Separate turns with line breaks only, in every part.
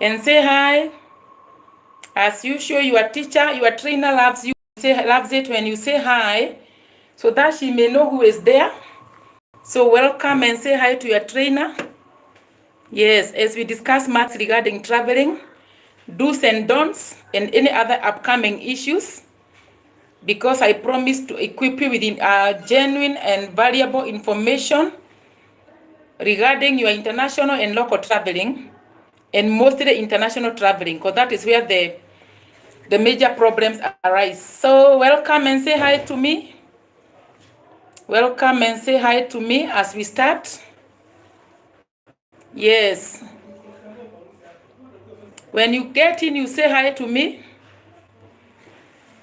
and say hi. As usual, your teacher, your trainer loves you. Loves it when you say hi, so that she may know who is there. So welcome and say hi to your trainer. Yes, as we discuss matters regarding traveling, do's and don'ts, and any other upcoming issues, because I promise to equip you with genuine and valuable information regarding your international and local traveling, and mostly international traveling, because that is where the major problems arise. So welcome and say hi to me. Welcome and say hi to me as we start. Yes. When you get in, you say hi to me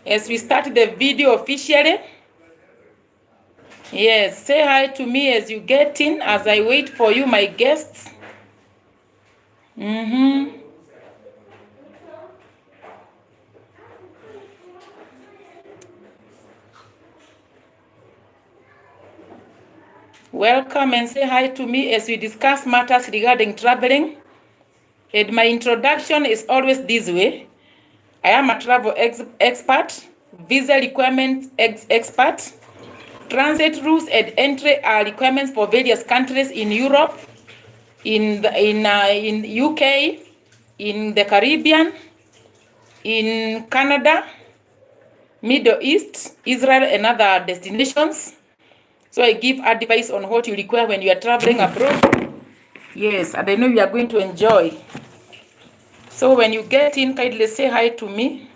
as we start the video officially. Yes, say hi to me as you get in, as I wait for you, my guests. Welcome and say hi to me as we discuss matters regarding traveling. And my introduction is always this way. I am a travel expert, visa requirements expert, transit rules and entry requirements for various countries in Europe, in UK, in the Caribbean, in Canada, Middle East, Israel, and other destinations. So I give advice on what you require when you are traveling abroad. Yes, and I know you are going to enjoy. So when you get in, kindly say hi to me.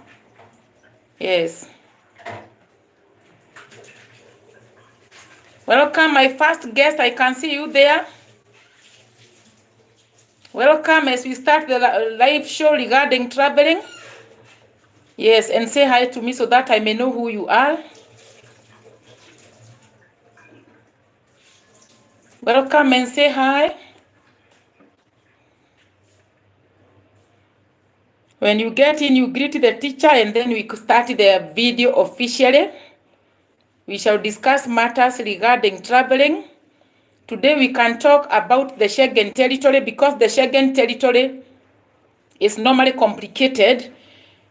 Yes. Welcome, my first guest. I can see you there. Welcome as we start the live show regarding traveling. Yes, and say hi to me so that I may know who you are. Welcome and say hi. When you get in, you greet the teacher and then we start the video officially. We shall discuss matters regarding traveling. Today we can talk about the Schengen territory, because the Schengen territory is normally complicated.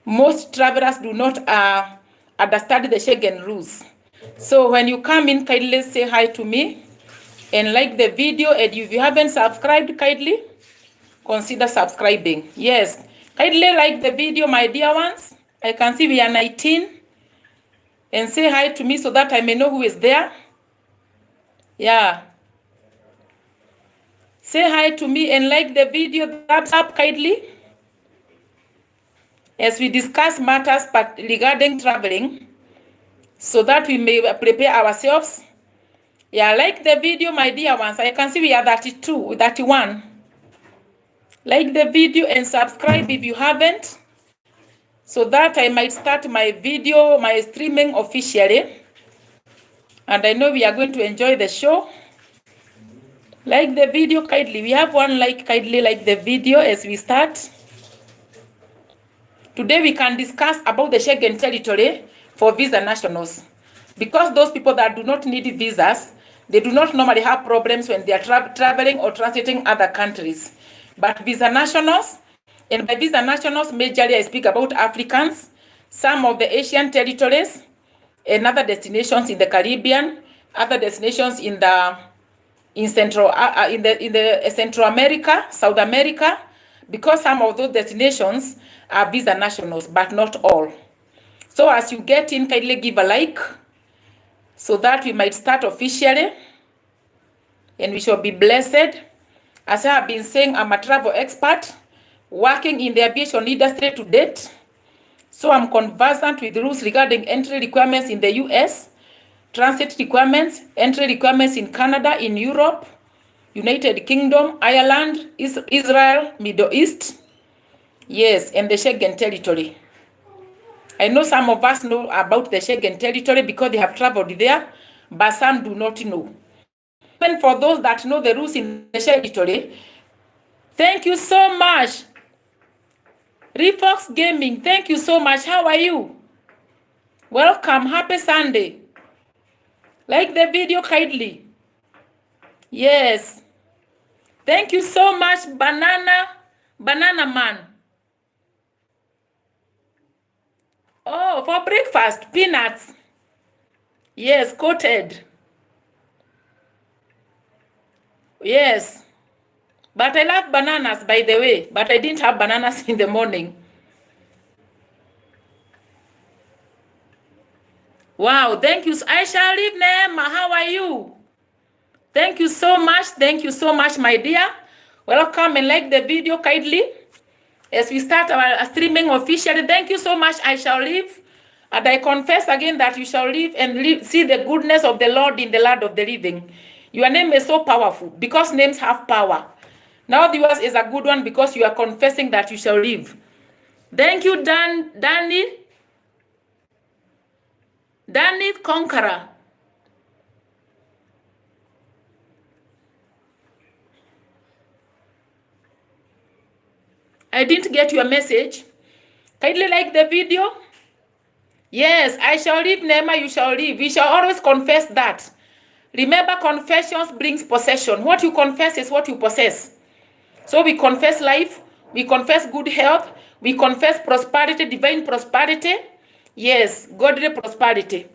Most travelers do not understand the Schengen rules. So when you come in, kindly say hi to me and like the video. And if you haven't subscribed, kindly consider subscribing. Yes, kindly like the video, my dear ones. I can see we are 19. And say hi to me so that I may know who is there. Yeah. Say hi to me and like the video. Thumbs up kindly. As we discuss matters regarding traveling, so that we may prepare ourselves. Yeah, like the video, my dear ones. I can see we are 32, 31. Like the video and subscribe if you haven't, so that I might start my video, my streaming officially. And I know we are going to enjoy the show. Like the video kindly. We have one like, kindly like the video as we start. Today we can discuss about the Schengen territory for visa nationals. Because those people that do not need visas, they do not normally have problems when they are traveling or transiting other countries. But visa nationals, and by visa nationals, majorly I speak about Africans, some of the Asian territories, and other destinations in the Caribbean, other destinations in Central America, South America, because some of those destinations are visa nationals, but not all. So as you get in, kindly give a like, so that we might start officially, and we shall be blessed. As I have been saying, I'm a travel expert working in the aviation industry to date. So I'm conversant with rules regarding entry requirements in the US, transit requirements, entry requirements in Canada, in Europe, United Kingdom, Ireland, Israel, Middle East. Yes, and the Schengen territory. I know some of us know about the Schengen territory because they have traveled there, but some do not know. Even for those that know the rules in the Schengen territory, thank you so much. Refox Gaming, thank you so much. How are you? Welcome. Happy Sunday. Like the video kindly. Yes. Thank you so much, Banana Banana man. Oh, for breakfast, peanuts. Yes, coated. Yes. But I love bananas, by the way. But I didn't have bananas in the morning. Wow, thank you. I shall leave, Nema. How are you? Thank you so much. Thank you so much, my dear. Welcome and like the video kindly. As we start our streaming officially, thank you so much. I shall live. And I confess again that you shall live and live, see the goodness of the Lord in the land of the living. Your name is so powerful because names have power. Now yours is a good one because you are confessing that you shall live. Thank you, Danny Conqueror. I didn't get your message. Kindly like the video. Yes, I shall live, Nema, you shall live. We shall always confess that. Remember, confessions brings possession. What you confess is what you possess. So we confess life, we confess good health, we confess prosperity, divine prosperity. Yes, godly prosperity.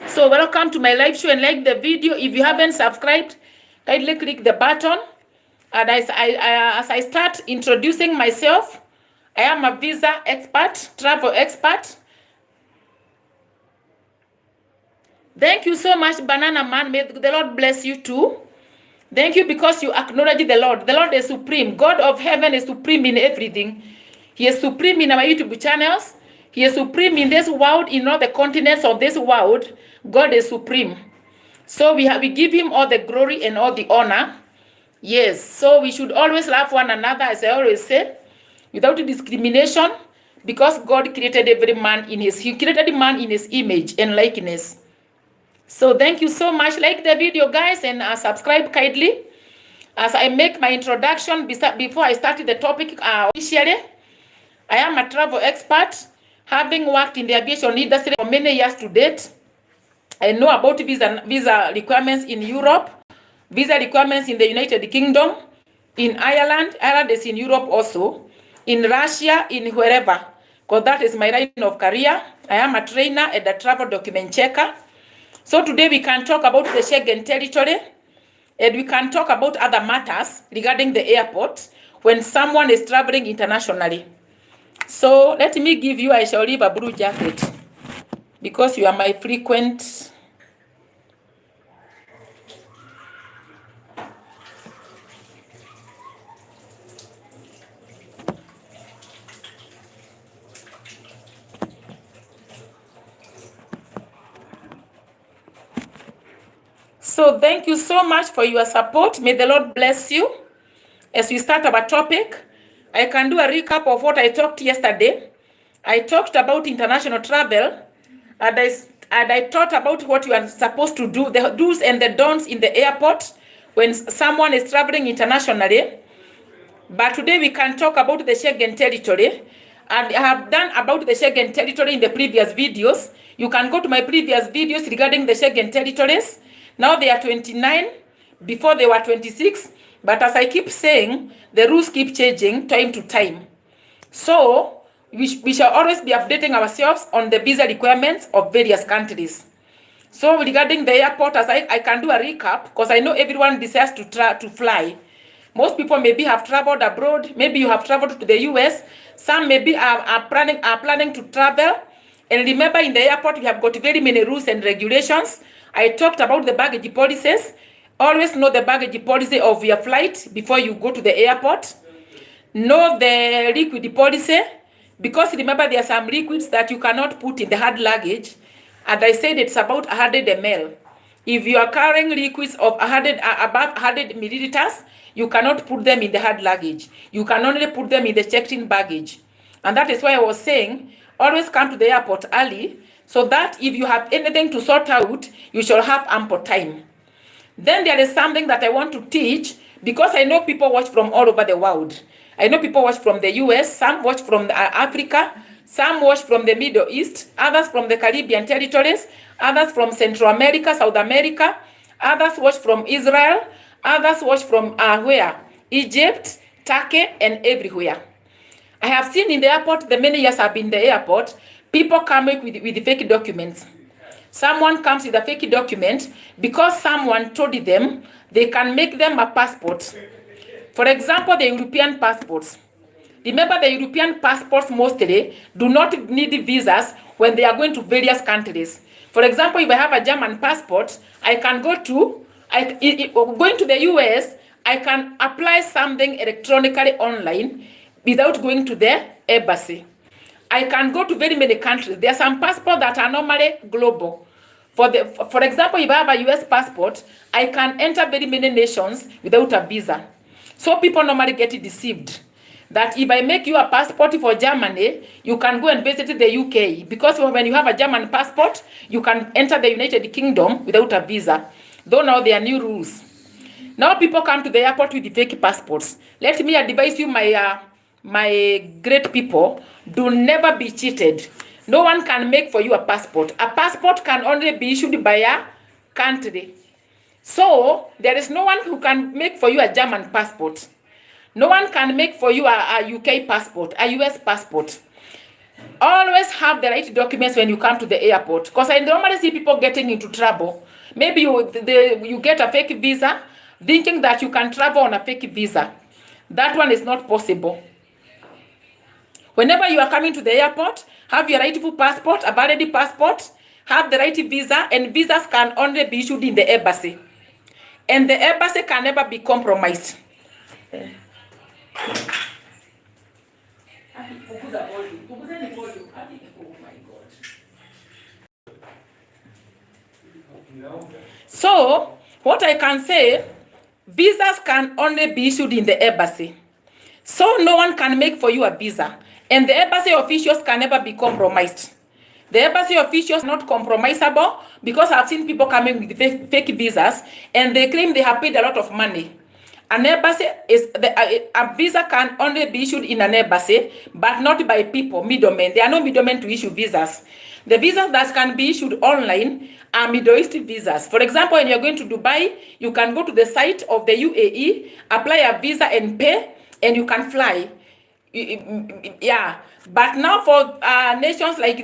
So welcome to my live show and like the video. If you haven't subscribed, kindly click the button. And as I start introducing myself, I am a visa expert, travel expert. Thank you so much, Banana Man. May the Lord bless you too. Thank you because you acknowledge the Lord. The Lord is supreme. God of heaven is supreme in everything. He is supreme in our YouTube channels. He is supreme in this world, in all the continents of this world. God is supreme. So we give him all the glory and all the honor. Yes, so we should always love one another, as I always say, without discrimination, because God created every man He created man in his image and likeness. So thank you so much. Like the video, guys, and subscribe kindly. As I make my introduction, before I start the topic officially, I am a travel expert, having worked in the aviation industry for many years to date. I know about visa requirements in Europe, visa requirements in the United Kingdom, in Ireland. Ireland is in Europe also, in Russia, in wherever, because that is my line of career. I am a trainer and a travel document checker. So today we can talk about the Schengen territory, and we can talk about other matters regarding the airport when someone is traveling internationally. So let me give you, I shall leave a blue jacket, because you are my frequent. So thank you so much for your support. May the Lord bless you. As we start our topic, I can do a recap of what I talked yesterday. I talked about international travel, and I taught about what you are supposed to do, the do's and the don'ts in the airport when someone is traveling internationally. But today we can talk about the Schengen territory, and I have done about the Schengen territory in the previous videos. You can go to my previous videos regarding the Schengen territories. Now they are 29, before they were 26, but as I keep saying, the rules keep changing time to time. So we shall always be updating ourselves on the visa requirements of various countries. So regarding the airport, as I can do a recap, because I know everyone desires to fly. Most people maybe have traveled abroad. Maybe you have traveled to the US. Some maybe are planning to travel. And remember, in the airport, we have got very many rules and regulations. I talked about the baggage policies. Always know the baggage policy of your flight before you go to the airport. Know the liquid policy, because remember there are some liquids that you cannot put in the hard luggage. And I said it's about 100 ml. If you are carrying liquids of above 100 milliliters, you cannot put them in the hard luggage. You can only put them in the checked-in baggage. And that is why I was saying, always come to the airport early, so that if you have anything to sort out, you shall have ample time. Then there is something that I want to teach, because I know people watch from all over the world. I know people watch from the US, some watch from Africa, some watch from the Middle East, others from the Caribbean territories, others from Central America, South America, others watch from Israel, others watch from where? Egypt, Turkey, and everywhere. I have seen in the airport, the many years I've been in the airport, people coming with fake documents. Someone comes with a fake document because someone told them they can make them a passport. For example, the European passports. Remember, the European passports mostly do not need visas when they are going to various countries. For example, if I have a German passport, I can going to the US, I can apply something electronically online without going to the embassy. I can go to very many countries. There are some passports that are normally global. For example, if I have a US passport, I can enter very many nations without a visa. So people normally get deceived that if I make you a passport for Germany, you can go and visit the UK. Because when you have a German passport, you can enter the United Kingdom without a visa. Though now there are new rules. Now people come to the airport with the fake passports. Let me advise you, my great people, do never be cheated. No one can make for you a passport. A passport can only be issued by a country. So there is no one who can make for you a German passport. No one can make for you a UK passport, a US passport. Always have the right documents when you come to the airport. Because I normally see people getting into trouble. Maybe you get a fake visa, thinking that you can travel on a fake visa. That one is not possible. Whenever you are coming to the airport, have your rightful passport, a valid passport, have the right visa, and visas can only be issued in the embassy. And the embassy can never be compromised. So, what I can say, visas can only be issued in the embassy. So no one can make for you a visa. And the embassy officials can never be compromised. The embassy officials are not compromisable because I've seen people coming with fake visas and they claim they have paid a lot of money. An embassy a visa can only be issued in an embassy, but not by people, middlemen. There are no middlemen to issue visas. The visas that can be issued online are Middle East visas. For example, when you're going to Dubai, you can go to the site of the UAE, apply a visa and pay, and you can fly. Yeah, but now for nations like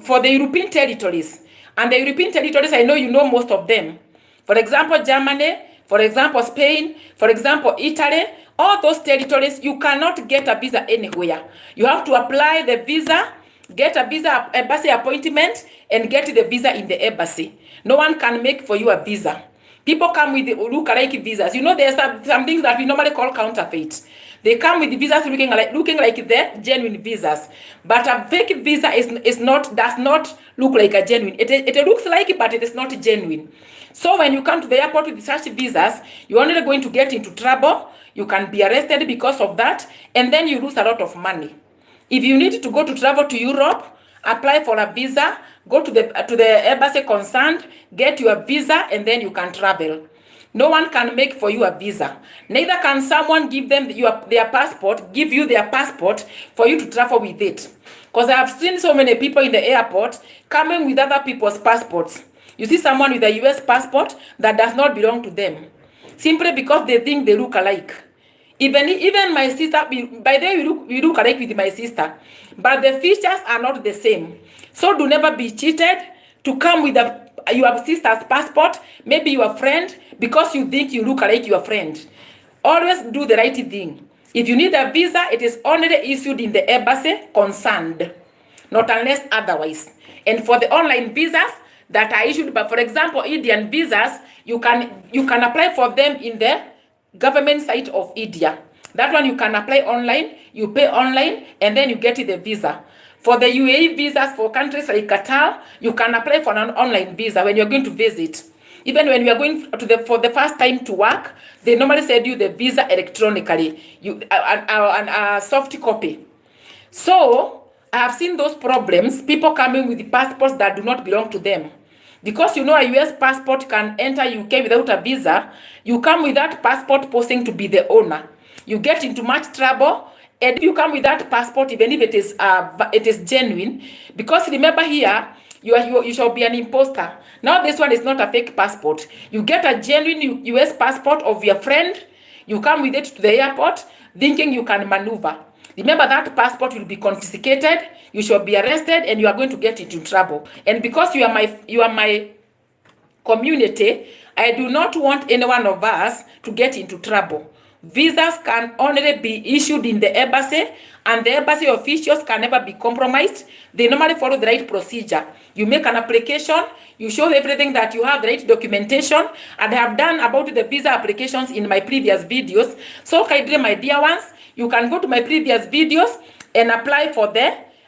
for the European territories, and the European territories, I know you know most of them. For example, Germany, for example, Spain, for example, Italy, all those territories, you cannot get a visa anywhere. You have to apply the visa, get a visa embassy appointment, and get the visa in the embassy. No one can make for you a visa. People come with look-alike visas. You know, there's some things that we normally call counterfeit. They come with the visas looking like the genuine visas, but a fake visa does not look like a genuine. It looks like it, but it is not genuine. So when you come to the airport with such visas, you're only going to get into trouble. You can be arrested because of that, and then you lose a lot of money. If you need to go to travel to Europe, apply for a visa, go to the embassy concerned, get your visa, and then you can travel. No one can make for you a visa. Neither can someone give them give you their passport for you to travel with it. Because I have seen so many people in the airport coming with other people's passports. You see someone with a US passport that does not belong to them, simply because they think they look alike. Even my sister, by the way, we look alike with my sister, but the features are not the same. So do never be cheated to come with your sister's passport, maybe your friend, because you think you look like your friend. Always do the right thing. If you need a visa, it is only issued in the embassy concerned, not unless otherwise. And for the online visas that are issued, but for example, Indian visas, you can apply for them in the government site of India. That one you can apply online, you pay online, and then you get the visa. For the UAE visas for countries like Qatar, you can apply for an online visa when you're going to visit. Even when you are going for the first time to work, they normally send you the visa electronically, a soft copy. So I have seen those problems, people coming with the passports that do not belong to them. Because you know a US passport can enter UK without a visa, you come with that passport posing to be the owner. You get into much trouble. And if you come with that passport, even if it is genuine, because remember here, you shall be an imposter. Now this one is not a fake passport. You get a genuine US passport of your friend. You come with it to the airport thinking you can maneuver. Remember that passport will be confiscated, you shall be arrested, and you are going to get into trouble. And because you are my community, I do not want any one of us to get into trouble. Visas can only be issued in the embassy, and the embassy officials can never be compromised. They normally follow the right procedure. You make an application, you show everything that you have the right documentation, and I have done about the visa applications in my previous videos. So kindly, my dear ones, you can go to my previous videos and apply for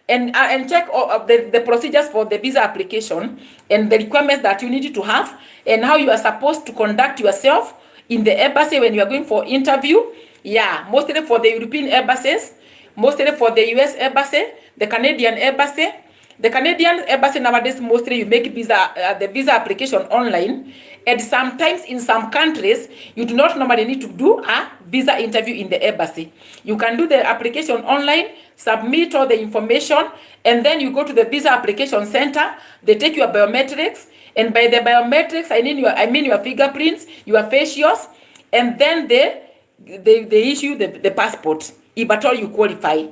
and check the procedures for the visa application and the requirements that you need to have and how you are supposed to conduct yourself in the embassy when you are going for interview. Yeah, mostly for the European embassies, mostly for the US embassy, the Canadian embassy. The Canadian embassy nowadays, mostly you make the visa application online, and sometimes in some countries you do not normally need to do a visa interview in the embassy. You can do the application online, submit all the information, and then you go to the visa application center. They take your biometrics, and by the biometrics I mean your fingerprints, your facials, and then they issue the passport if at all you qualify.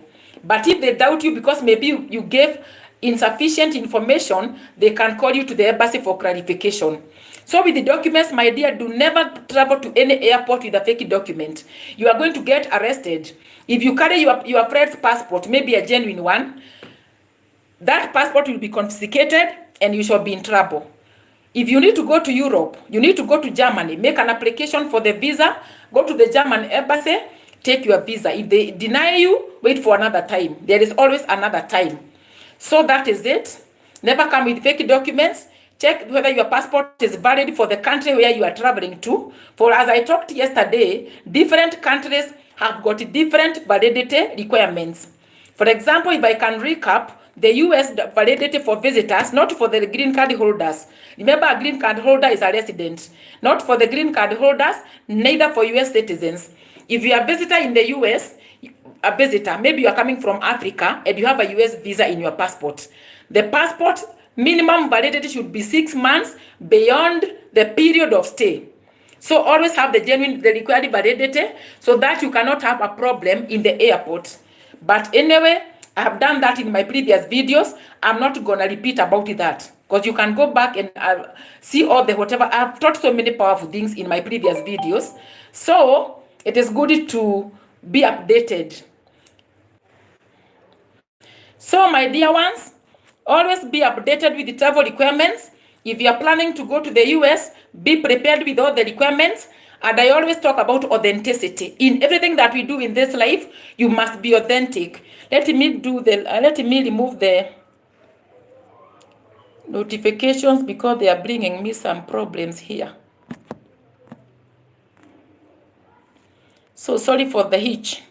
But if they doubt you because maybe you gave insufficient information, they can call you to the embassy for clarification. So with the documents, my dear, do never travel to any airport with a fake document. You are going to get arrested. If you carry your friend's passport, maybe a genuine one, that passport will be confiscated and you shall be in trouble. If you need to go to Europe, you need to go to Germany, make an application for the visa, go to the German embassy, take your visa. If they deny you, wait for another time. There is always another time. So that is it. Never come with fake documents. Check whether your passport is valid for the country where you are traveling to. For as I talked yesterday, different countries have got different validity requirements. For example, if I can recap, the US validity for visitors, not for the green card holders. Remember, a green card holder is a resident. Not for the green card holders, neither for US citizens. If you are a visitor in the US, a visitor, maybe you are coming from Africa and you have a US visa in your passport. The passport minimum validity should be 6 months beyond the period of stay. So always have the required validity so that you cannot have a problem in the airport. But anyway, I have done that in my previous videos. I'm not gonna repeat about that because you can go back and see all the whatever. I've taught so many powerful things in my previous videos. So it is good to be updated. So my dear ones, always be updated with the travel requirements. If you are planning to go to the US, be prepared with all the requirements. And I always talk about authenticity. In everything that we do in this life, you must be authentic. Let me remove the notifications because they are bringing me some problems here. So sorry for the hitch.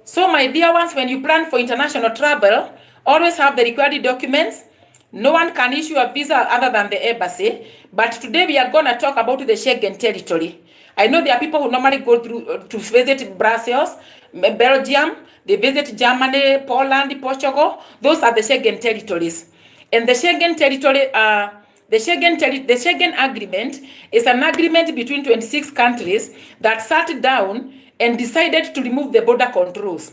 So my dear ones, when you plan for international travel, always have the required documents. No one can issue a visa other than the embassy. But today we are going to talk about the Schengen territory. I know there are people who normally go through to visit Brussels, Belgium, they visit Germany, Poland, Portugal. Those are the Schengen territories. And the Schengen territory, the Schengen agreement is an agreement between 26 countries that sat down and decided to remove the border controls.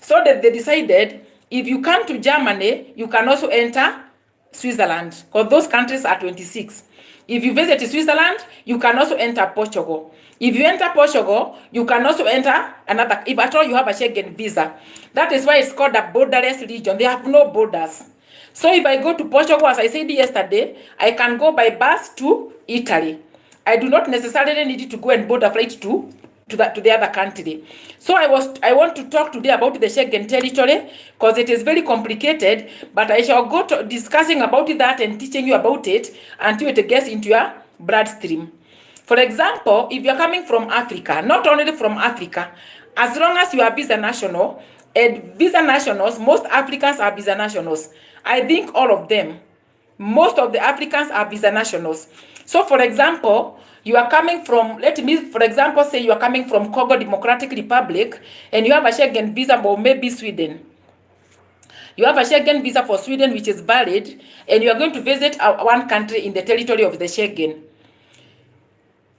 So that they decided, if you come to Germany, you can also enter Switzerland, because those countries are 26. If you visit Switzerland, you can also enter Portugal. If you enter Portugal, you can also enter another, if at all you have a Schengen visa. That is why it's called a borderless region. They have no borders. So if I go to Portugal, as I said yesterday, I can go by bus to Italy. I do not necessarily need to go and board a flight to the other country. So I want to talk today about the Schengen territory because it is very complicated, but I shall go to discussing about that and teaching you about it until it gets into your bloodstream. For example, if you're coming from Africa, not only from Africa, as long as you are visa national, and visa nationals, most Africans are visa nationals. I think all of them, most of the Africans are visa nationals. So for example, you are coming from, let me, for example, say you are coming from Congo Democratic Republic and you have a Schengen visa or maybe Sweden. You have a Schengen visa for Sweden which is valid and you are going to visit one country in the territory of the Schengen.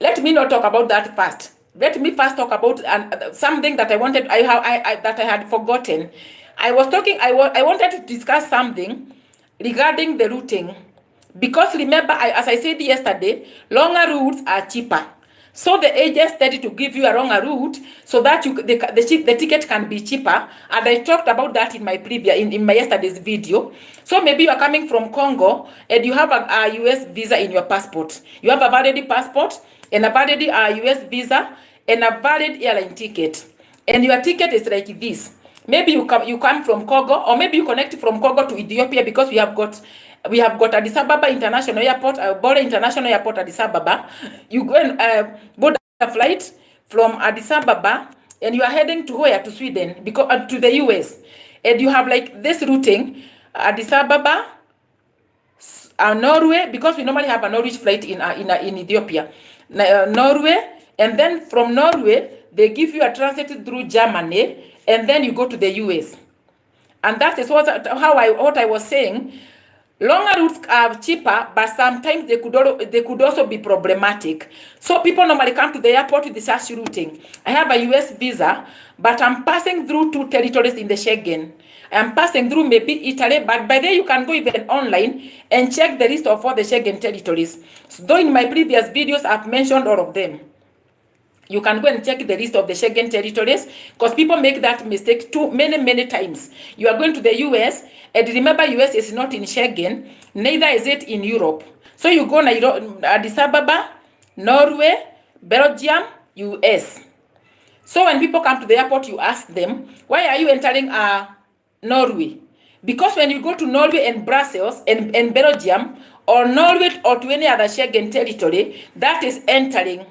Let me not talk about that first. Let me first talk about something that I wanted. That I had forgotten. I wanted to discuss something regarding the routing, because remember, as I said yesterday, longer routes are cheaper. So the agents tend to give you a longer route so that the ticket can be cheaper. And I talked about that in my in my yesterday's video. So maybe you are coming from Congo and you have a US visa in your passport. You have a valid passport and a valid US visa and a valid airline ticket. And your ticket is like this. Maybe you come from Congo, or maybe you connect from Congo to Ethiopia, because we have got Addis Ababa International Airport, Bora International Airport, Addis Ababa. You go and board a flight from Addis Ababa, and you are heading to where? To Sweden, because to the US. And you have like this routing, Addis Ababa, Norway, because we normally have a Norwich flight in Ethiopia, Norway, and then from Norway they give you a transit through Germany, and then you go to the US. And that is what I was saying. Longer routes are cheaper, but sometimes they could also be problematic. So people normally come to the airport with the search routing. I have a US visa, but I'm passing through 2 territories in the Schengen. I'm passing through maybe Italy, but by there you can go even online and check the list of all the Schengen territories. So though in my previous videos I've mentioned all of them. You can go and check the list of the Schengen territories, because people make that mistake too many times. You are going to the US, and remember, US is not in Schengen, neither is it in Europe. So you go Addis Ababa, Norway, Belgium, US. So when people come to the airport, you ask them, why are you entering Norway? Because when you go to Norway and Brussels and Belgium, or Norway or to any other Schengen territory, that is entering.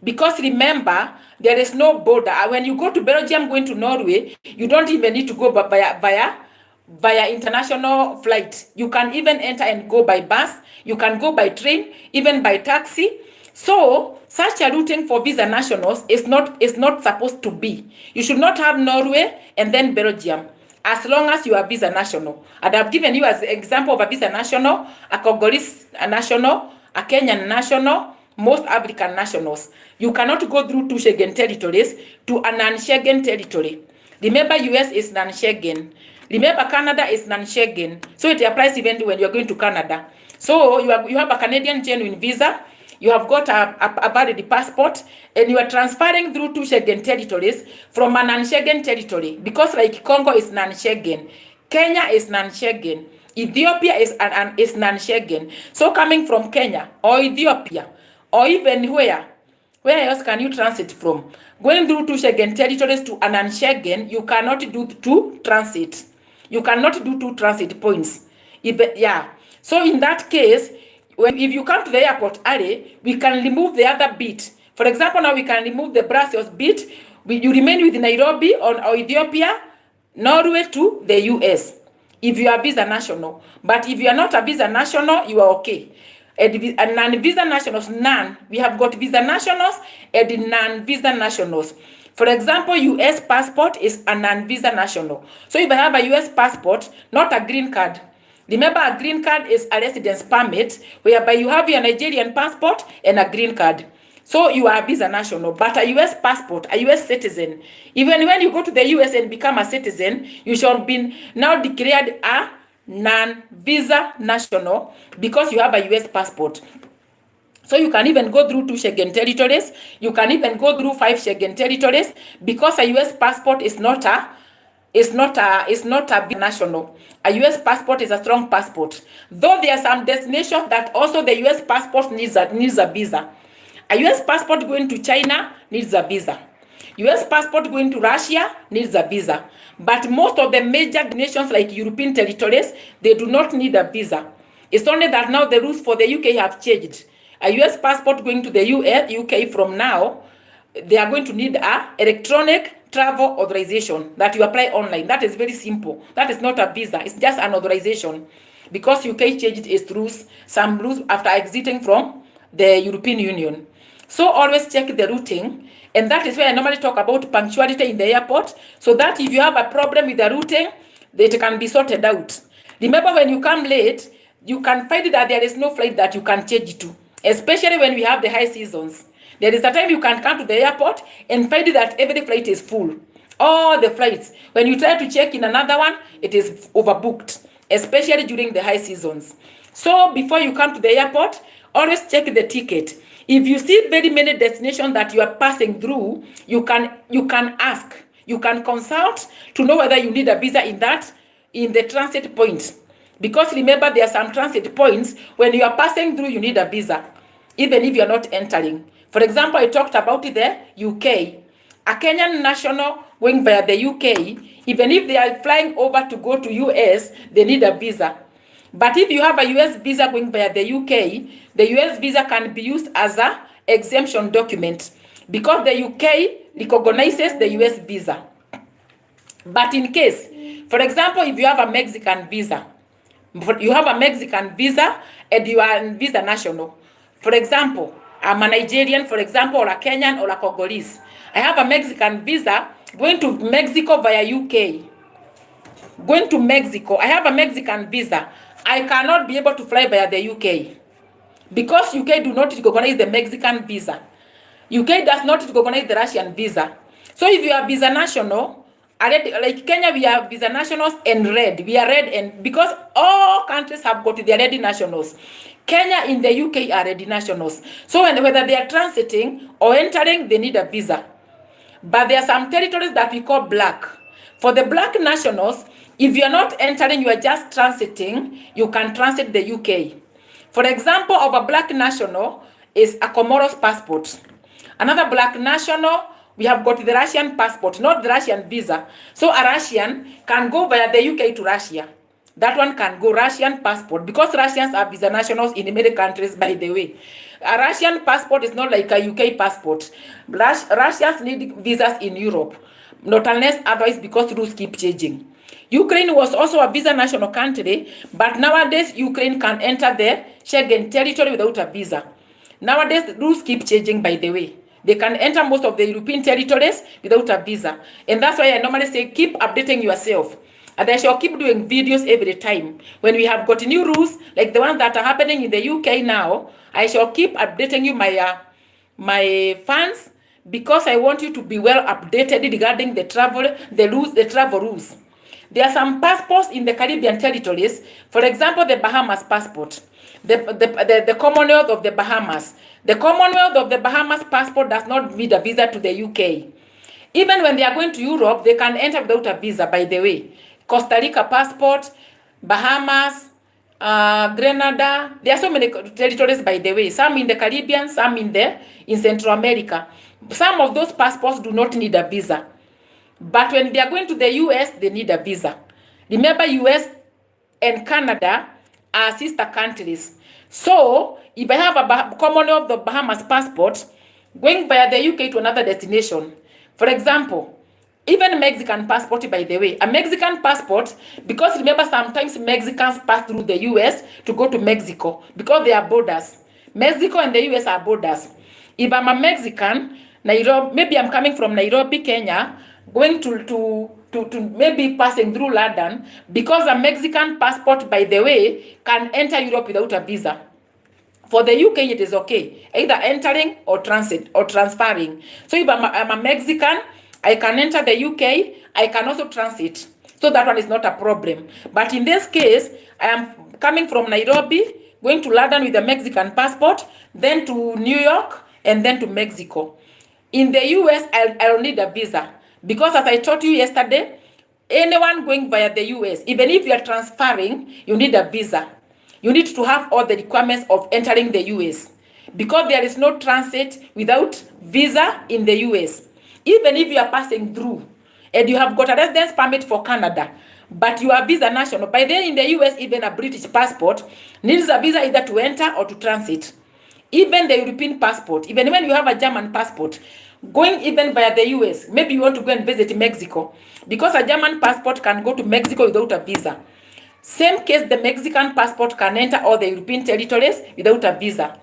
Because remember, there is no border. When you go to Belgium, going to Norway, you don't even need to go via international flight. You can even enter and go by bus. You can go by train, even by taxi. So such a routing for visa nationals is not supposed to be. You should not have Norway and then Belgium, as long as you are visa national. And I've given you as an example of a visa national, a Congolese national, a Kenyan national, most African nationals. You cannot go through 2 Schengen territories to a non-Schengen territory. Remember, US is non-Schengen. Remember, Canada is non-Schengen. So it applies even when you're going to Canada. So you have a Canadian genuine visa, you have got a valid passport, and you are transferring through 2 Schengen territories from a non-Schengen territory. Because like Congo is non-Schengen, Kenya is non-Schengen, Ethiopia is non-Schengen. So coming from Kenya or Ethiopia, or even where else can you transit from? Going through 2 Schengen territories to a non-Schengen, you cannot do 2 transit. You cannot do 2 transit points. So in that case, if you come to the airport early, we can remove the other bit. For example, now we can remove the Brussels bit. You remain with Nairobi or Ethiopia, Norway to the US, if you are visa national. But if you are not a visa national, you are okay. And non-visa nationals, we have got visa nationals and non-visa nationals. For example, US passport is a non-visa national. So if I have a US passport, not a green card. Remember, a green card is a residence permit, whereby you have your Nigerian passport and a green card. So you are a visa national. But a US passport, a US citizen, even when you go to the US and become a citizen, you shall be now declared a non-visa national, because you have a US passport. So you can even go through 2 Schengen territories. You can even go through 5 Schengen territories, because a US passport is not a national. A US passport is a strong passport. Though there are some destinations that also the US passport needs a visa. A US passport going to China needs a visa. US passport going to Russia needs a visa. But most of the major nations like European territories, they do not need a visa. It's only that now the rules for the UK have changed. A US passport going to the UK from now, they are going to need a electronic travel authorization that you apply online. That is very simple. That is not a visa. It's just an authorization, because UK changed its rules, some rules after exiting from the European Union. So always check the routing. And that is where I normally talk about punctuality in the airport, so that if you have a problem with the routing, it can be sorted out. Remember, when you come late, you can find that there is no flight that you can change to, especially when we have the high seasons. There is a time you can come to the airport and find that every flight is full. All the flights. When you try to check in another one, it is overbooked, especially during the high seasons. So before you come to the airport, always check the ticket. If you see very many destinations that you are passing through, you can ask, you can consult to know whether you need a visa in the transit point. Because remember, there are some transit points when you are passing through, you need a visa, even if you are not entering. For example, I talked about the UK. A Kenyan national going via the UK, even if they are flying over to go to US, they need a visa. But if you have a US visa going via the UK, the US visa can be used as an exemption document because the UK recognizes the US visa. But in case, for example, if you have a Mexican visa, and you are a visa national, for example, I'm a Nigerian, for example, or a Kenyan or a Congolese. I have a Mexican visa going to Mexico via UK. Going to Mexico, I have a Mexican visa. I cannot be able to fly via the UK because UK do not recognize the Mexican visa. UK does not recognize the Russian visa. So if you are visa national, like Kenya, we are visa nationals and red. We are red, and because all countries have got their red nationals. Kenya in the UK are red nationals. So whether they are transiting or entering, they need a visa. But there are some territories that we call black. For the black nationals, if you are not entering, you are just transiting, you can transit the UK. For example, of a black national is a Comoros passport. Another black national, we have got the Russian passport, not the Russian visa. So a Russian can go via the UK to Russia. That one can go Russian passport because Russians are visa nationals in many countries, by the way. A Russian passport is not like a UK passport. Russians need visas in Europe, not unless otherwise because rules keep changing. Ukraine was also a visa national country, but nowadays Ukraine can enter the Schengen territory without a visa. Nowadays the rules keep changing, by the way. They can enter most of the European territories without a visa. And that's why I normally say keep updating yourself. And I shall keep doing videos every time. When we have got new rules, like the ones that are happening in the UK now, I shall keep updating you, my fans, because I want you to be well updated regarding the travel rules. There are some passports in the Caribbean territories. For example, the Bahamas passport, the Commonwealth of the Bahamas. The Commonwealth of the Bahamas passport does not need a visa to the UK. Even when they are going to Europe, they can enter without a visa, by the way. Costa Rica passport, Bahamas, Grenada. There are so many territories, by the way. Some in the Caribbean, some in Central America. Some of those passports do not need a visa. But when they are going to the US, they need a visa. Remember, US and Canada are sister countries. So, if I have a Commonwealth of Bahamas passport, going via the UK to another destination, for example, even Mexican passport, by the way, a Mexican passport, because remember sometimes Mexicans pass through the US to go to Mexico because they are borders. Mexico and the US are borders. If I'm a Mexican, Nairobi, maybe I'm coming from Nairobi, Kenya, going to maybe passing through London, because a Mexican passport, by the way, can enter Europe without a visa. For the UK, it is okay, either entering or transit or transferring. So if I'm a Mexican, I can enter the UK, I can also transit. So that one is not a problem. But in this case, I am coming from Nairobi, going to London with a Mexican passport, then to New York, and then to Mexico. In the US, I'll need a visa. Because as I told you yesterday, anyone going via the US, even if you are transferring, you need a visa. You need to have all the requirements of entering the US. Because there is no transit without visa in the US. Even if you are passing through and you have got a residence permit for Canada, but you are visa national, by then in the US, even a British passport needs a visa either to enter or to transit. Even the European passport, even when you have a German passport, going even via the US, maybe you want to go and visit Mexico, because a German passport can go to Mexico without a visa. Same case, the Mexican passport can enter all the European territories without a visa.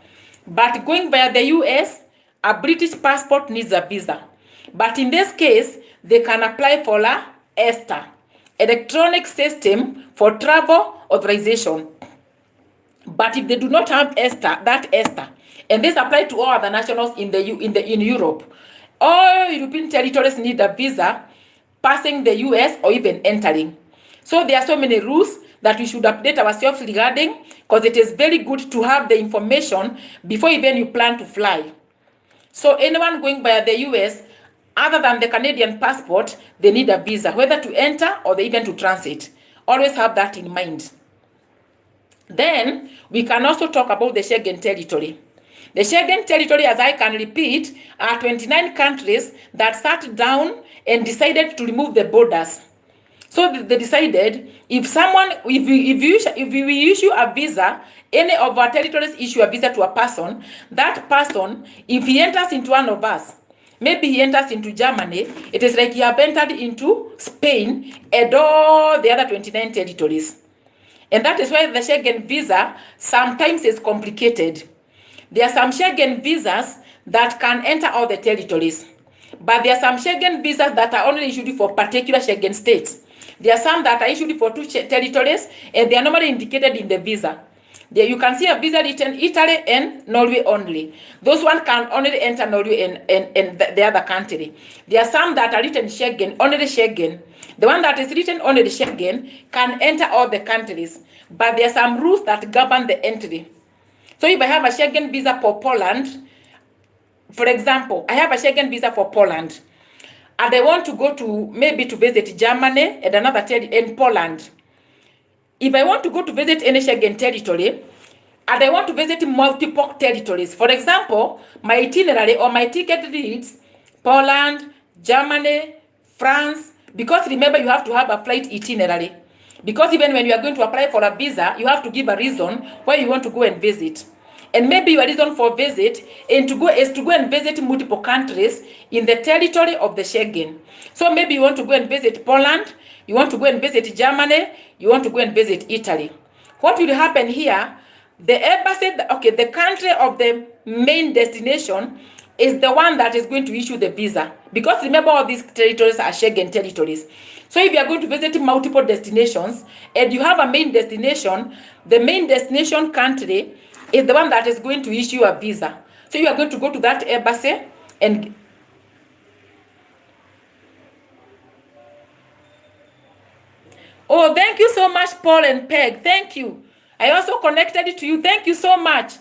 But going via the US, a British passport needs a visa. But in this case, they can apply for a ESTA, Electronic System for Travel Authorization. But if they do not have ESTA, And this applies to all other nationals in Europe. All European territories need a visa passing the US or even entering. So there are so many rules that we should update ourselves regarding, because it is very good to have the information before even you plan to fly. So anyone going by the US, other than the Canadian passport, they need a visa, whether to enter or even to transit. Always have that in mind. Then we can also talk about the Schengen territory. The Schengen territory, as I can repeat, are 29 countries that sat down and decided to remove the borders. So they decided if we issue a visa, any of our territories issue a visa to a person, that person, if he enters into one of us, maybe he enters into Germany, it is like he have entered into Spain and all the other 29 territories. And that is why the Schengen visa sometimes is complicated. There are some Schengen visas that can enter all the territories. But there are some Schengen visas that are only issued for particular Schengen states. There are some that are issued for 2 territories, and they are normally indicated in the visa. There you can see a visa written Italy and Norway only. Those ones can only enter Norway and the other country. There are some that are written Schengen, only Schengen. The one that is written only Schengen can enter all the countries. But there are some rules that govern the entry. So if I have a Schengen visa for Poland, for example, I have a Schengen visa for Poland, and I want to go to maybe to visit Germany and another territory in Poland. If I want to go to visit any Schengen territory, and I want to visit multiple territories, for example, my itinerary or my ticket reads Poland, Germany, France, because remember you have to have a flight itinerary. Because even when you are going to apply for a visa, you have to give a reason why you want to go and visit. And maybe your reason for visit is to go and visit multiple countries in the territory of the Schengen. So maybe you want to go and visit Poland, you want to go and visit Germany, you want to go and visit Italy. What will happen here? The embassy, the country of the main destination is the one that is going to issue the visa. Because remember, all these territories are Schengen territories. So if you are going to visit multiple destinations and you have a main destination, the main destination country is the one that is going to issue a visa. So you are going to go to that embassy and oh, thank you so much, Paul and Peg. Thank you. I also connected to you. Thank you so much.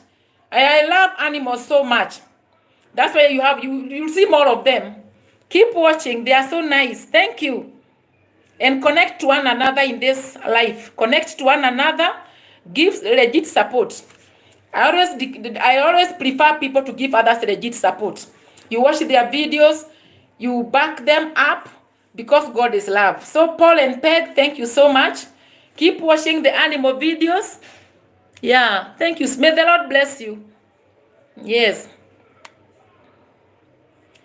I love animals so much. That's why you'll see more of them. Keep watching. They are so nice. Thank you. And connect to one another in this life. Connect to one another. Give legit support. I always prefer people to give others legit support. You watch their videos, you back them up, because God is love. So Paul and Peg, thank you so much. Keep watching the animal videos. Yeah, thank you. May the Lord bless you. Yes.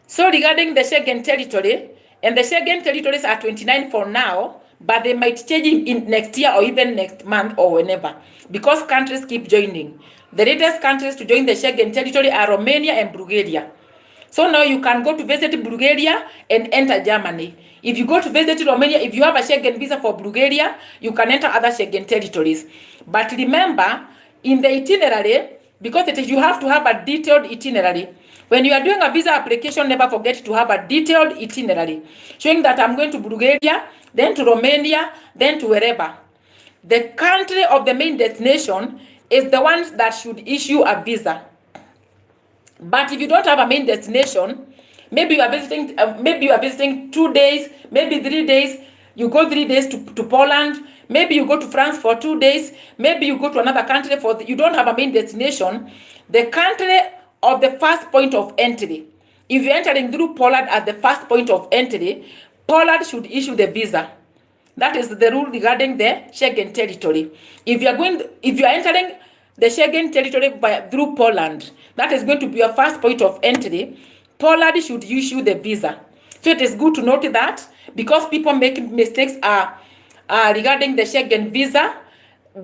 So regarding the Schengen territory, and the Schengen territories are 29 for now, but they might change in next year or even next month or whenever, because countries keep joining. The latest countries to join the Schengen territory are Romania and Bulgaria. So now you can go to visit Bulgaria and enter Germany. If you go to visit Romania, if you have a Schengen visa for Bulgaria, you can enter other Schengen territories. But remember, in the itinerary, because you have to have a detailed itinerary. When you are doing a visa application, never forget to have a detailed itinerary, showing that I'm going to Bulgaria, then to Romania, then to wherever. The country of the main destination is the one that should issue a visa. But if you don't have a main destination, maybe you are visiting 2 days, maybe 3 days. You go 3 days to Poland. Maybe you go to France for 2 days. Maybe you go to another country you don't have a main destination. The country of the first point of entry. If you're entering through Poland at the first point of entry, Poland should issue the visa. That is the rule regarding the Schengen territory. If you are entering the Schengen territory through Poland, that is going to be your first point of entry. Poland should issue the visa. So it is good to note that, because people make mistakes regarding the Schengen visa,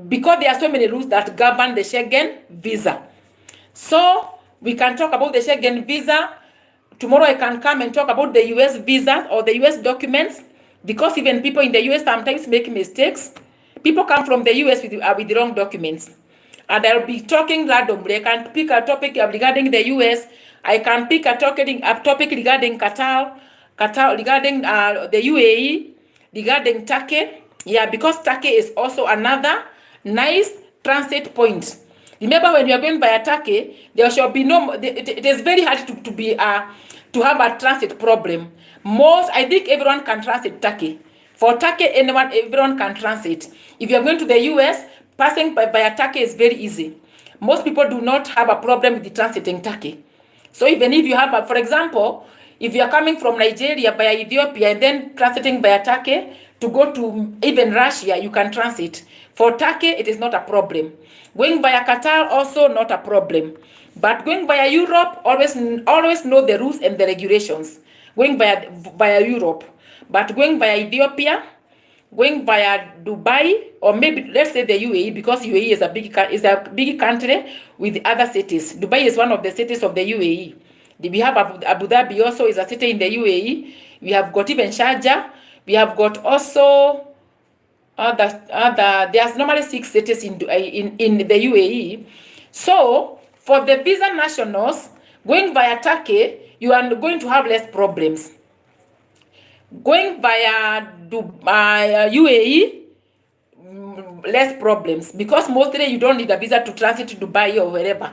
because there are so many rules that govern the Schengen visa. So we can talk about the Schengen visa. Tomorrow I can come and talk about the US visa or the US documents, because even people in the US sometimes make mistakes. People come from the US with the wrong documents. and I'll be talking randomly. I can pick a topic regarding the US. I can pick a topic regarding Qatar, regarding the UAE, regarding Turkey. Yeah, because Turkey is also another nice transit point. Remember, when you are going via Turkey, there shall be no. It is very hard to have a transit problem. I think everyone can transit Turkey. For Turkey, everyone can transit. If you are going to the US, passing via Turkey is very easy. Most people do not have a problem with the transiting Turkey. So even if you have, for example, if you are coming from Nigeria via Ethiopia and then transiting via Turkey to go to even Russia, you can transit. For Turkey, it is not a problem. Going via Qatar, also not a problem. But going via Europe, always know the rules and the regulations. Going via Europe. But going via Ethiopia, going via Dubai, or maybe let's say the UAE, because UAE is a big country with other cities. Dubai is one of the cities of the UAE. We have Abu Dhabi also is a city in the UAE. We have got even Sharjah. We have got also there's normally 6 cities in the UAE. So for the visa nationals going via Turkey, you are going to have less problems. Going via UAE, less problems, because mostly you don't need a visa to transit to Dubai or wherever.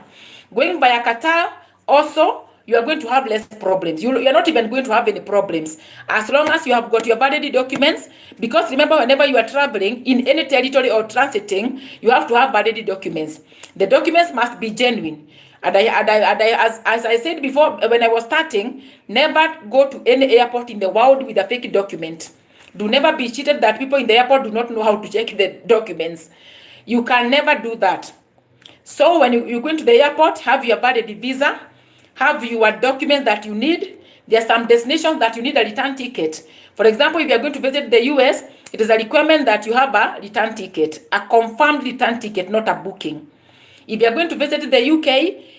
Going via Qatar, also, you are going to have less problems. You are not even going to have any problems as long as you have got your valid documents, because remember, whenever you are traveling in any territory or transiting, you have to have valid documents. The documents must be genuine. And as I said before, when I was starting, never go to any airport in the world with a fake document. Do never be cheated that people in the airport do not know how to check the documents. You can never do that. So when you go into the airport, have your valid visa, have your documents that you need. There are some destinations that you need a return ticket. For example, if you are going to visit the US, it is a requirement that you have a return ticket, a confirmed return ticket, not a booking. If you are going to visit the UK,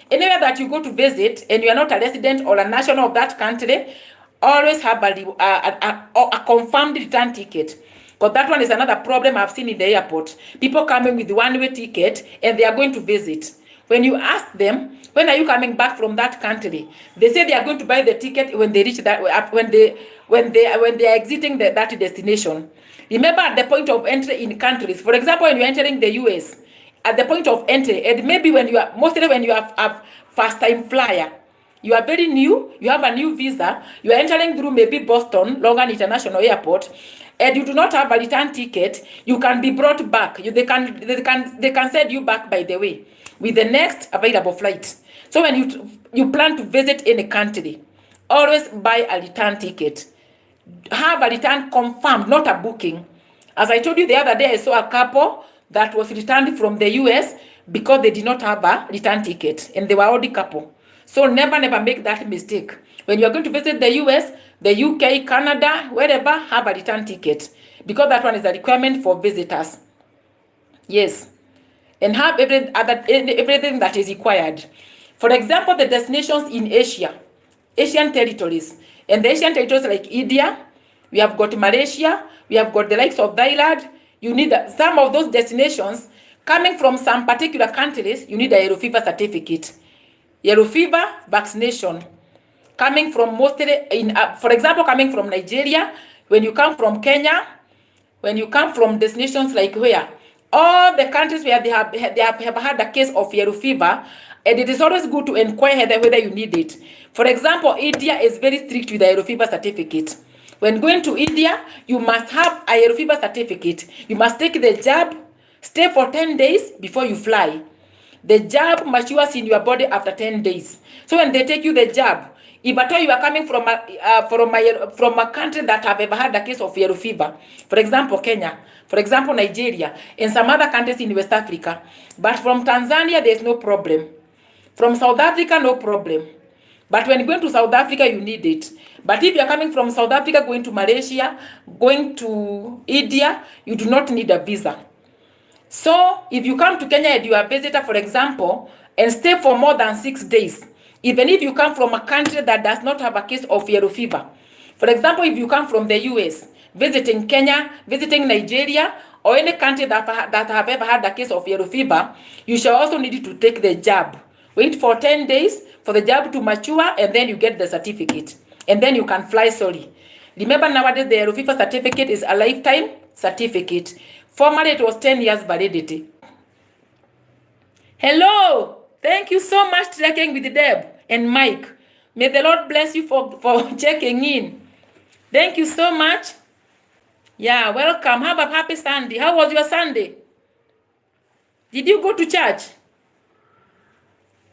anywhere that you go to visit and you are not a resident or a national of that country, always have a confirmed return ticket. Because that one is another problem I've seen in the airport. People coming with one-way ticket and they are going to visit. When you ask them, when are you coming back from that country? They say they are going to buy the ticket when they reach that, when they are exiting that destination. Remember, at the point of entry in countries, for example, when you're entering the US, at the point of entry, and maybe mostly when you are a first-time flyer, you are very new, you have a new visa, you are entering through maybe Boston, Logan International Airport, and you do not have a return ticket, you can be brought back. They can send you back, by the way, with the next available flight. So when you plan to visit any country, always buy a return ticket. Have a return confirmed, not a booking. As I told you the other day, I saw a couple that was returned from the US because they did not have a return ticket, and they were already couple. So never make that mistake. When you are going to visit the US, the UK, Canada, wherever, have a return ticket, because that one is a requirement for visitors. Yes. And have everything that is required. For example, the destinations in Asia, Asian territories. And the Asian territories like India, we have got Malaysia, we have got the likes of Thailand. You need some of those destinations coming from some particular countries. You need a yellow fever certificate, yellow fever vaccination. Coming from mostly for example, coming from Nigeria, when you come from Kenya, when you come from destinations like where all the countries where they have had a case of yellow fever, and it is always good to inquire whether you need it. For example, India is very strict with the yellow fever certificate. When going to India, you must have a yellow fever certificate. You must take the jab, stay for 10 days before you fly. The jab matures in your body after 10 days. So when they take you the jab, if at all you are coming from a country that have ever had a case of yellow fever, for example, Kenya, for example, Nigeria, and some other countries in West Africa, but from Tanzania, there's no problem. From South Africa, no problem. But when going to South Africa, you need it. But if you're coming from South Africa, going to Malaysia, going to India, you do not need a visa. So if you come to Kenya and you are a visitor, for example, and stay for more than 6 days, even if you come from a country that does not have a case of yellow fever, for example, if you come from the US, visiting Kenya, visiting Nigeria, or any country that have ever had a case of yellow fever, you shall also need to take the jab. Wait for 10 days for the jab to mature, and then you get the certificate. And then you can fly solely. Remember, nowadays the yellow fever certificate is a lifetime certificate. Formerly it was 10 years validity. Hello. Thank you so much, Trekking with Deb and Mike. May the Lord bless you for checking in. Thank you so much. Yeah, welcome. Have a happy Sunday. How was your Sunday? Did you go to church?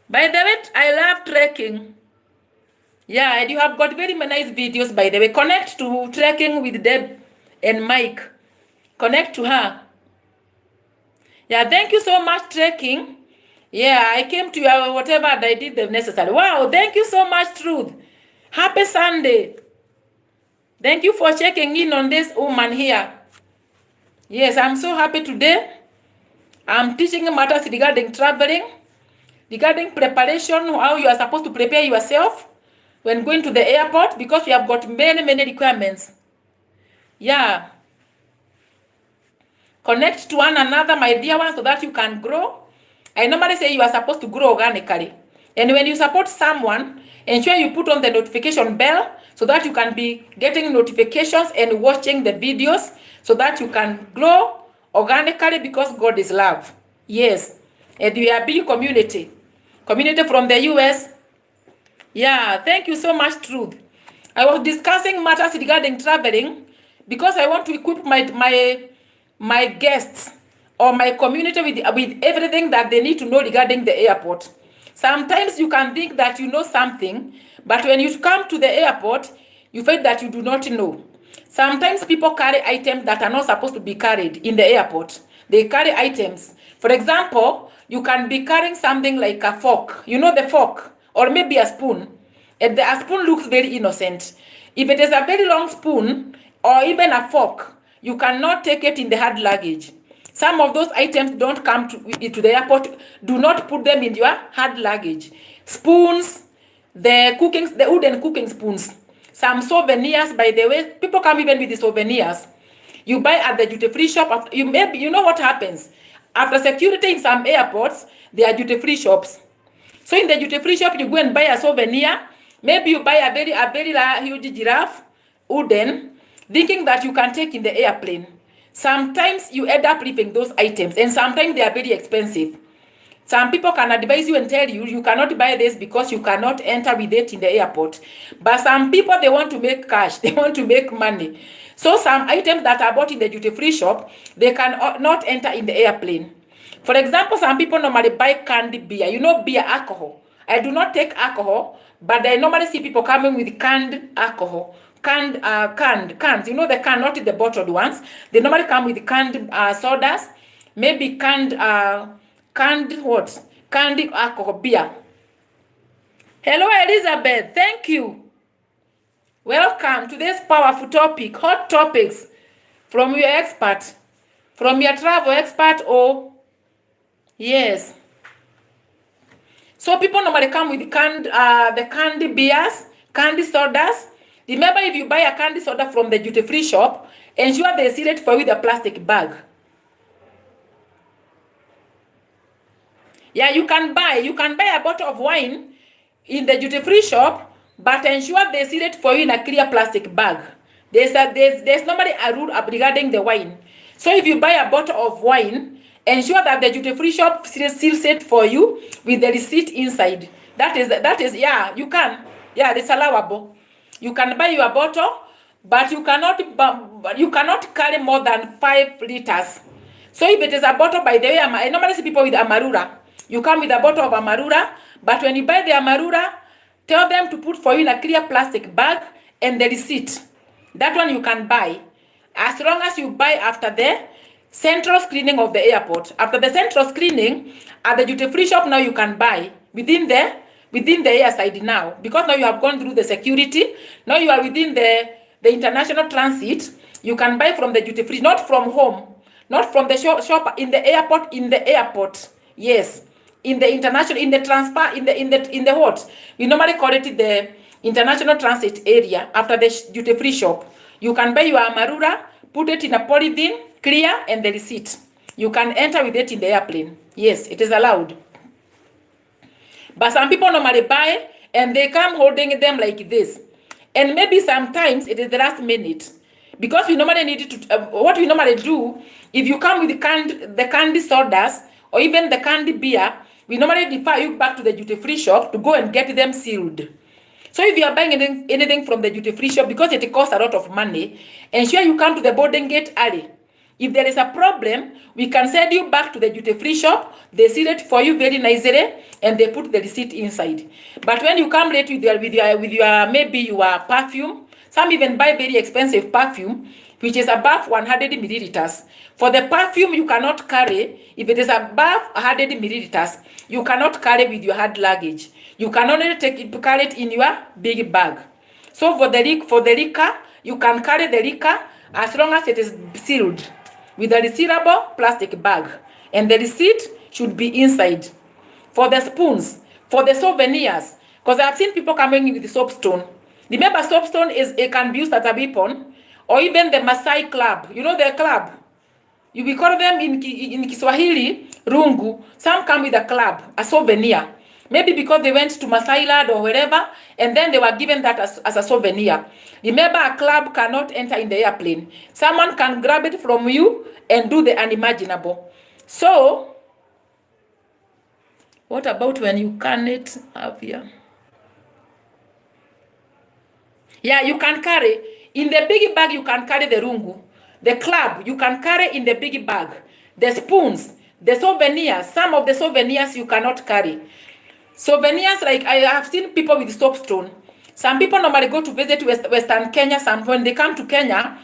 By the way, I love trekking. Yeah, and you have got very nice videos, by the way. Connect to Trekking with Deb and Mike. Connect to her. Yeah, thank you so much, Trekking. Yeah, I came to your whatever and I did the necessary. Wow, thank you so much, Truth. Happy Sunday. Thank you for checking in on this woman here. Yes, I'm so happy today. I'm teaching matters regarding traveling, regarding preparation, how you are supposed to prepare yourself when going to the airport, because we have got many requirements. Yeah. Connect to one another, my dear ones, so that you can grow. I normally say you are supposed to grow organically. And when you support someone, ensure you put on the notification bell so that you can be getting notifications and watching the videos so that you can grow organically, because God is love. Yes. And we are a big community. Community from the US. Yeah, thank you so much, Truth. I was discussing matters regarding traveling because I want to equip my guests or my community with everything that they need to know regarding the airport. Sometimes you can think that you know something, but when you come to the airport, you find that you do not know. Sometimes people carry items that are not supposed to be carried in the airport. They carry items. For example, you can be carrying something like a fork. You know the fork? Or maybe a spoon. And the spoon looks very innocent. If it is a very long spoon or even a fork, you cannot take it in the hard luggage. Some of those items don't come to the airport. Do not put them in your hard luggage. Spoons, the wooden cooking spoons. Some souvenirs, by the way. People come even with the souvenirs. You buy at the duty-free shop. You know what happens. After security in some airports, there are duty-free shops. So in the duty-free shop, you go and buy a souvenir. Maybe you buy a very huge giraffe, wooden, thinking that you can take in the airplane. Sometimes you end up leaving those items, and sometimes they are very expensive. Some people can advise you and tell you, you cannot buy this because you cannot enter with it in the airport. But some people, they want to make cash. They want to make money. So some items that are bought in the duty-free shop, they can not enter in the airplane. For example, some people normally buy canned beer. You know beer, alcohol. I do not take alcohol, but I normally see people coming with canned alcohol. Cans. You know the can, not the bottled ones. They normally come with canned sodas, maybe canned alcohol, beer. Hello, Elizabeth. Thank you. Welcome to this powerful topic, hot topics from your expert, from your travel expert. Oh, yes. So people normally come with the canned beers, canned sodas. Remember, if you buy a candy soda from the duty-free shop, ensure they seal it for you with a plastic bag. Yeah, you can buy a bottle of wine in the duty-free shop, but ensure they seal it for you in a clear plastic bag. There's normally a rule regarding the wine. So if you buy a bottle of wine, ensure that the duty-free shop seals it for you with the receipt inside. That is, yeah, you can. Yeah, it's allowable. You can buy your bottle, but you cannot carry more than 5 liters. So if it is a bottle, by the way, I normally see people with Amarula. You come with a bottle of Amarula, but when you buy the Amarula, tell them to put for you in a clear plastic bag and the receipt. That one you can buy, as long as you buy after the central screening of the airport. After the central screening, at the duty-free shop, now you can buy within the airside now, because now you have gone through the security. Now you are within the international transit. You can buy from the duty free, not from home, not from the shop in the airport. Yes, in the international, in the transfer, in the what we normally call it the international transit area. After the duty free shop, you can buy your Amarula, put it in a polythene, clear, and the receipt. You can enter with it in the airplane. Yes, it is allowed. But some people normally buy and they come holding them like this. And maybe sometimes it is the last minute. Because we normally need to, what we normally do, if you come with the candy sodas or even the candy beer, we normally refer you back to the duty-free shop to go and get them sealed. So if you are buying anything from the duty-free shop, because it costs a lot of money, ensure you come to the boarding gate early. If there is a problem, we can send you back to the duty-free shop. They seal it for you very nicely, and they put the receipt inside. But when you come late with your maybe your perfume, some even buy very expensive perfume, which is above 100 milliliters. For the perfume, you cannot carry. If it is above 100 milliliters, you cannot carry with your hand luggage. You can only carry it in your big bag. So for the liquor, you can carry the liquor as long as it is sealed with a resealable plastic bag, and the receipt should be inside. For the spoons, for the souvenirs, because I've seen people coming with the soapstone. Remember, soapstone can be used as a weapon, or even the Maasai club. You know the club? We call them in Kiswahili rungu. Some come with a club, a souvenir. Maybe because they went to Maasai Land or wherever, and then they were given that as a souvenir. Remember, a club cannot enter in the airplane. Someone can grab it from you and do the unimaginable. So, what about when you can't have here? Yeah, you can carry. In the big bag, you can carry the rungu. The club, you can carry in the big bag. The spoons, the souvenirs, some of the souvenirs you cannot carry. Souvenirs, like I have seen people with soapstone. Some people normally go to visit Western Kenya. When they come to Kenya,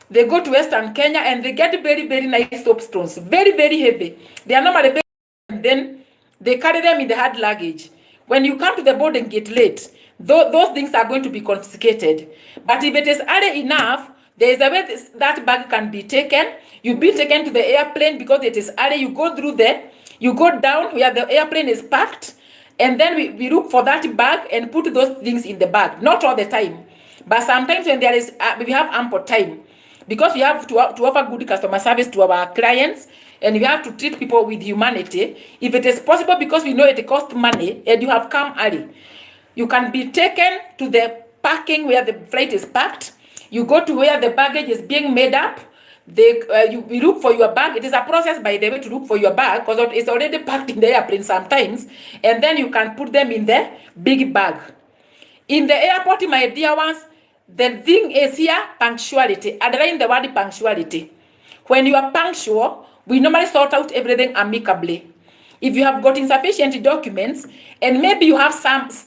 they go to Western Kenya and they get very, very nice soapstones. Very, very heavy. They are normally very, and then they carry them in the hand luggage. When you come to the boarding gate late, those things are going to be confiscated. But if it is early enough, there is a way that bag can be taken. You be taken to the airplane because it is early. You go through there. You go down where the airplane is parked. And then we look for that bag and put those things in the bag. Not all the time. But sometimes when there is, we have ample time. Because we have to offer good customer service to our clients. And we have to treat people with humanity. If it is possible, because we know it costs money and you have come early, you can be taken to the parking where the flight is parked. You go to where the baggage is being made up. We look for your bag. It is a process, by the way, to look for your bag because it's already packed in the airplane sometimes. And then you can put them in the big bag. In the airport, my dear ones, the thing is here, punctuality. Underline the word punctuality. When you are punctual, we normally sort out everything amicably. If you have got insufficient documents, and maybe you have sometimes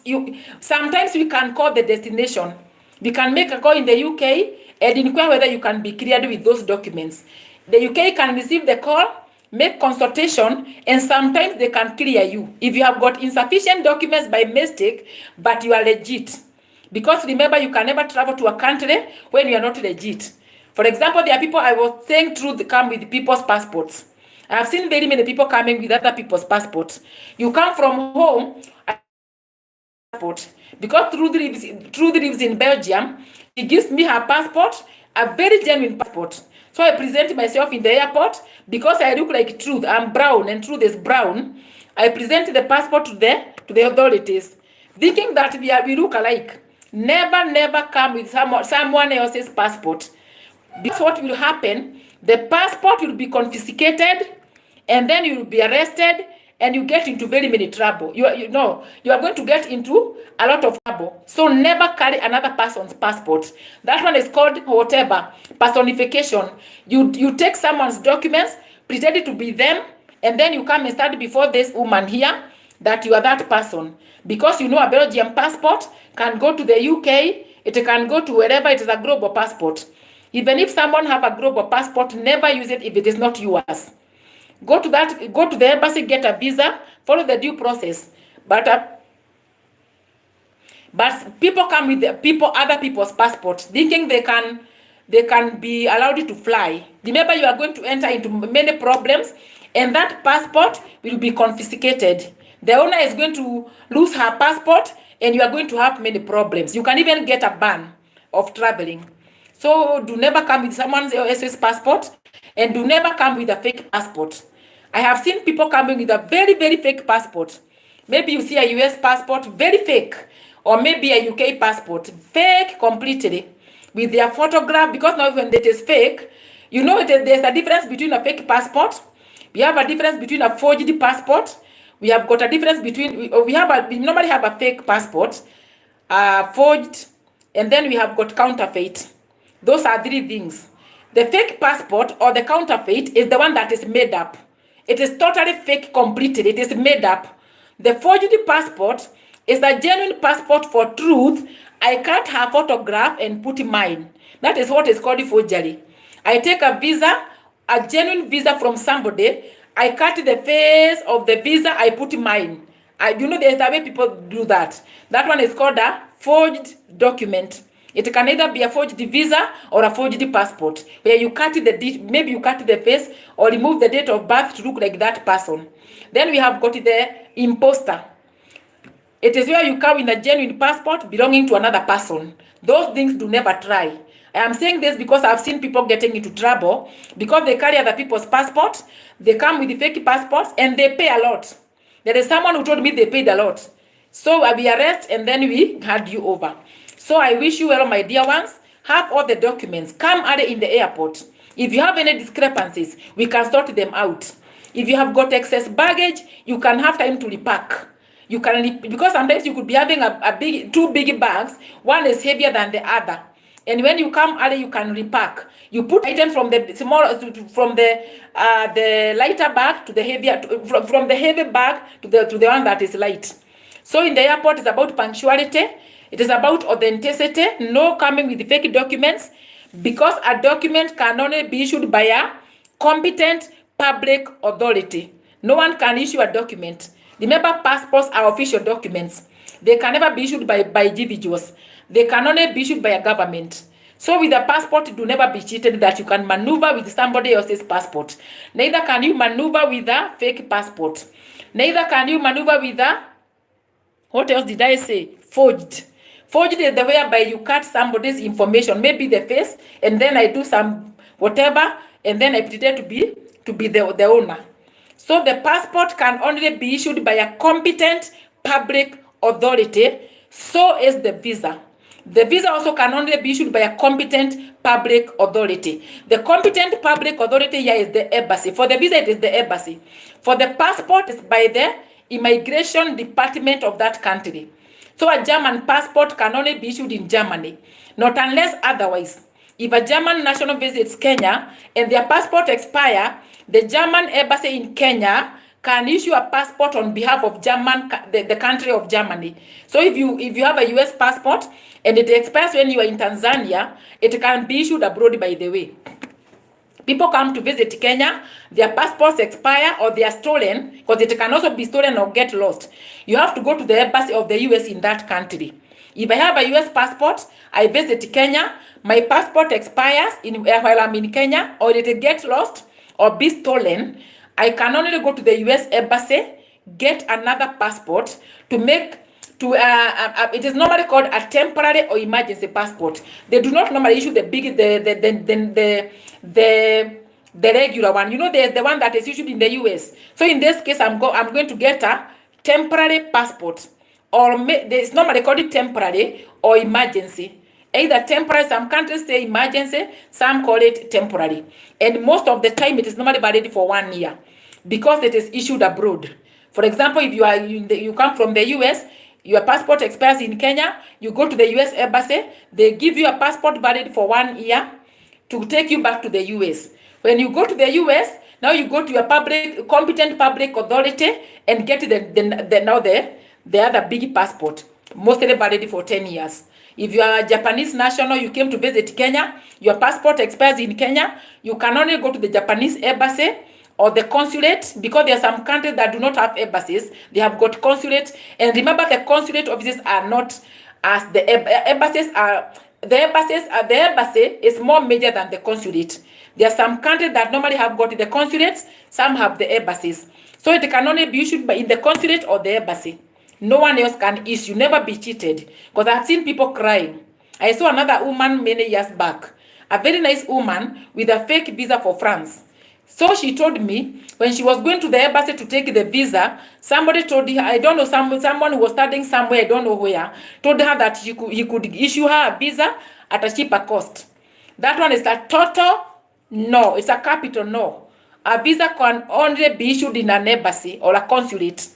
we can call the destination. We can make a call in the UK and inquire whether you can be cleared with those documents. The UK can receive the call, make consultation, and sometimes they can clear you. If you have got insufficient documents by mistake, but you are legit. Because remember, you can never travel to a country when you are not legit. For example, there are people I was saying come with people's passports. I have seen very many people coming with other people's passports. You come from home, because Truth lives in Belgium. She gives me her passport, a very genuine passport. So I present myself in the airport because I look like Truth. I'm brown and Truth is brown. I present the passport to the authorities, thinking that we look alike. Never come with someone else's passport. Because what will happen? The passport will be confiscated, and then you will be arrested, and you get into very many trouble. You are going to get into a lot of trouble. So never carry another person's passport. That one is called whatever, personification. You take someone's documents, pretend it to be them, and then you come and stand before this woman here that you are that person. Because you know a Belgian passport can go to the UK, it can go to wherever. It is a global passport. Even if someone have a global passport, never use it if it is not yours. Go to the embassy, get a visa, follow the due process. But people come with other people's passports, thinking they can be allowed to fly. Remember, you are going to enter into many problems, and that passport will be confiscated. The owner is going to lose her passport, and you are going to have many problems. You can even get a ban of traveling. So do never come with someone else's passport, and do never come with a fake passport. I have seen people coming with a very, very fake passport. Maybe you see a US passport, very fake, or maybe a UK passport, fake completely, with their photograph, because now when it is fake, you know there's a difference between a fake passport. We have a difference between a forged passport. We have got a difference between, we normally have a fake passport, forged, and then we have got counterfeit. Those are three things. The fake passport or the counterfeit is the one that is made up. It is totally fake completely. It is made up. The forged passport is a genuine passport for truth. I cut her photograph and put mine. That is what is called forgery. I take a visa, a genuine visa from somebody. I cut the face of the visa. I put mine. You know, there's the way people do that. That one is called a forged document. It can either be a forged visa or a forged passport, where you cut maybe you cut the face or remove the date of birth to look like that person. Then we have got the imposter. It is where you come in a genuine passport belonging to another person. Those things do never try. I am saying this because I've seen people getting into trouble because they carry other people's passport. They come with the fake passports and they pay a lot. There is someone who told me they paid a lot. So we arrest and then we hand you over. So I wish you well, my dear ones. Have all the documents. Come early in the airport. If you have any discrepancies, we can sort them out. If you have got excess baggage, you can have time to repack. You can, because sometimes you could be having two big bags. One is heavier than the other. And when you come early, you can repack. You put items from the lighter bag to the heavier, from the heavy bag to the one that is light. So in the airport, it's about punctuality. It is about authenticity, no coming with fake documents, because a document can only be issued by a competent public authority. No one can issue a document. Remember, passports are official documents. They can never be issued by individuals. They can only be issued by a government. So with a passport, do never be cheated that you can maneuver with somebody else's passport. Neither can you maneuver with a fake passport. Neither can you maneuver with a, what else did I say? Forged. Forged is the whereby you cut somebody's information, maybe the face, and then I do some whatever, and then I pretend to be the owner. So the passport can only be issued by a competent public authority. So is the visa. The visa also can only be issued by a competent public authority. The competent public authority here is the embassy. For the visa, it is the embassy. For the passport, it's by the immigration department of that country. So a German passport can only be issued in Germany, not unless otherwise. If a German national visits Kenya and their passport expire, the German embassy in Kenya can issue a passport on behalf of the country of Germany. So if you have a US passport and it expires when you are in Tanzania, it can be issued abroad, by the way. People come to visit Kenya, their passports expire or they are stolen, because it can also be stolen or get lost. You have to go to the embassy of the US in that country. If I have a US passport, I visit Kenya, my passport expires while I'm in Kenya, or it gets lost or be stolen, I can only go to the US embassy, get another passport to make, it is normally called a temporary or emergency passport. They do not normally issue the regular one. You know, there's the one that is issued in the US. So in this case, I'm going to get a temporary passport, or it's normally called temporary or emergency. Either temporary, some countries say emergency, some call it temporary. And most of the time, it is normally valid for 1 year because it is issued abroad. For example, if you come from the US, your passport expires in Kenya, you go to the US embassy, they give you a passport valid for 1 year to take you back to the US. When you go to the US, now you go to your competent public authority and get the other big passport, mostly valid for 10 years. If you are a Japanese national, you came to visit Kenya, your passport expires in Kenya, you can only go to the Japanese embassy or the consulate, because there are some countries that do not have embassies. They have got consulate. And remember, the consulate offices are not as the embassies are. The embassy is more major than the consulate. There are some countries that normally have got the consulates, some have the embassies. So it can only be issued by in the consulate or the embassy. No one else can issue. Never be cheated. Because I've seen people crying. I saw another woman many years back. a very nice woman with a fake visa for France. So she told me when she was going to the embassy to take the visa, somebody told her, I don't know, someone who was studying somewhere, I don't know where, told her that he could issue her a visa at a cheaper cost. That one is a total no. It's a capital no. A visa can only be issued in an embassy or a consulate.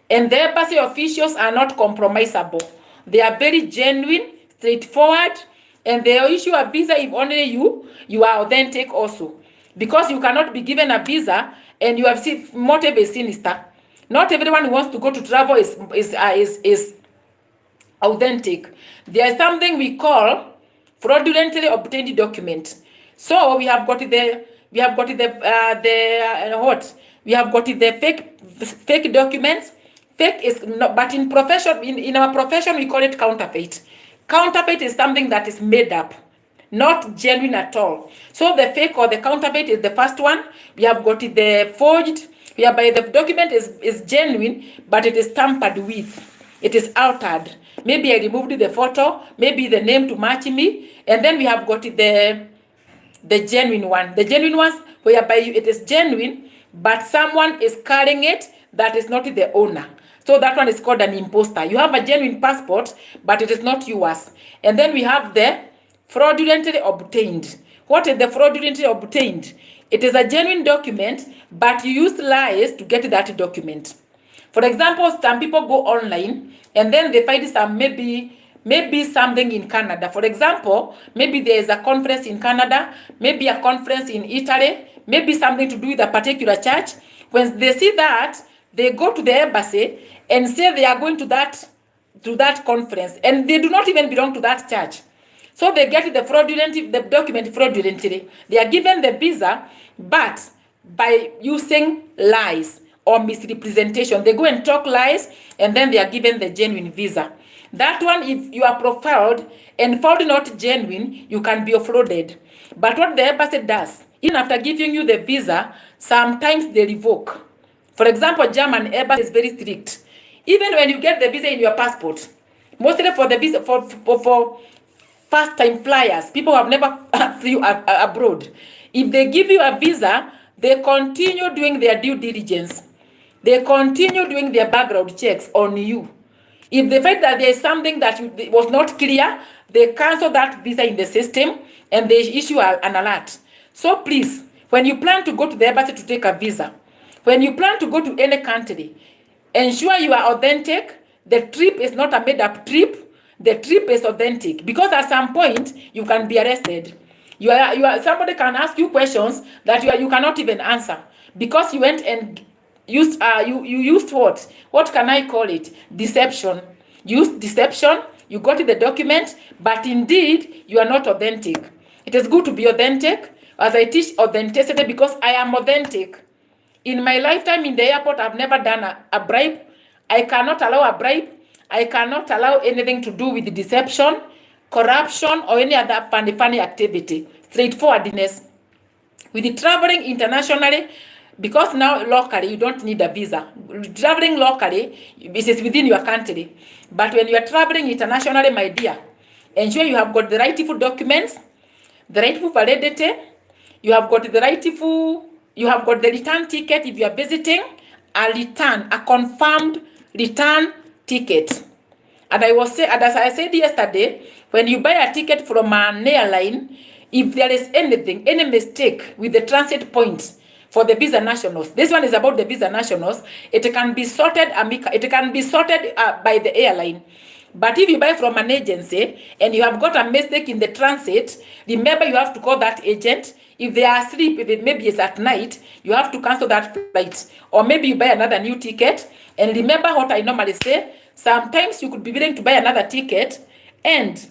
And the embassy officials are not compromisable. They are very genuine, straightforward, and they issue a visa if only you are authentic also. Because you cannot be given a visa and you have seen motive is sinister. Not everyone who wants to go to travel is authentic. There is something we call fraudulently obtained document. So we have got the fake documents. Fake is not, but in our profession we call it counterfeit. Counterfeit is something that is made up, not genuine at all. So the fake or the counterfeit is the first one. We have got the forged, whereby the document is genuine, but it is tampered with. It is altered. Maybe I removed the photo, maybe the name to match me, and then we have got the genuine one. The genuine ones, whereby it is genuine, but someone is carrying it that is not the owner. So that one is called an imposter. You have a genuine passport, but it is not yours. And then we have the fraudulently obtained. What is the fraudulently obtained? It is a genuine document, but you used lies to get that document. For example, some people go online and then they find some maybe something in Canada. For example, maybe there is a conference in Canada, maybe a conference in Italy, maybe something to do with a particular church. When they see that, they go to the embassy and say they are going to that conference, and they do not even belong to that church. So they get the document fraudulently. They are given the visa, but by using lies or misrepresentation. They go and talk lies, and then they are given the genuine visa. That one, if you are profiled and found not genuine, you can be offloaded. But what the embassy does, even after giving you the visa, sometimes they revoke. For example, German embassy is very strict. Even when you get the visa in your passport, mostly for the visa for first-time flyers, people who have never flew abroad, if they give you a visa, they continue doing their due diligence. They continue doing their background checks on you. If they find that there is something that was not clear, they cancel that visa in the system and they issue an alert. So please, when you plan to go to the embassy to take a visa, when you plan to go to any country, ensure you are authentic. The trip is not a made-up trip. The trip is authentic, because at some point you can be arrested. You are somebody can ask you questions that you cannot even answer, because you went and used you used what can I call it? Deception. You used deception. You got the document, but indeed you are not authentic. It is good to be authentic, as I teach authenticity, because I am authentic. In my lifetime in the airport, I've never done a bribe. I cannot allow a bribe. I cannot allow anything to do with deception, corruption, or any other funny activity. Straightforwardness. With the traveling internationally, because now locally you don't need a visa. Traveling locally, it is within your country. But when you are traveling internationally, my dear, ensure you have got the rightful documents, the rightful validity, you have got the return ticket if you are visiting, a confirmed return ticket. And as I said yesterday, when you buy a ticket from an airline, if there is any mistake with the transit point for the visa nationals, this one is about the visa nationals, it can be sorted by the airline. But if you buy from an agency and you have got a mistake in the transit, remember you have to call that agent. If they are asleep, maybe it's at night, you have to cancel that flight. Or maybe you buy another new ticket. And remember what I normally say, sometimes you could be willing to buy another ticket and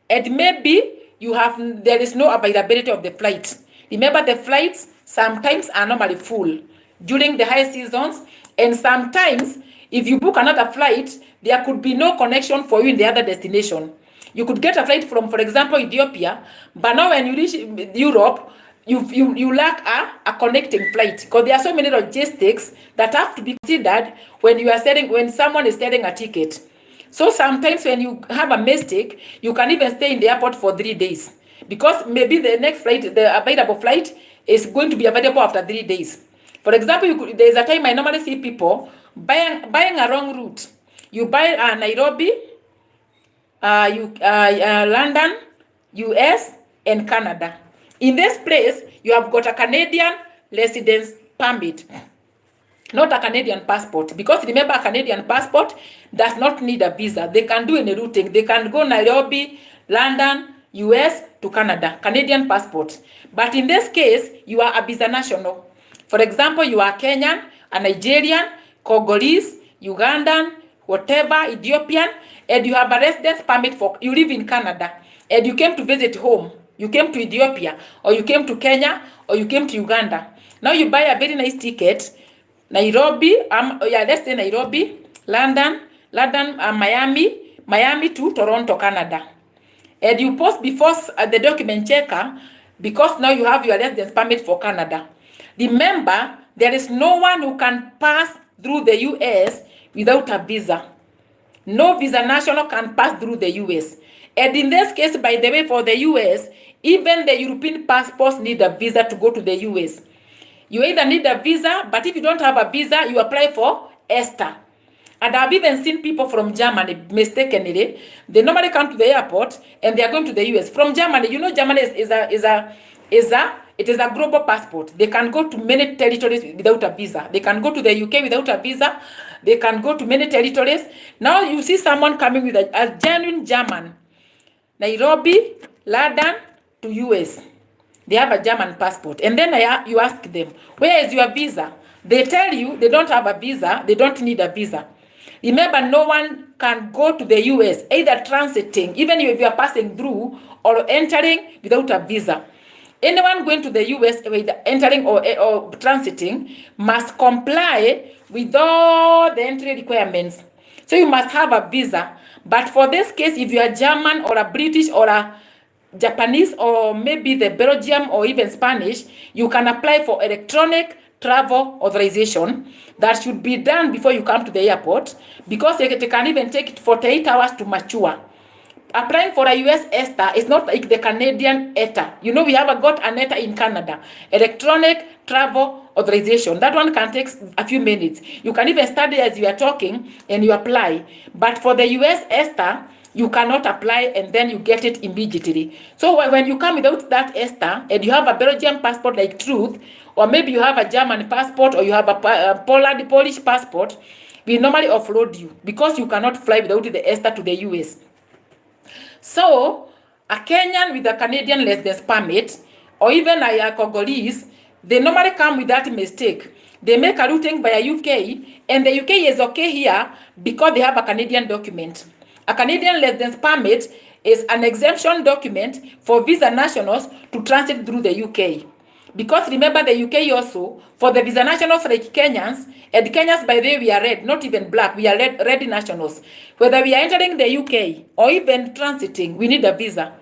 maybe there is no availability of the flight. Remember, the flights sometimes are normally full during the high seasons, and sometimes if you book another flight, there could be no connection for you in the other destination. You could get a flight from, for example, Ethiopia, but now when you reach Europe, you lack a connecting flight, because there are so many logistics that have to be considered when someone is selling a ticket. So sometimes when you have a mistake, you can even stay in the airport for 3 days, because maybe the next flight, the available flight is going to be available after 3 days. For example, there's a time I normally see people buying a wrong route. You buy Nairobi, London, US, and Canada. In this place, you have got a Canadian residence permit, not a Canadian passport. Because remember, a Canadian passport does not need a visa. They can do any routing. They can go Nairobi, London, US to Canada, Canadian passport. But in this case, you are a visa national. For example, you are Kenyan, a Nigerian, Congolese, Ugandan, whatever, Ethiopian, and you have a residence permit for, you live in Canada, and you came to visit home. You came to Ethiopia, or you came to Kenya, or you came to Uganda. Now you buy a very nice ticket, Nairobi, let's say Nairobi, London, Miami to Toronto, Canada. And you post before the document checker, because now you have your residence permit for Canada. Remember, there is no one who can pass through the US without a visa. No visa national can pass through the US. And in this case, by the way, for the US, even the European passports need a visa to go to the US. You either need a visa, but if you don't have a visa, you apply for ESTA. And I've even seen people from Germany, mistakenly, they normally come to the airport and they are going to the US. From Germany, you know, Germany is a global passport. They can go to many territories without a visa. They can go to the UK without a visa. They can go to many territories. Now you see someone coming with a genuine German, Nairobi, London to US. They have a German passport. And then you ask them, where is your visa? They tell you they don't have a visa. They don't need a visa. Remember, no one can go to the US, either transiting, even if you are passing through, or entering without a visa. Anyone going to the US, either entering or transiting, must comply with all the entry requirements. So you must have a visa. But for this case, if you are German or a British or a Japanese or maybe the Belgium or even Spanish, you can apply for electronic travel authorization. That should be done before you come to the airport, because it can even take it 48 hours to mature. Applying for a US ESTA is not like the Canadian ETA. You know, we have got an ETA in Canada, electronic travel authorization. That one can take a few minutes. You can even study as you are talking and you apply. But for the US ESTA, you cannot apply and then you get it immediately. So when you come without that ESTA and you have a Belgian passport like Truth, or maybe you have a German passport, or you have a Polish passport, we normally offload you because you cannot fly without the ESTA to the US. So a Kenyan with a Canadian residence permit, or even a Congolese, they normally come with that mistake. They make a routing via UK, and the UK is okay here because they have a Canadian document. A Canadian residence permit is an exemption document for visa nationals to transit through the UK. Because remember, the UK also, for the visa nationals like Kenyans, and Kenyans, by the way, we are red, not even black, we are red nationals. Whether we are entering the UK or even transiting, we need a visa.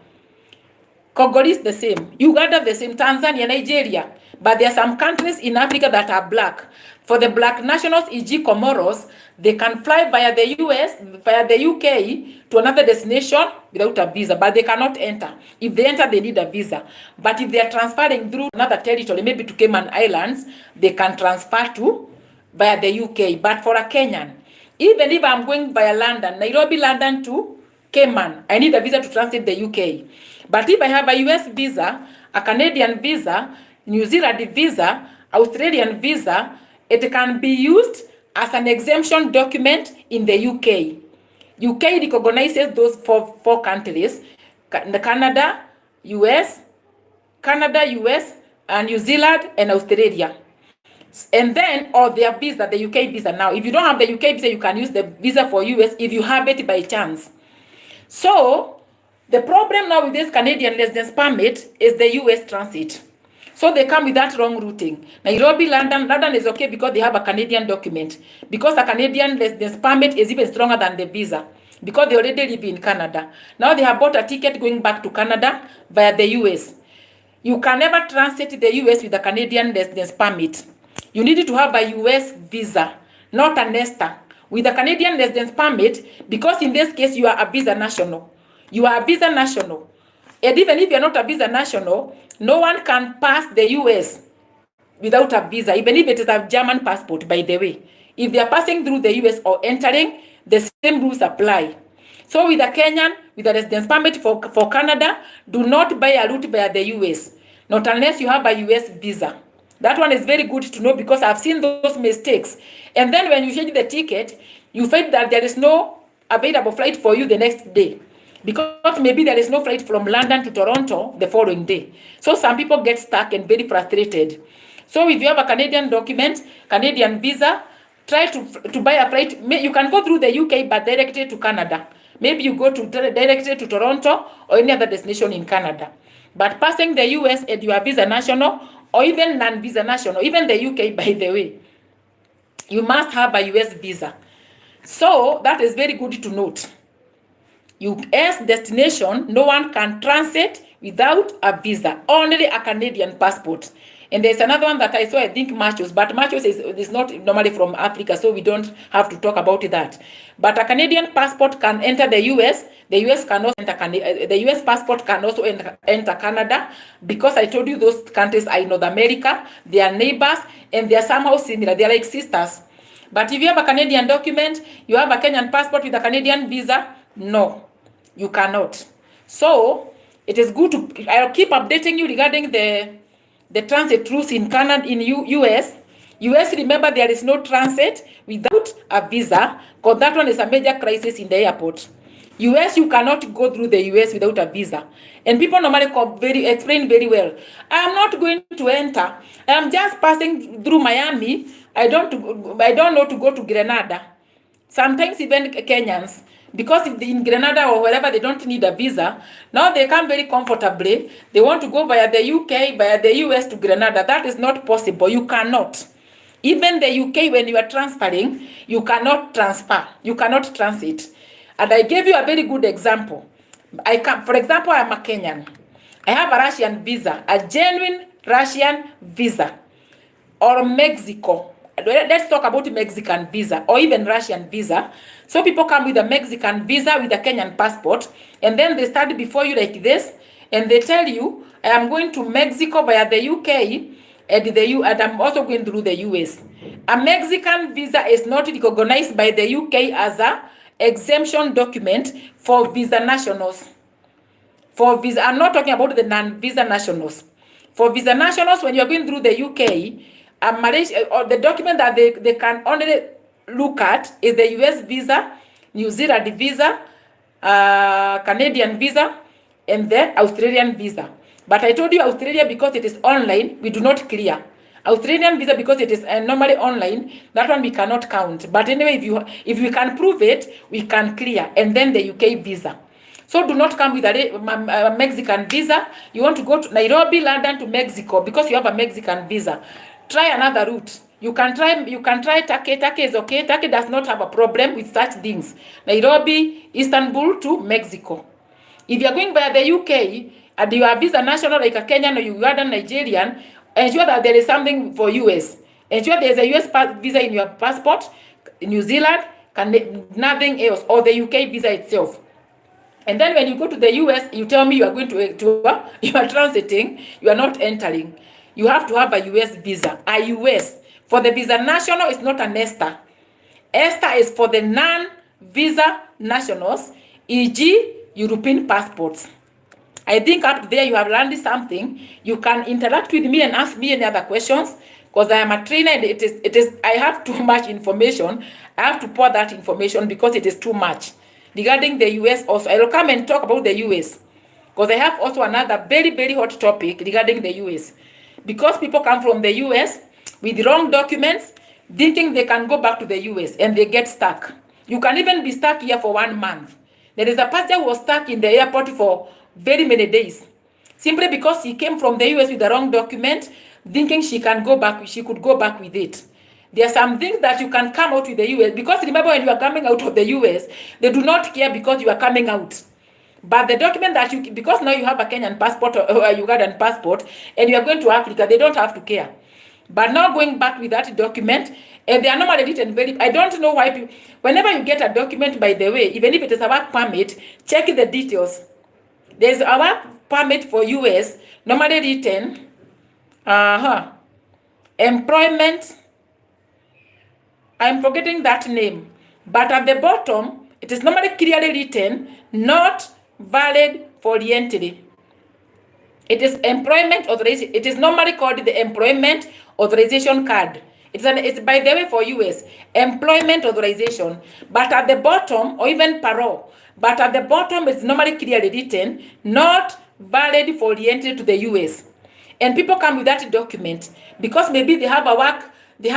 Congolese the same, Uganda the same, Tanzania, Nigeria. But there are some countries in Africa that are black. For the black nationals, e.g. Comoros, they can fly via the US, via the UK to another destination without a visa, but they cannot enter. If they enter, they need a visa. But if they are transferring through another territory, maybe to Cayman Islands, they can transfer to via the UK. But for a Kenyan, even if I'm going via London, Nairobi, London to Cayman, I need a visa to transit the UK. But if I have a US visa, a Canadian visa, New Zealand visa, Australian visa, it can be used as an exemption document in the UK. UK recognizes those four countries, Canada, US, and New Zealand, and Australia. And then, or their visa, the UK visa. Now, if you don't have the UK visa, you can use the visa for US if you have it by chance. So, the problem now with this Canadian residence permit is the US transit. So they come with that wrong routing. Nairobi, London is okay because they have a Canadian document. Because a Canadian residence permit is even stronger than the visa. Because they already live in Canada. Now they have bought a ticket going back to Canada via the US. You can never transit the US with a Canadian residence permit. You need to have a US visa, not an ESTA. With a Canadian residence permit, because in this case you are a visa national. You are a visa national. And even if you're not a visa national, no one can pass the US without a visa, even if it is a German passport, by the way. If they are passing through the US or entering, the same rules apply. So with a Kenyan, with a residence permit for Canada, do not buy a route via the US, not unless you have a US visa. That one is very good to know because I've seen those mistakes. And then when you change the ticket, you find that there is no available flight for you the next day, because maybe there is no flight from London to Toronto the following day. So some people get stuck and very frustrated. So if you have a Canadian document, Canadian visa, try to buy a flight. You can go through the UK but directly to Canada. Maybe you go directly to Toronto or any other destination in Canada. But passing the US and you are visa national or even non-visa national, even the UK, by the way, you must have a US visa. So that is very good to note. US destination, no one can transit without a visa, only a Canadian passport. And there's another one that I saw, I think Machos, but Machos is not normally from Africa, so we don't have to talk about that. But a Canadian passport can enter the US. The US can also enter the US passport can also enter Canada, because I told you those countries are in North America, they are neighbors, and they are somehow similar. They are like sisters. But if you have a Canadian document, you have a Kenyan passport with a Canadian visa, no, you cannot. So it is good to, I'll keep updating you regarding the transit rules in Canada, in US. US, remember, there is no transit without a visa, because that one is a major crisis in the airport. US, you cannot go through the US without a visa. And people normally explain very well. I am not going to enter. I am just passing through Miami. I don't know to go to Grenada. Sometimes even Kenyans, because in Grenada or wherever they don't need a visa, now they come very comfortably. They want to go via the UK, via the US to Grenada. That is not possible. You cannot. Even the UK, when you are transferring, you cannot transfer. You cannot transit. And I gave you a very good example. For example, I'm a Kenyan. I have a Russian visa, a genuine Russian visa, or Mexico. Let's talk about Mexican visa or even Russian visa. So people come with a Mexican visa with a Kenyan passport, and then they study before you like this, and they tell you, I am going to Mexico via the UK, and I'm also going through the US. A Mexican visa is not recognized by the UK as a exemption document for visa nationals. For visa, I'm not talking about the non-visa nationals. For visa nationals, when you're going through the UK, Malaysia, or the document that they can only look at is the US visa, New Zealand visa, Canadian visa, and the Australian visa. But I told you Australia, because it is online, we do not clear. Australian visa, because it is normally online, that one we cannot count. But anyway, if we can prove it, we can clear. And then the UK visa. So do not come with a Mexican visa. You want to go to Nairobi, London to Mexico because you have a Mexican visa. Try another route. You can try Turkey. Turkey is okay. Turkey does not have a problem with such things. Nairobi, Istanbul to Mexico. If you are going via the UK and you are visa national like a Kenyan or Ugandan, Nigerian, ensure that there is something for US. Ensure there is a US visa in your passport, New Zealand, nothing else, or the UK visa itself. And then when you go to the US, you tell me you are going to you are transiting, you are not entering. You have to have a US visa. A US. For the visa national, it's not an ESTA. ESTA is for the non-visa nationals, e.g. European passports. I think up there you have learned something. You can interact with me and ask me any other questions, because I am a trainer and it is I have too much information. I have to pour that information because it is too much. Regarding the US also, I will come and talk about the US, because I have also another very, very hot topic regarding the US. Because people come from the US with wrong documents, thinking they can go back to the US, and they get stuck. You can even be stuck here for 1 month. There is a passenger who was stuck in the airport for very many days, simply because he came from the US with the wrong document, thinking she could go back with it. There are some things that you can come out with the US, because remember, when you are coming out of the US, they do not care because you are coming out. But the document that because now you have a Kenyan passport or a Ugandan passport, and you are going to Africa, they don't have to care. But now going back with that document, and they are normally written I don't know why people, whenever you get a document, by the way, even if it is a work permit, check the details. There's a work permit for US, normally written, employment, I'm forgetting that name, but at the bottom, it is normally clearly written, not valid for re-entry. It is employment authorization. It is normally called the employment authorization card. It's by the way for US, employment authorization. But at the bottom, or even parole, but at the bottom, it's normally clearly written, not valid for re-entry to the US. And people come with that document because maybe they have they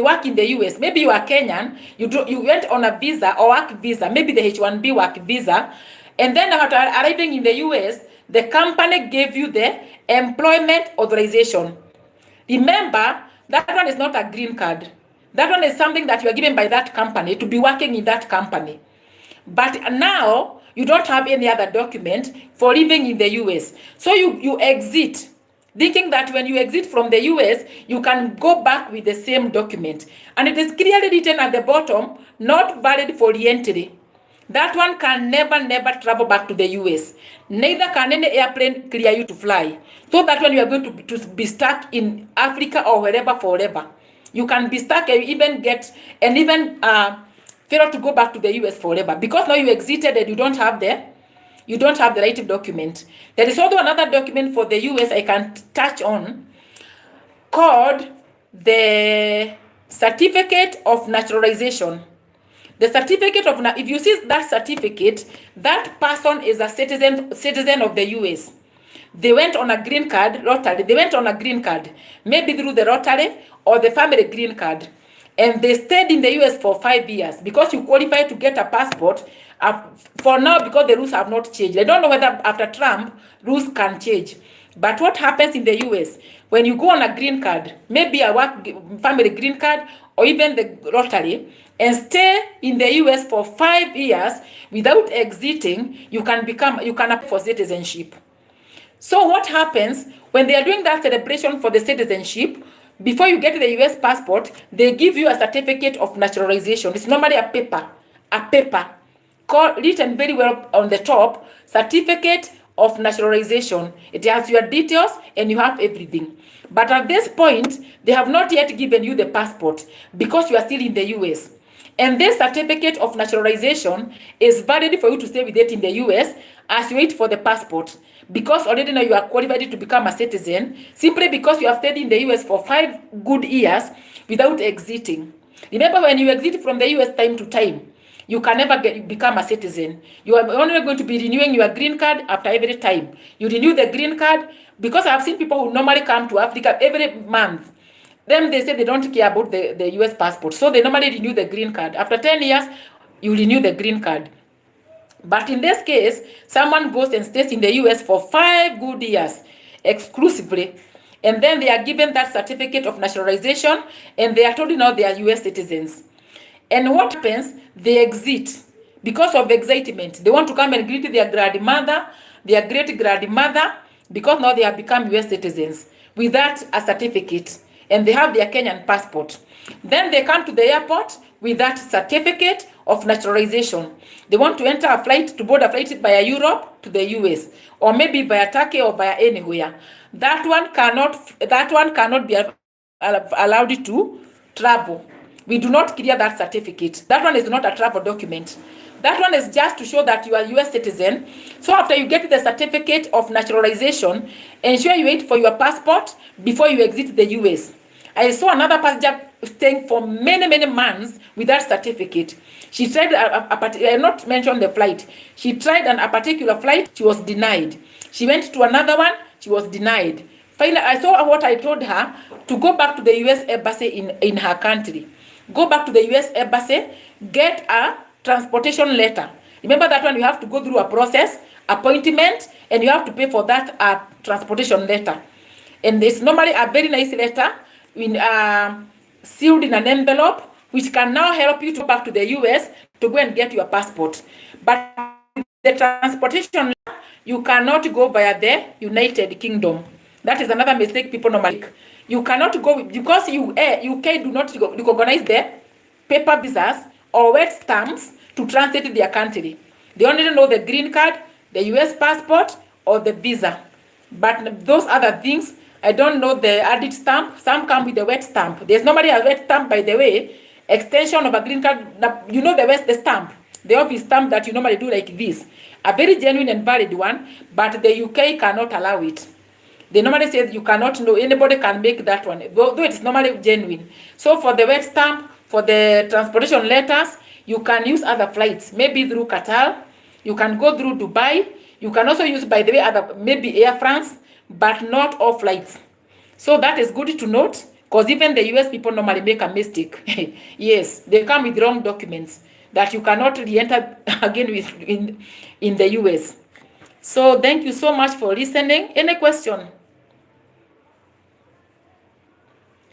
work in the US. Maybe you are Kenyan, you went on a visa or work visa, maybe the H1B work visa, and then after arriving in the US, the company gave you the employment authorization. Remember, that one is not a green card. That one is something that you are given by that company to be working in that company. But now, you don't have any other document for living in the US. So you exit, thinking that when you exit from the US, you can go back with the same document. And it is clearly written at the bottom, not valid for re-entry. That one can never travel back to the US. Neither can any airplane clear you to fly. So that when you are going to be stuck in Africa or wherever forever, you can be stuck and even fail to go back to the US forever, because now you exited and you don't have the right document. There is also another document for the US I can touch on called the Certificate of Naturalization. The certificate of, if you see that certificate, that person is a citizen of the US. They went on a green card, lottery. They went on a green card, maybe through the lottery or the family green card. And they stayed in the US for 5 years because you qualify to get a passport for now, because the rules have not changed. I don't know whether after Trump, rules can change. But what happens in the US, when you go on a green card, maybe a family green card or even the lottery, and stay in the US for 5 years without exiting, you can apply for citizenship. So what happens when they are doing that celebration for the citizenship? Before you get the US passport, they give you a certificate of naturalization. It's normally a paper written very well on the top, certificate of naturalization. It has your details and you have everything. But at this point, they have not yet given you the passport because you are still in the US. And this certificate of naturalization is valid for you to stay with it in the US as you wait for the passport. Because already now you are qualified to become a citizen, simply because you have stayed in the US for 5 good years without exiting. Remember, when you exit from the US time to time, you can never become a citizen. You are only going to be renewing your green card after every time. You renew the green card, because I have seen people who normally come to Africa every month. Then they say they don't care about the US passport. So they normally renew the green card. After 10 years, you renew the green card. But in this case, someone goes and stays in the US for 5 good years exclusively. And then they are given that certificate of naturalization, and they are told now they are US citizens. And what happens? They exit. Because of excitement, they want to come and greet their grandmother, their great-grandmother, because now they have become US citizens with that a certificate. And they have their Kenyan passport. Then they come to the airport with that certificate of naturalization. They want to enter a flight, to board a flight via Europe to the US, or maybe via Turkey or via anywhere. That one cannot be allowed to travel. We do not clear that certificate. That one is not a travel document. That one is just to show that you are a US citizen. So after you get the certificate of naturalization, ensure you wait for your passport before you exit the US. I saw another passenger staying for many months with that certificate. She tried, I not mention the flight. She tried a particular flight, she was denied. She went to another one, she was denied. Finally, I saw what I told her, to go back to the US embassy in her country. Go back to the US embassy, get a transportation letter. Remember that one, you have to go through a process, appointment, and you have to pay for that transportation letter. And it's normally a very nice letter, sealed in an envelope, which can now help you to go back to the US to go and get your passport. But the transportation, you cannot go via the United Kingdom. That is another mistake people normally make. You cannot go, because UK do not recognize the paper visas or wet stamps to transit their country. They only know the green card, the US passport, or the visa. But those other things, I don't know the added stamp. Some come with the wet stamp. There's normally a wet stamp, by the way, extension of a green card. You know the stamp, the office stamp that you normally do like this. A very genuine and valid one, but the UK cannot allow it. They normally say you cannot know, anybody can make that one, though it's normally genuine. So for the wet stamp, for the transportation letters, you can use other flights, maybe through Qatar, you can go through Dubai, you can also use, by the way, other maybe Air France, but not all flights. So that is good to note, because even the US people normally make a mistake. Yes, they come with wrong documents that you cannot re-enter again with in the US. So thank you so much for listening. Any question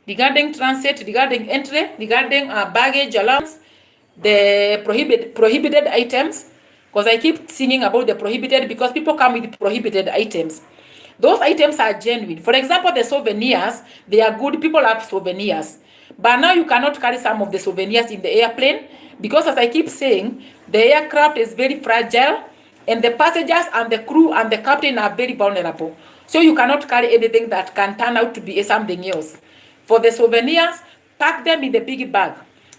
regarding transit, regarding entry, regarding baggage allowance, the prohibited items? Because I keep singing about the prohibited, because people come with prohibited items. Those items are genuine. For example, the souvenirs, they are good. People have souvenirs. But now you cannot carry some of the souvenirs in the airplane, because as I keep saying, the aircraft is very fragile, and the passengers and the crew and the captain are very vulnerable. So you cannot carry anything that can turn out to be something else. For the souvenirs, pack them in the big bag.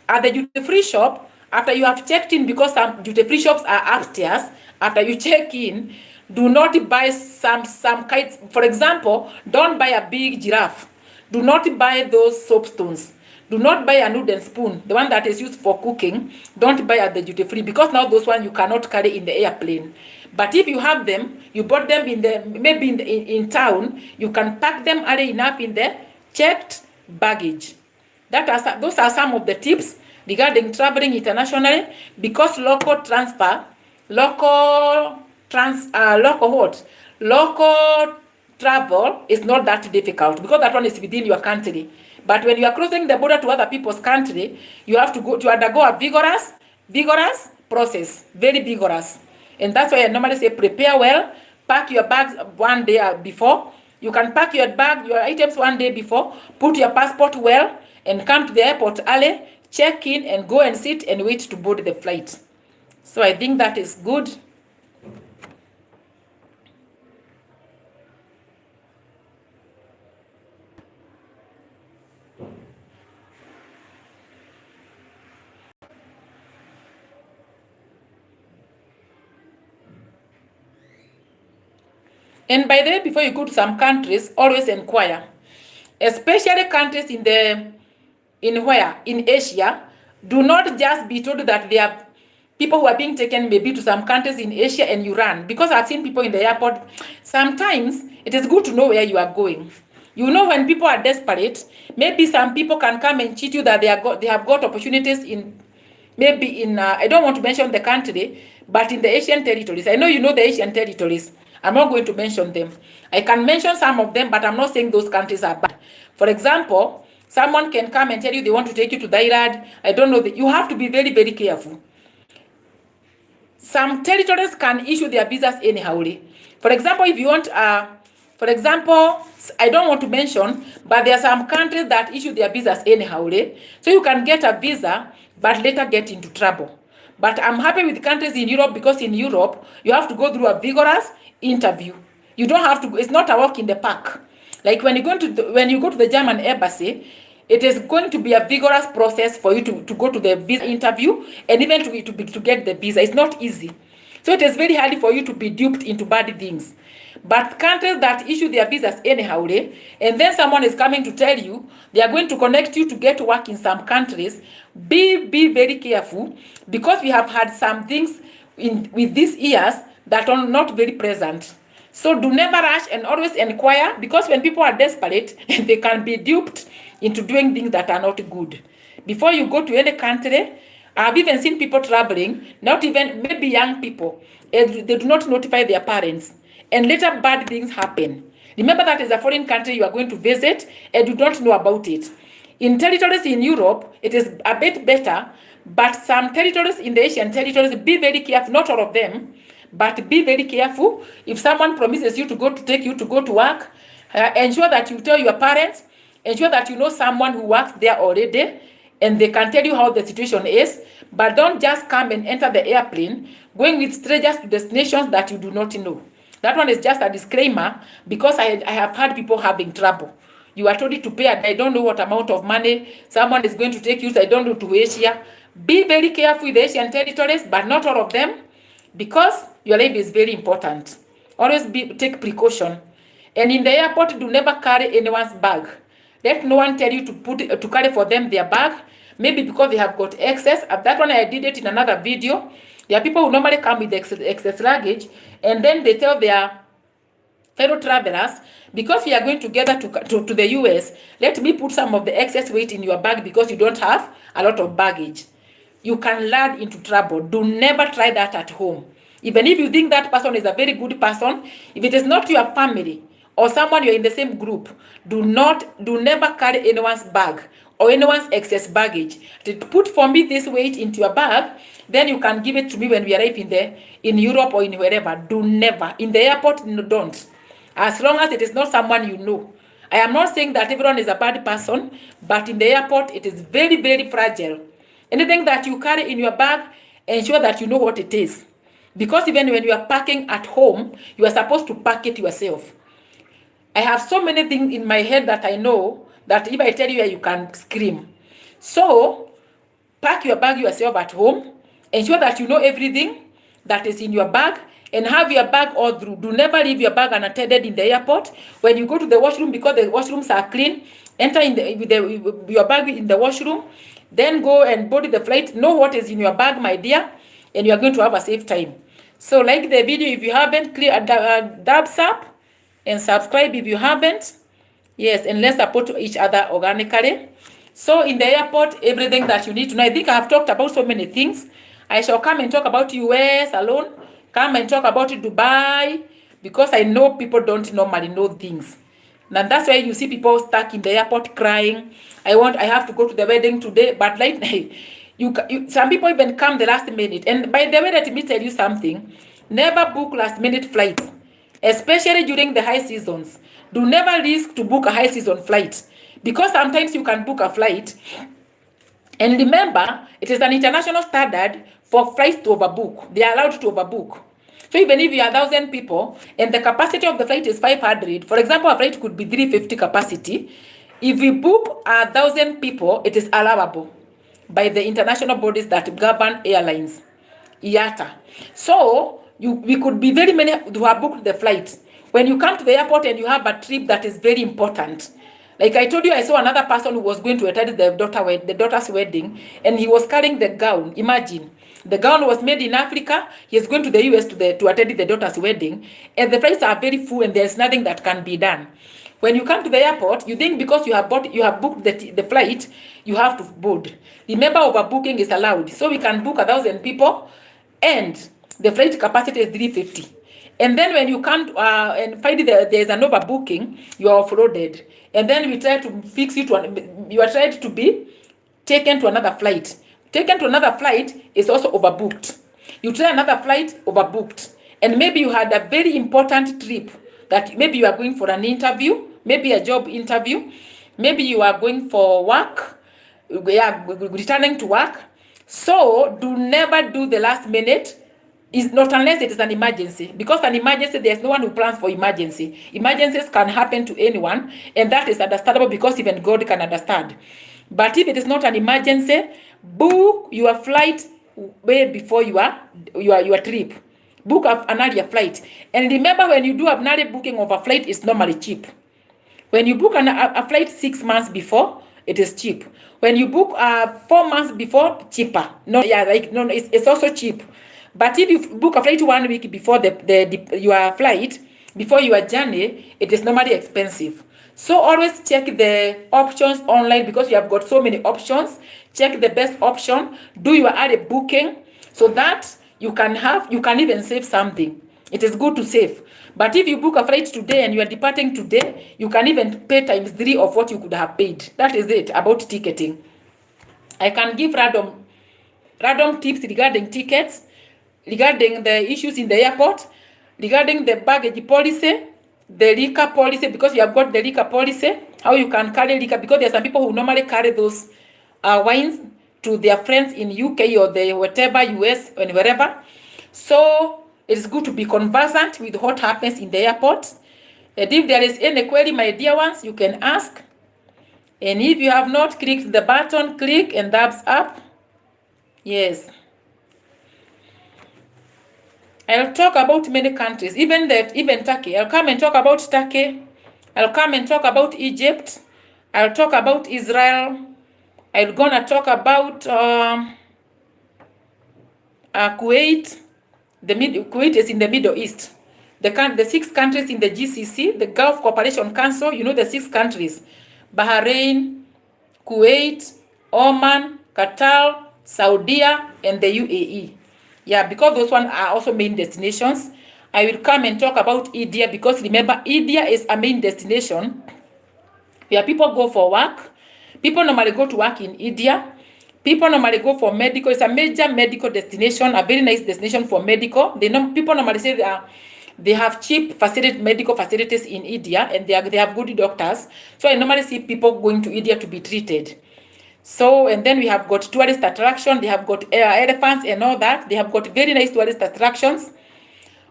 At the duty-free shop, after you have checked in, because some duty-free shops are upstairs, after you check in, do not buy some kites. For example, don't buy a big giraffe. Do not buy those soapstones. Do not buy a wooden spoon, the one that is used for cooking. Don't buy at the duty free, because now those ones you cannot carry in the airplane. But if you have them, you bought them in the maybe in town, you can pack them early enough in the checked baggage. Those are some of the tips regarding traveling internationally, because local travel is not that difficult, because that one is within your country. But when you are crossing the border to other people's country, you have to undergo a vigorous process, very vigorous. And that's why I normally say prepare well, pack your bags one day before. You can pack your items one day before, put your passport well, and come to the airport early, check in, and go and sit and wait to board the flight. So I think that is good. And by the way, before you go to some countries, always inquire, especially countries in Asia. Do not just be told that there are people who are being taken maybe to some countries in Asia and you run, because I've seen people in the airport. Sometimes it is good to know where you are going. You know, when people are desperate, maybe some people can come and cheat you that they have got opportunities in I don't want to mention the country, but in the Asian territories. I know you know the Asian territories. I'm not going to mention them. I can mention some of them, but I'm not saying those countries are bad. For example, someone can come and tell you they want to take you to Thailand. I don't know. You have to be very, very careful. Some territories can issue their visas anyhow. For example, if you want, for example, I don't want to mention, but there are some countries that issue their visas anyhow. So you can get a visa, but later get into trouble. But I'm happy with countries in Europe, because in Europe, you have to go through a vigorous interview. You don't have to, it's not a walk in the park. Like when you go to the German embassy, it is going to be a vigorous process for you to go to the visa interview, and even to get the visa. It's not easy. So it is very hard for you to be duped into bad things. But countries that issue their visas anyhow, and then someone is coming to tell you they are going to connect you to get work in some countries, be very careful, because we have had some things with these years that are not very present. So do never rush, and always inquire, because when people are desperate, they can be duped into doing things that are not good. Before you go to any country, I've even seen people traveling, not even maybe young people, and they do not notify their parents, and later bad things happen. Remember that is a foreign country you are going to visit, and you don't know about it. In territories in Europe, it is a bit better, but some territories in the Asian territories, be very careful, not all of them, but be very careful. If someone promises you to take you to go to work, ensure that you tell your parents, ensure that you know someone who works there already, and they can tell you how the situation is. But don't just come and enter the airplane going with strangers to destinations that you do not know. That one is just a disclaimer because I have had people having trouble. You are told to pay, and I don't know what amount of money someone is going to take you, I don't know, to Asia. Be very careful with the Asian territories, but not all of them, because your life is very important. Always take precaution. And in the airport, do never carry anyone's bag. Let no one tell you to carry for them their bag, maybe because they have got excess. That one I did it in another video. There are people who normally come with excess luggage, and then they tell their fellow travelers, because we are going together to the US, let me put some of the excess weight in your bag because you don't have a lot of baggage. You can land into trouble. Do never try that at home. Even if you think that person is a very good person, if it is not your family or someone you're in the same group, do never carry anyone's bag or anyone's excess baggage. To put for me this weight into your bag, then you can give it to me when we arrive in Europe or in wherever. Do never. In the airport, no, don't. As long as it is not someone you know. I am not saying that everyone is a bad person, but in the airport, it is very, very fragile. Anything that you carry in your bag, ensure that you know what it is. Because even when you are packing at home, you are supposed to pack it yourself. I have so many things in my head that I know that if I tell you, you can scream. So, pack your bag yourself at home. Ensure that you know everything that is in your bag, and have your bag all through. Do never leave your bag unattended in the airport. When you go to the washroom, because the washrooms are clean, enter with your bag in the washroom. Then go and board the flight. Know what is in your bag, my dear, and you are going to have a safe time. So like the video if you haven't, thumbs up and subscribe if you haven't. Yes, and let's support each other organically. So in the airport, everything that you need to know. I think I have talked about so many things. I shall come and talk about US alone. Come and talk about Dubai, because I know people don't normally know things. And that's why you see people stuck in the airport crying. I have to go to the wedding today, but like some people even come the last minute. And by the way, let me tell you something. Never book last minute flights, especially during the high seasons. Do never risk to book a high season flight, because sometimes you can book a flight. And remember, it is an international standard for flights to overbook. They are allowed to overbook. So even if you are 1,000 people and the capacity of the flight is 500, for example, a flight could be 350 capacity. If we book 1,000 people, it is allowable by the international bodies that govern airlines, IATA. So we could be very many who have booked the flight. When you come to the airport and you have a trip that is very important, like I told you, I saw another person who was going to attend the daughter's wedding, and he was carrying the gown. Imagine, the gown was made in Africa. He is going to the US to attend the daughter's wedding, and the flights are very full, and there's nothing that can be done. When you come to the airport, you think because you have booked the flight, you have to board. Remember, overbooking is allowed, so we can book 1,000 people, and the flight capacity is 350. And then when you come and find there is an overbooking, you are offloaded. And then we try to fix it. You are tried to be taken to another flight. Taken to another flight is also overbooked. You try another flight, overbooked. And maybe you had a very important trip that maybe you are going for an interview, maybe a job interview, maybe you are going for work, returning to work. So do never do the last minute. Is not unless it is an emergency, because an emergency, there's no one who plans for emergency. Emergencies can happen to anyone, and that is understandable because even God can understand. But if it is not an emergency, book your flight way before your trip. Book an earlier flight. And remember, when you do an early booking of a flight, it's normally cheap. When you book a flight 6 months before, it is cheap. When you book 4 months before, cheaper. It's also cheap. But if you book a flight 1 week before your flight, before your journey, it is normally expensive. So always check the options online, because you have got so many options. Check the best option. Do your early booking so that you can even save something. It is good to save. But if you book a flight today and you are departing today, you can even pay times 3 of what you could have paid. That is it about ticketing. I can give random tips regarding tickets, regarding the issues in the airport, regarding the baggage policy, the liquor policy, because you have got the liquor policy, how you can carry liquor, because there are some people who normally carry those wines to their friends in UK or the whatever, US and wherever. So It is good to be conversant with what happens in the airport. And if there is any query, my dear ones, you can ask. And if you have not clicked the button, click and thumbs up. Yes. I'll talk about many countries, even Turkey. I'll come and talk about Turkey. I'll come and talk about Egypt. I'll talk about Israel. I'm gonna talk about Kuwait. Kuwait is in the Middle East. The 6 countries in the GCC, the Gulf Cooperation Council, you know the 6 countries. Bahrain, Kuwait, Oman, Qatar, Saudi, and the UAE. Yeah, because those ones are also main destinations. I will come and talk about India because remember, India is a main destination where people go for work. People normally go to work in India. People normally go for medical. It's a major medical destination, a very nice destination for medical. People normally say they have cheap medical facilities in India, and they have good doctors. So I normally see people going to India to be treated. So, and then we have got tourist attraction. They have got elephants and all that. They have got very nice tourist attractions.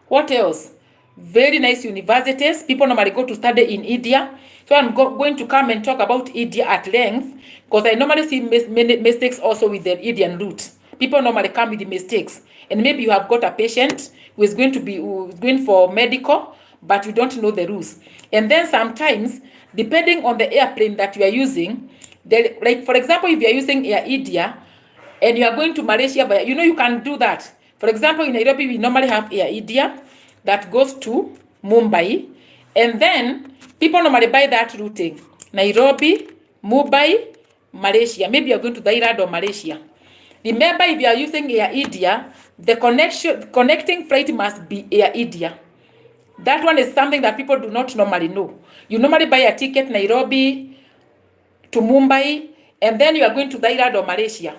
What else? Very nice universities. People normally go to study in India. So I'm going to come and talk about India at length because I normally see many mistakes also with the Indian route. People normally come with the mistakes. And maybe you have got a patient who is going for medical, but you don't know the rules. And then sometimes, depending on the airplane that you are using, like for example, if you are using Air India and you are going to Malaysia, you can do that. For example, in Nairobi, we normally have Air India that goes to Mumbai, and then people normally buy that routing. Nairobi, Mumbai, Malaysia. Maybe you're going to Thailand or Malaysia. Remember, if you are using Air India, the connecting flight must be Air India. That one is something that people do not normally know. You normally buy a ticket Nairobi to Mumbai, and then you are going to Thailand or Malaysia.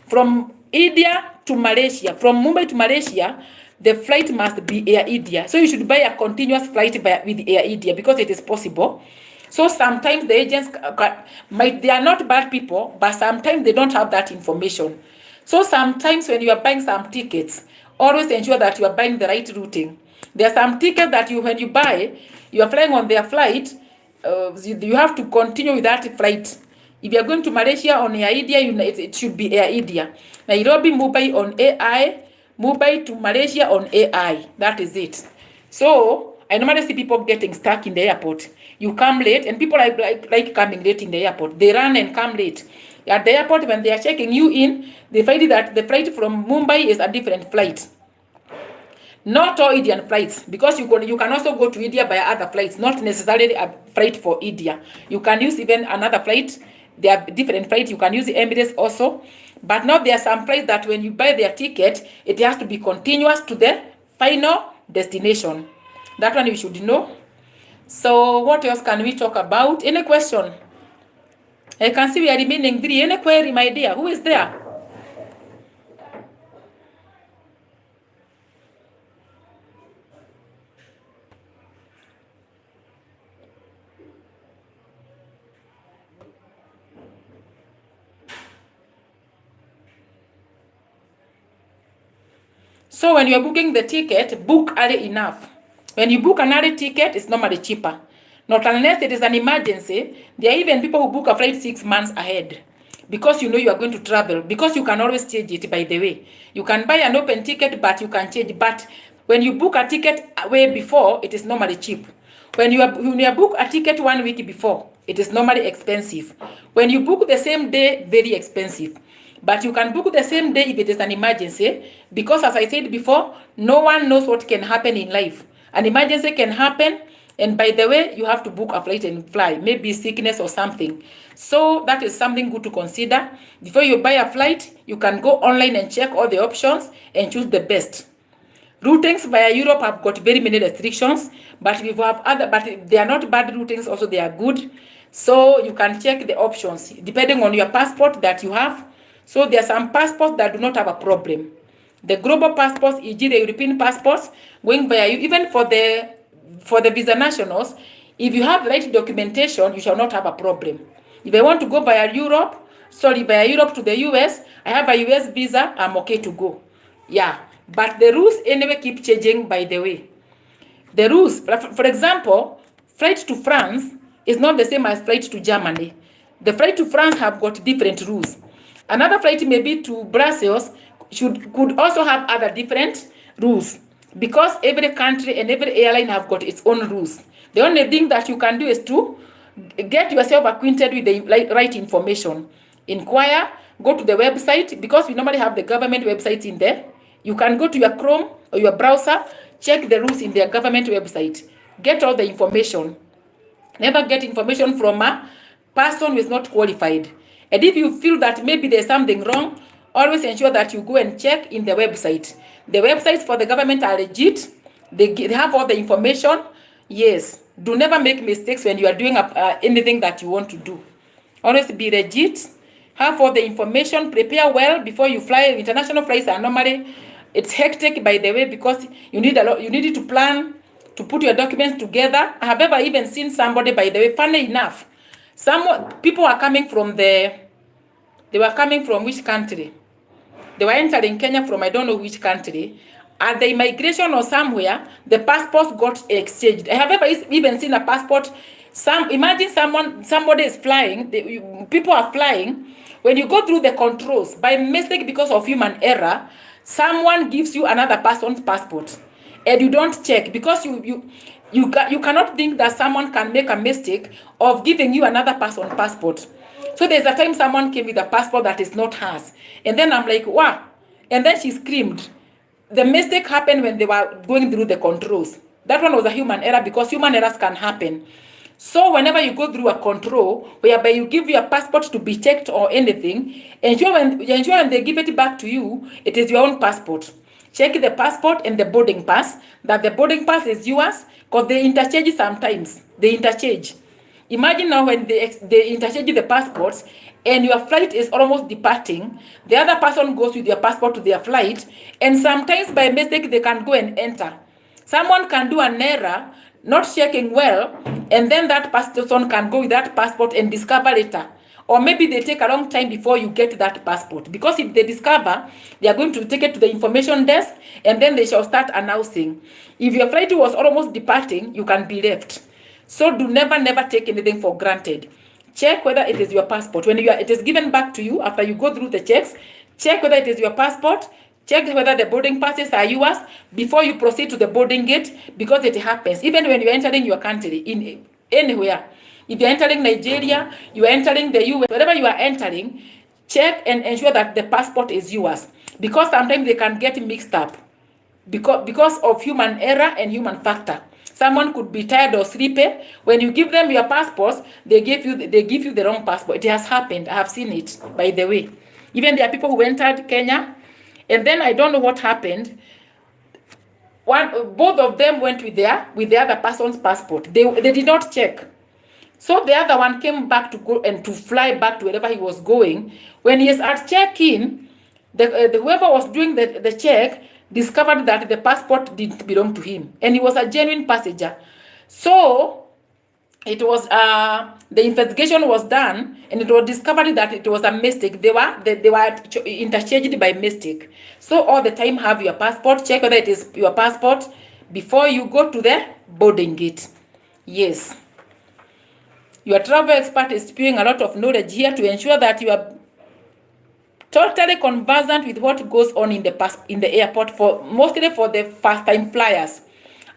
From India to Malaysia, from Mumbai to Malaysia, the flight must be Air India. So you should buy a continuous flight with Air India because it is possible. So sometimes the agents they are not bad people, but sometimes they don't have that information. So sometimes when you are buying some tickets, always ensure that you are buying the right routing. There are some tickets that when you buy, you are flying on their flight, you have to continue with that flight. If you are going to Malaysia on Air India, it should be Air India. Nairobi, Mumbai on AI, Mumbai to Malaysia on AI. That is it. So I normally see people getting stuck in the airport. You come late, and people like coming late in the airport. They run and come late. At the airport, when they are checking you in, they find that the flight from Mumbai is a different flight. Not all Indian flights, because you can also go to India by other flights, not necessarily a flight for India. You can use even another flight. There are different flights. You can use the Emirates also. But now there are some flights that when you buy their ticket, it has to be continuous to the final destination. That one you should know. So what else can we talk about? Any question? I can see we are remaining 3. Any query, my dear? Who is there? So when you're booking the ticket, book early enough. When you book an early ticket, it's normally cheaper. Not unless it is an emergency. There are even people who book a flight 6 months ahead because you know you are going to travel. Because you can always change it, by the way. You can buy an open ticket, but you can change. But when you book a ticket way before, it is normally cheap. When you book a ticket 1 week before, it is normally expensive. When you book the same day, very expensive. But you can book the same day if it is an emergency, because as I said before, no one knows what can happen in life. An emergency can happen, and by the way, you have to book a flight and fly, maybe sickness or something. So that is something good to consider. Before you buy a flight, you can go online and check all the options and choose the best. Routings via Europe have got very many restrictions, but we have other, but they are not bad routings, also they are good. So you can check the options depending on your passport that you have. So there are some passports that do not have a problem. The global passports, e.g. the European passports, going via you, even for the visa nationals, if you have the right documentation, you shall not have a problem. If I want to go via Europe to the US, I have a US visa, I'm okay to go. Yeah, But the rules anyway keep changing by the way. The rules, for example, flight to France is not the same as flight to Germany. The flight to France have got different rules. Another flight maybe to Brussels could also have other different rules, because every country and every airline have got its own rules. The only thing that you can do is to get yourself acquainted with the right information. Inquire, go to the website, because we normally have the government websites in there. You can go to your Chrome or your browser, check the rules in their government website. Get all the information. Never get information from a person who is not qualified. And if you feel that maybe there's something wrong, always ensure that you go and check in the website. The websites for the government are legit. They have all the information. Yes. Do never make mistakes when you are doing anything that you want to do. Always be legit. Have all the information. Prepare well before you fly. International flights are normally, it's hectic by the way, because you need a lot. You need to plan to put your documents together. I have ever even seen somebody, by the way, funny enough, people are coming from they were coming from which country? They were entering Kenya from I don't know which country. At the immigration or somewhere, the passports got exchanged. I have ever even seen a passport. Imagine somebody is flying. People are flying. When you go through the controls, by mistake, because of human error, someone gives you another person's passport, and you don't check, because you cannot think that someone can make a mistake of giving you another person's passport. So there's a time someone came with a passport that is not hers, and then I'm like, wow, and then she screamed. The mistake happened when they were going through the controls. That one was a human error, because human errors can happen. So whenever you go through a control whereby you give your passport to be checked or anything, ensure when they give it back to you, it is your own passport. Check the passport and the boarding pass, that the boarding pass is yours, because they interchange sometimes. They interchange. Imagine now when they interchange the passports and your flight is almost departing, the other person goes with your passport to their flight, and sometimes by mistake they can go and enter. Someone can do an error, not checking well, and then that person can go with that passport and discover later. Or maybe they take a long time before you get that passport. Because if they discover, they are going to take it to the information desk, and then they shall start announcing. If your flight was almost departing, you can be left. So do never take anything for granted. Check whether it is your passport. When it is given back to you, after you go through the checks, check whether it is your passport. Check whether the boarding passes are yours before you proceed to the boarding gate, because it happens. Even when you are entering your country, in anywhere. If you're entering Nigeria, you are entering the US, wherever you are entering, check and ensure that the passport is yours. Because sometimes they can get mixed up because of human error and human factor. Someone could be tired or sleepy. When you give them your passports, they give you the wrong passport. It has happened. I have seen it, by the way. Even there are people who entered Kenya, and then I don't know what happened. Both of them went with the other person's passport. They did not check. So the other one came back to go and to fly back to wherever he was going. When he is at check-in, whoever was doing the check discovered that the passport didn't belong to him, and he was a genuine passenger. So it was the investigation was done, and it was discovered that it was a mistake. They were interchanged by mistake. So all the time, have your passport. Check whether it is your passport before you go to the boarding gate. Yes. Your travel expert is spewing a lot of knowledge here to ensure that you are totally conversant with what goes on in the airport, mostly for the first-time flyers.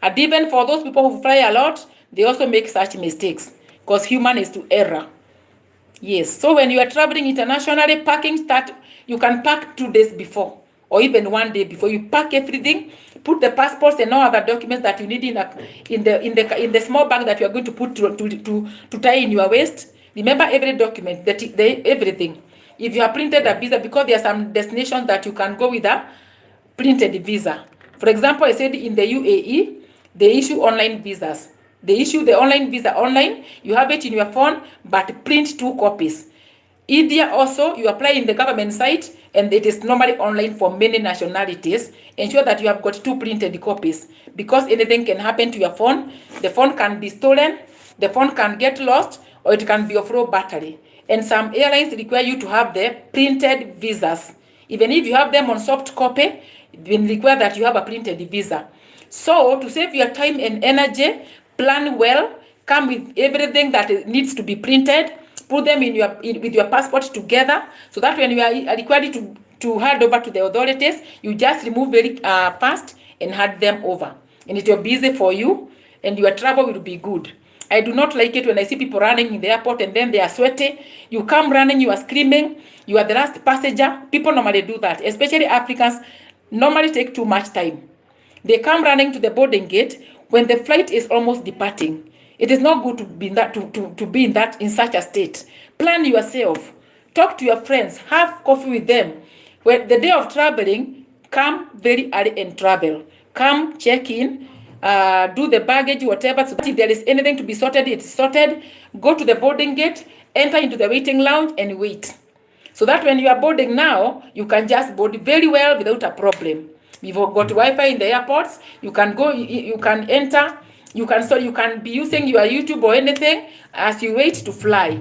And even for those people who fly a lot, they also make such mistakes, because human is to error. Yes. So when you are traveling internationally, you can pack 2 days before, or even 1 day before. You pack everything, put the passports and all other documents that you need in the small bag that you are going to put to tie in your waist. Remember every document, everything. If you have printed a visa, because there are some destinations that you can go with a printed visa. For example, I said in the UAE, they issue online visas. They issue the online visa online. You have it in your phone, but print 2 copies. India also, you apply in the government site, and it is normally online for many nationalities. Ensure that you have got 2 printed copies, because anything can happen to your phone. The phone can be stolen, the phone can get lost, or it can be of low battery. And some airlines require you to have the printed visas. Even if you have them on soft copy, when require that you have a printed visa. So to save your time and energy, plan well, come with everything that needs to be printed, put them with your passport together, so that when you are required to hand over to the authorities, you just remove very fast and hand them over, and it will be easy for you, and your travel will be good. I do not like it when I see people running in the airport and then they are sweaty. You come running, you are screaming, you are the last passenger. People normally do that, especially Africans normally take too much time. They come running to the boarding gate when the flight is almost departing. It is not good to be in that to be in such a state. Plan yourself. Talk to your friends. Have coffee with them. When the day of traveling, come very early and travel. Come check in, do the baggage, whatever. So that if there is anything to be sorted, it's sorted. Go to the boarding gate, enter into the waiting lounge, and wait. So that when you are boarding now, you can just board very well without a problem. We've got Wi-Fi in the airports. You can go, you can enter, you can be using your YouTube or anything as you wait to fly.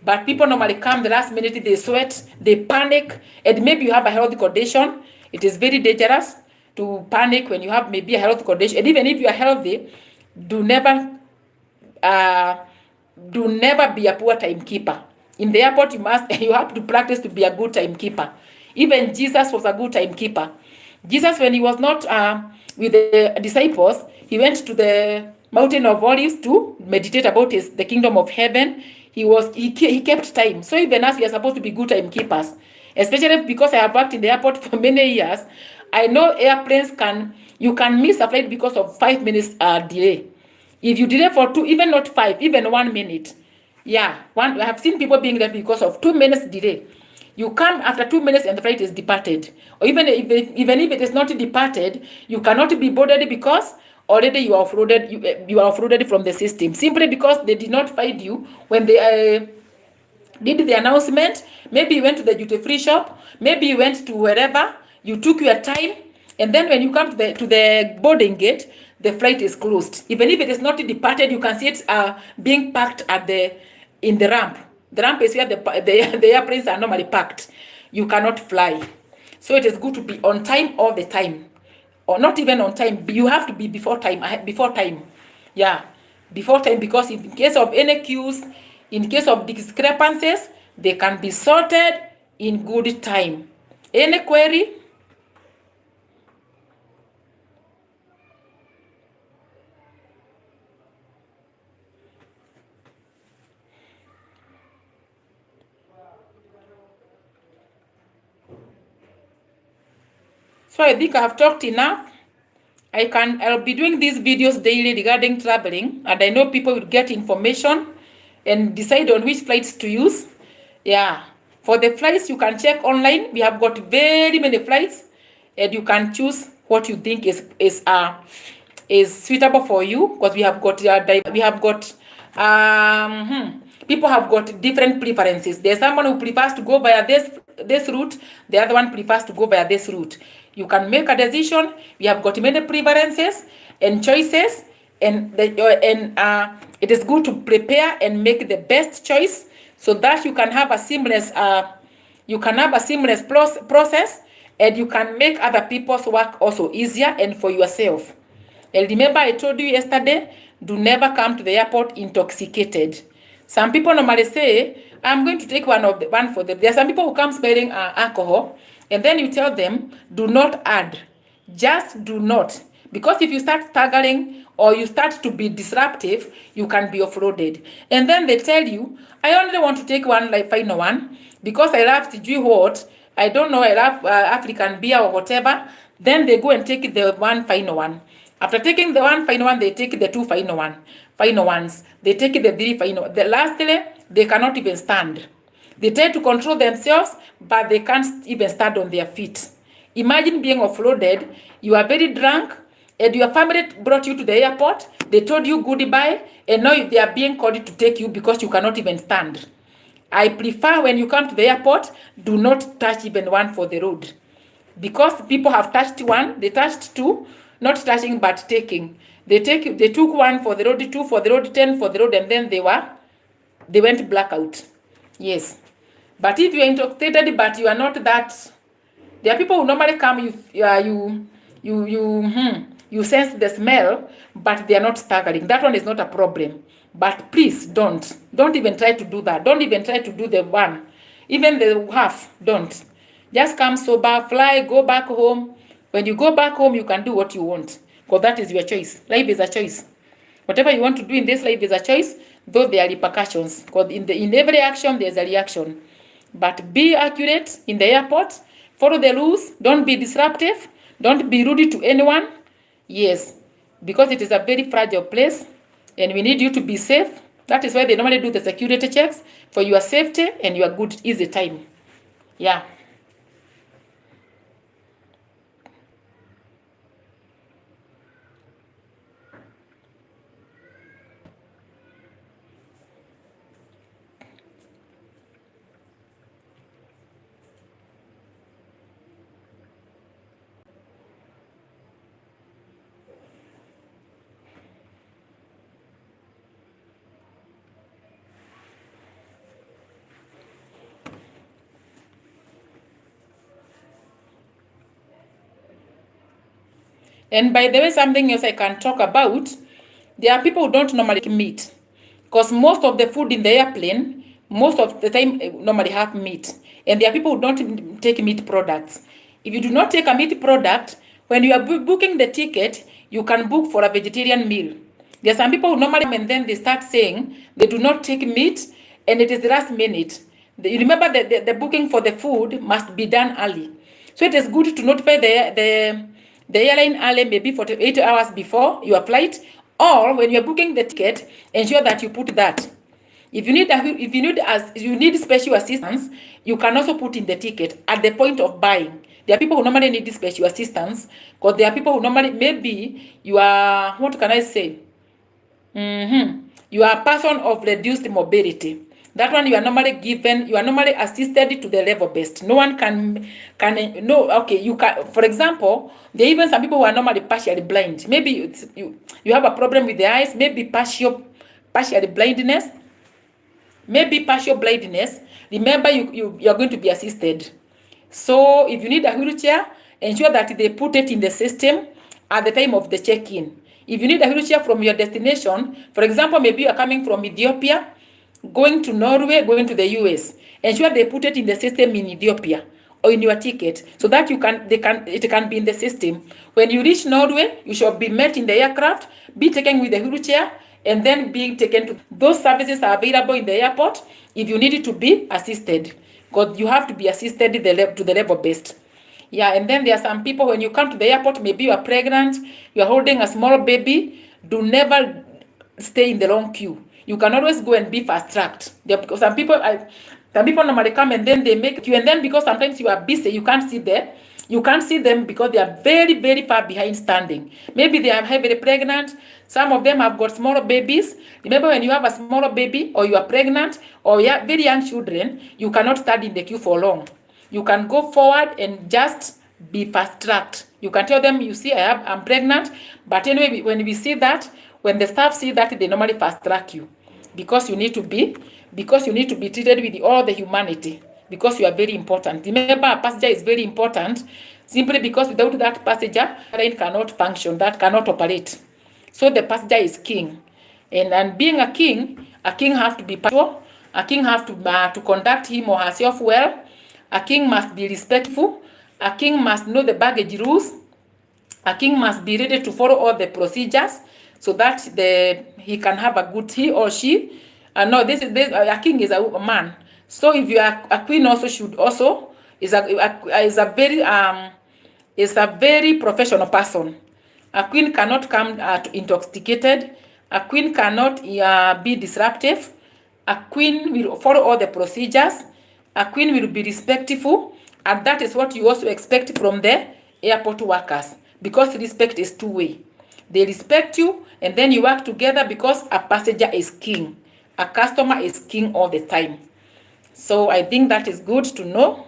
But people normally come the last minute, they sweat, they panic, and maybe you have a health condition. It is very dangerous to panic when you have maybe a health condition. And even if you are healthy, do never be a poor timekeeper. In the airport, you have to practice to be a good timekeeper. Even Jesus was a good timekeeper. Jesus, when he was not with the disciples, he went to the mountain of Olives to meditate about the kingdom of heaven. He kept time. So even us, we are supposed to be good timekeepers. Especially because I have worked in the airport for many years. I know airplanes you can miss a flight because of 5 minutes delay. If you delay for 2, even not 5, even 1 minute. Yeah, I have seen people being late because of 2 minutes delay. You come after 2 minutes and the flight is departed. Or even if it is not departed, you cannot be boarded because already you are offloaded from the system. Simply because they did not find you when they did the announcement. Maybe you went to the duty-free shop. Maybe you went to wherever. You took your time. And then when you come to the boarding gate, the flight is closed. Even if it is not departed, you can see it being packed in the ramp. The ramp is where the airplanes are normally packed. You cannot fly. So it is good to be on time all the time. Or not even on time. You have to be before time. Yeah, before time, because in case of any queues, in case of discrepancies, they can be sorted in good time. Any query? So I think I have talked enough. I'll be doing these videos daily regarding traveling, and I know people will get information and decide on which flights to use. Yeah, for the flights you can check online. We have got very many flights, and you can choose what you think is suitable for you, because we have got people have got different preferences. There's someone who prefers to go via this route. The other one prefers to go via this route. You can make a decision. We have got many preferences and choices, and it is good to prepare and make the best choice so that you can have a seamless process, and you can make other people's work also easier and for yourself. And remember, I told you yesterday, do never come to the airport intoxicated. Some people normally say, I'm going to take one for them. There are some people who come smelling alcohol, and then you tell them, do not add. Just do not. Because if you start staggering or you start to be disruptive, you can be offloaded. And then they tell you, I only want to take one final one because I love Tijui what, I don't know, I love African beer or whatever. Then they go and take the one final one. After taking the one final one, they take the two final ones. They take the three final. The lastly, they cannot even stand. They try to control themselves, but they can't even stand on their feet. Imagine being offloaded. You are very drunk, and your family brought you to the airport. They told you goodbye, and now they are being called to take you because you cannot even stand. I prefer when you come to the airport, do not touch even one for the road. Because people have touched one, they touched two, not touching but taking. They took one for the road, 2 for the road, 10 for the road, and then they went blackout. Yes. But if you are intoxicated, but you are not that There are people who normally come, you sense the smell, but they are not staggering. That one is not a problem. But please don't even try to do that. Don't even try to do the one, even the half. Don't. Just come sober, fly, go back home. When you go back home, you can do what you want, because that is your choice. Life is a choice. Whatever you want to do in this life is a choice, though there are repercussions. Because in every action, there's a reaction. But be accurate in the airport. Follow the rules. Don't be disruptive. Don't be rude to anyone. Yes, because it is a very fragile place, and we need you to be safe. That is why they normally do the security checks for your safety and your good, easy time. Yeah. And by the way, something else I can talk about, there are people who don't normally take meat, because most of the food in the airplane, most of the time normally have meat. And there are people who don't take meat products. If you do not take a meat product, when you are booking the ticket, you can book for a vegetarian meal. There are some people who normally, and then they start saying they do not take meat, and it is the last minute. You remember that the booking for the food must be done early. So it is good to notify the airline early, maybe 48 hours before your flight, or when you're booking the ticket, ensure that you put that. If you need special assistance, you can also put in the ticket at the point of buying. There are people who normally need special assistance, because there are people who normally, maybe you are, what can I say? You are a person of reduced mobility. That one you are normally given, you are normally assisted to the level best. No one can no, okay, you can, for example, there are even some people who are normally partially blind. Maybe it's, you have a problem with the eyes, maybe partial blindness, maybe partial blindness. Remember, you are going to be assisted. So if you need a wheelchair, ensure that they put it in the system at the time of the check-in. If you need a wheelchair from your destination, for example, maybe you are coming from Ethiopia, going to Norway, going to the US, ensure they put it in the system in Ethiopia or in your ticket, so that it can be in the system. When you reach Norway, you shall be met in the aircraft, be taken with the wheelchair, and then being taken to those services are available in the airport if you need to be assisted, because you have to be assisted to the level best. Yeah, and then there are some people, when you come to the airport, maybe you are pregnant, you are holding a small baby, do never stay in the long queue. You can always go and be fast-tracked. Because some people normally come and then they make you, and then because sometimes you are busy, you can't see them because they are very, very far behind standing. Maybe they are heavily pregnant. Some of them have got smaller babies. Remember, when you have a smaller baby, or you are pregnant, or you are very young children, you cannot stand in the queue for long. You can go forward and just be fast-tracked. You can tell them, you see, I'm pregnant. But anyway, when we see that, when the staff see that, they normally fast-track you, because you need to be treated with all the humanity, because you are very important. Remember, a passenger is very important, simply because without that passenger, the plane cannot function, that cannot operate. So the passenger is king. And being a king has to be punctual. A king has to conduct him or herself well. A king must be respectful. A king must know the baggage rules. A king must be ready to follow all the procedures, so that he can have a good, he or she. No, a king is a man. So if you are a queen, also should also is a very professional person. A queen cannot come intoxicated. A queen cannot be disruptive. A queen will follow all the procedures. A queen will be respectful, and that is what you also expect from the airport workers, because respect is two-way. They respect you, and then you work together, because a passenger is king. A customer is king all the time. So I think that is good to know.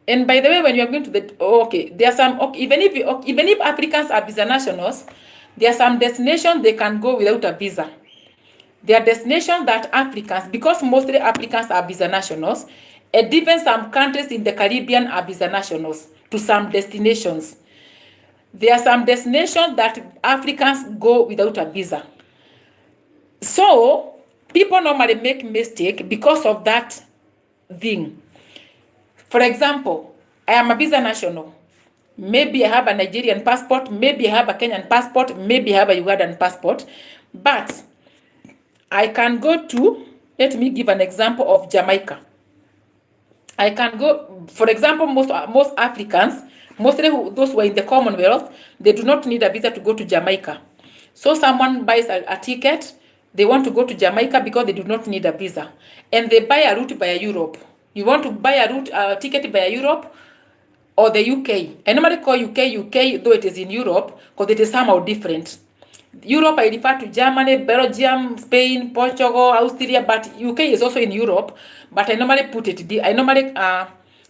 And by the way, when you are going to there are some, even if Africans are visa nationals, there are some destinations they can go without a visa. There are destinations that Africans, because mostly Africans are visa nationals, and even some countries in the Caribbean are visa nationals to some destinations. There are some destinations that Africans go without a visa. So people normally make mistake because of that thing. For example, I am a visa national. Maybe I have a Nigerian passport, maybe I have a Kenyan passport, maybe I have a Ugandan passport, but I can go to, let me give an example of Jamaica. I can go, for example, most Africans, mostly those who are in the Commonwealth, they do not need a visa to go to Jamaica. So someone buys a ticket, they want to go to Jamaica because they do not need a visa, and they buy a route via Europe. You want to buy a ticket via Europe or the UK. I normally call UK, though it is in Europe, because it is somehow different. Europe, I refer to Germany, Belgium, Spain, Portugal, Austria, but UK is also in Europe, but I normally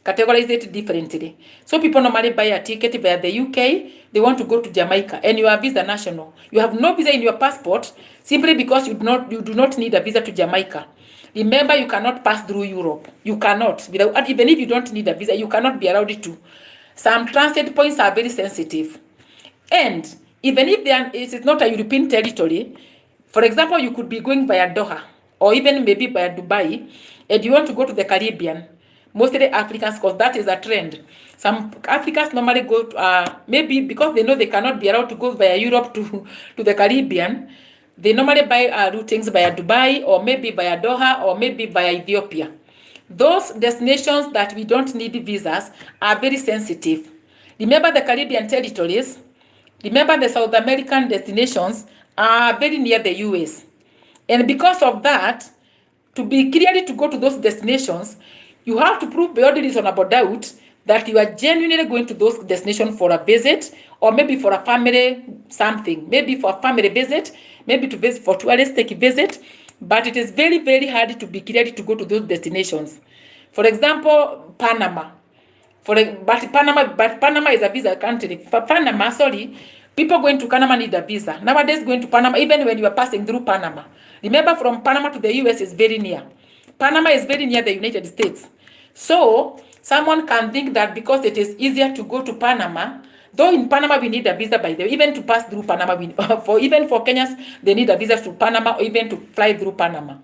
categorize it differently. So people normally buy a ticket via the UK, they want to go to Jamaica, and you are visa national. You have no visa in your passport simply because you do not need a visa to Jamaica. Remember, you cannot pass through Europe. You cannot. Even if you don't need a visa, you cannot be allowed to. Some transit points are very sensitive. And even if it is not a European territory, for example, you could be going via Doha or even maybe via Dubai, and you want to go to the Caribbean, mostly Africans, because that is a trend. Some Africans normally go to, maybe because they know they cannot be allowed to go via Europe to the Caribbean, they normally buy routings via Dubai or maybe via Doha or maybe via Ethiopia. Those destinations that we don't need visas are very sensitive. Remember the Caribbean territories, remember the South American destinations are very near the US. And because of that, to be clearly to go to those destinations, you have to prove beyond reasonable doubt that you are genuinely going to those destinations for a visit, or maybe for a family something, maybe for a family visit, maybe to visit for touristic visit, but it is very, very hard to be clearly to go to those destinations. For example, Panama. But Panama is a visa country. For Panama, people going to Panama need a visa. Nowadays, going to Panama, even when you are passing through Panama. Remember, from Panama to the US is very near. Panama is very near the United States. So, someone can think that because it is easier to go to Panama, though in Panama we need a visa, by the way, even to pass through Panama, even for Kenyans, they need a visa to Panama or even to fly through Panama.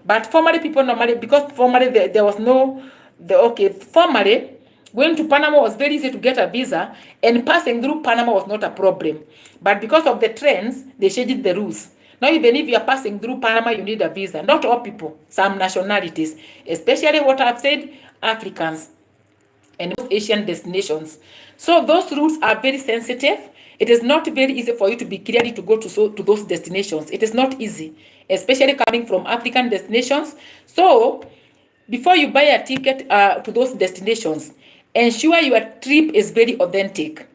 But formerly, people normally, because formerly there was no, formerly, going to Panama was very easy to get a visa, and passing through Panama was not a problem. But because of the trends, they changed the rules. Now, even if you are passing through Panama, you need a visa. Not all people, some nationalities, especially what I've said, Africans and Asian destinations. So those routes are very sensitive. It is not very easy for you to be clearly to go to those destinations. It is not easy, especially coming from African destinations. So before you buy a ticket to those destinations, ensure your trip is very authentic.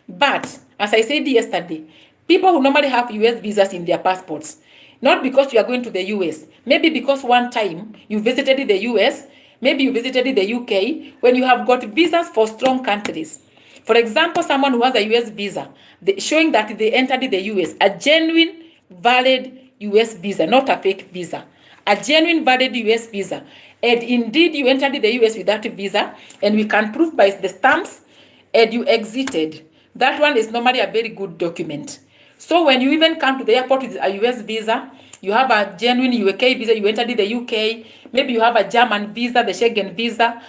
But as I said yesterday, people who normally have US visas in their passports, not because you are going to the US, maybe because one time you visited the US, maybe you visited the UK, when you have got visas for strong countries. For example, someone who has a US visa, showing that they entered the US, a genuine, valid US visa, not a fake visa, a genuine, valid US visa. And indeed, you entered the US with that visa, and we can prove by the stamps, and you exited. That one is normally a very good document. So when you even come to the airport with a US visa, you have a genuine UK visa, you entered the UK, maybe you have a German visa, the Schengen visa.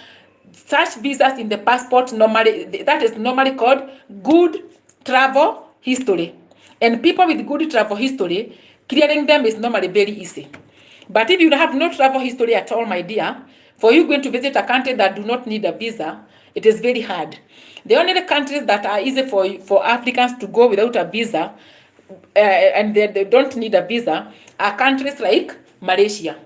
Such visas in the passport normally, that is normally called good travel history. And people with good travel history, clearing them is normally very easy. But if you have no travel history at all, my dear, for you going to visit a country that do not need a visa, it is very hard. The only countries that are easy for Africans to go without a visa, and they don't need a visa, are countries like Malaysia.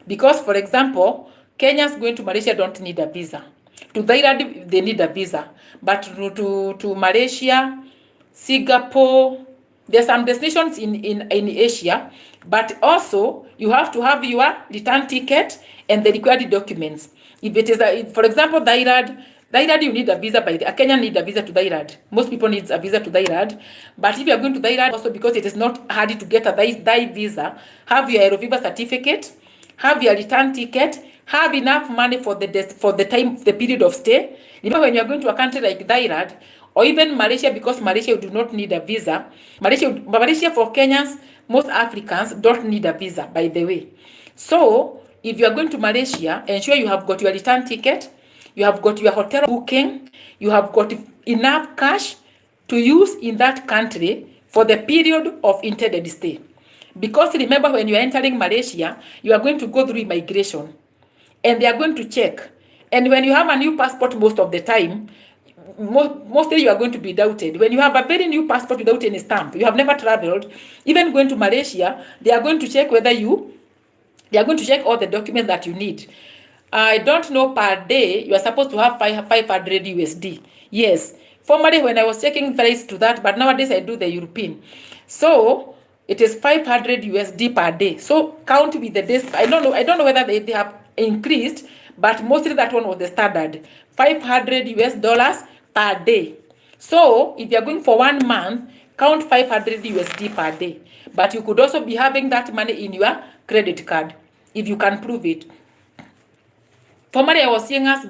Because, for example, Kenyans going to Malaysia don't need a visa. To Thailand, they need a visa. But to Malaysia, Singapore, there are some destinations in Asia, but also you have to have your return ticket and the required documents. If it is, for example, Thailand, Thailand, you need a visa a Kenyan need a visa to Thailand. Most people need a visa to Thailand. But if you are going to Thailand, also because it is not hard to get a Thai visa, have your Aeroviva certificate, have your return ticket, have enough money for the period of stay. Remember, when you are going to a country like Thailand, or even Malaysia, because Malaysia do not need a visa. Malaysia for Kenyans, most Africans don't need a visa, by the way. So, if you are going to Malaysia, ensure you have got your return ticket, you have got your hotel booking, you have got enough cash to use in that country for the period of intended stay. Because remember, when you are entering Malaysia, you are going to go through immigration, and they are going to check. And when you have a new passport, most of the time, mostly you are going to be doubted. When you have a very new passport without any stamp, you have never traveled, even going to Malaysia, they are going to check they are going to check all the documents that you need. I don't know, per day, you are supposed to have 500 USD. Yes. Formerly, when I was checking price to that, but nowadays I do the European. So, it is 500 USD per day. So, count with the days. I don't know whether they have increased, but mostly that one was the standard. 500 US dollars per day. So, if you are going for 1 month, count 500 USD per day. But you could also be having that money in your credit card, if you can prove it. Formerly, I was seeing us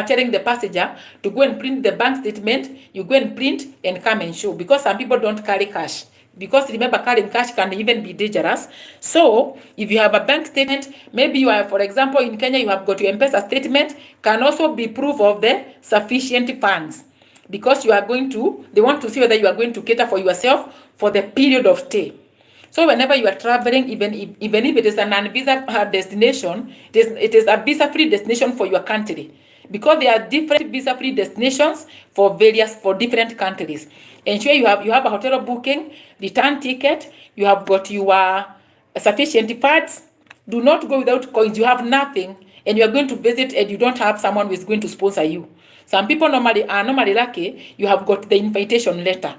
telling the passenger to go and print the bank statement. You go and print and come and show, because some people don't carry cash. Because remember, carrying cash can even be dangerous. So, if you have a bank statement, maybe you are, for example, in Kenya, you have got your M-Pesa statement, can also be proof of the sufficient funds. Because you are they want to see whether you are going to cater for yourself for the period of stay. So whenever you are traveling, even if it is a non-visa destination, it is a visa-free destination for your country. Because there are different visa-free destinations for different countries. Ensure you have a hotel booking, return ticket, you have got your sufficient funds. Do not go without coins. You have nothing, and you are going to visit, and you don't have someone who is going to sponsor you. Some people are normally lucky. You have got the invitation letter.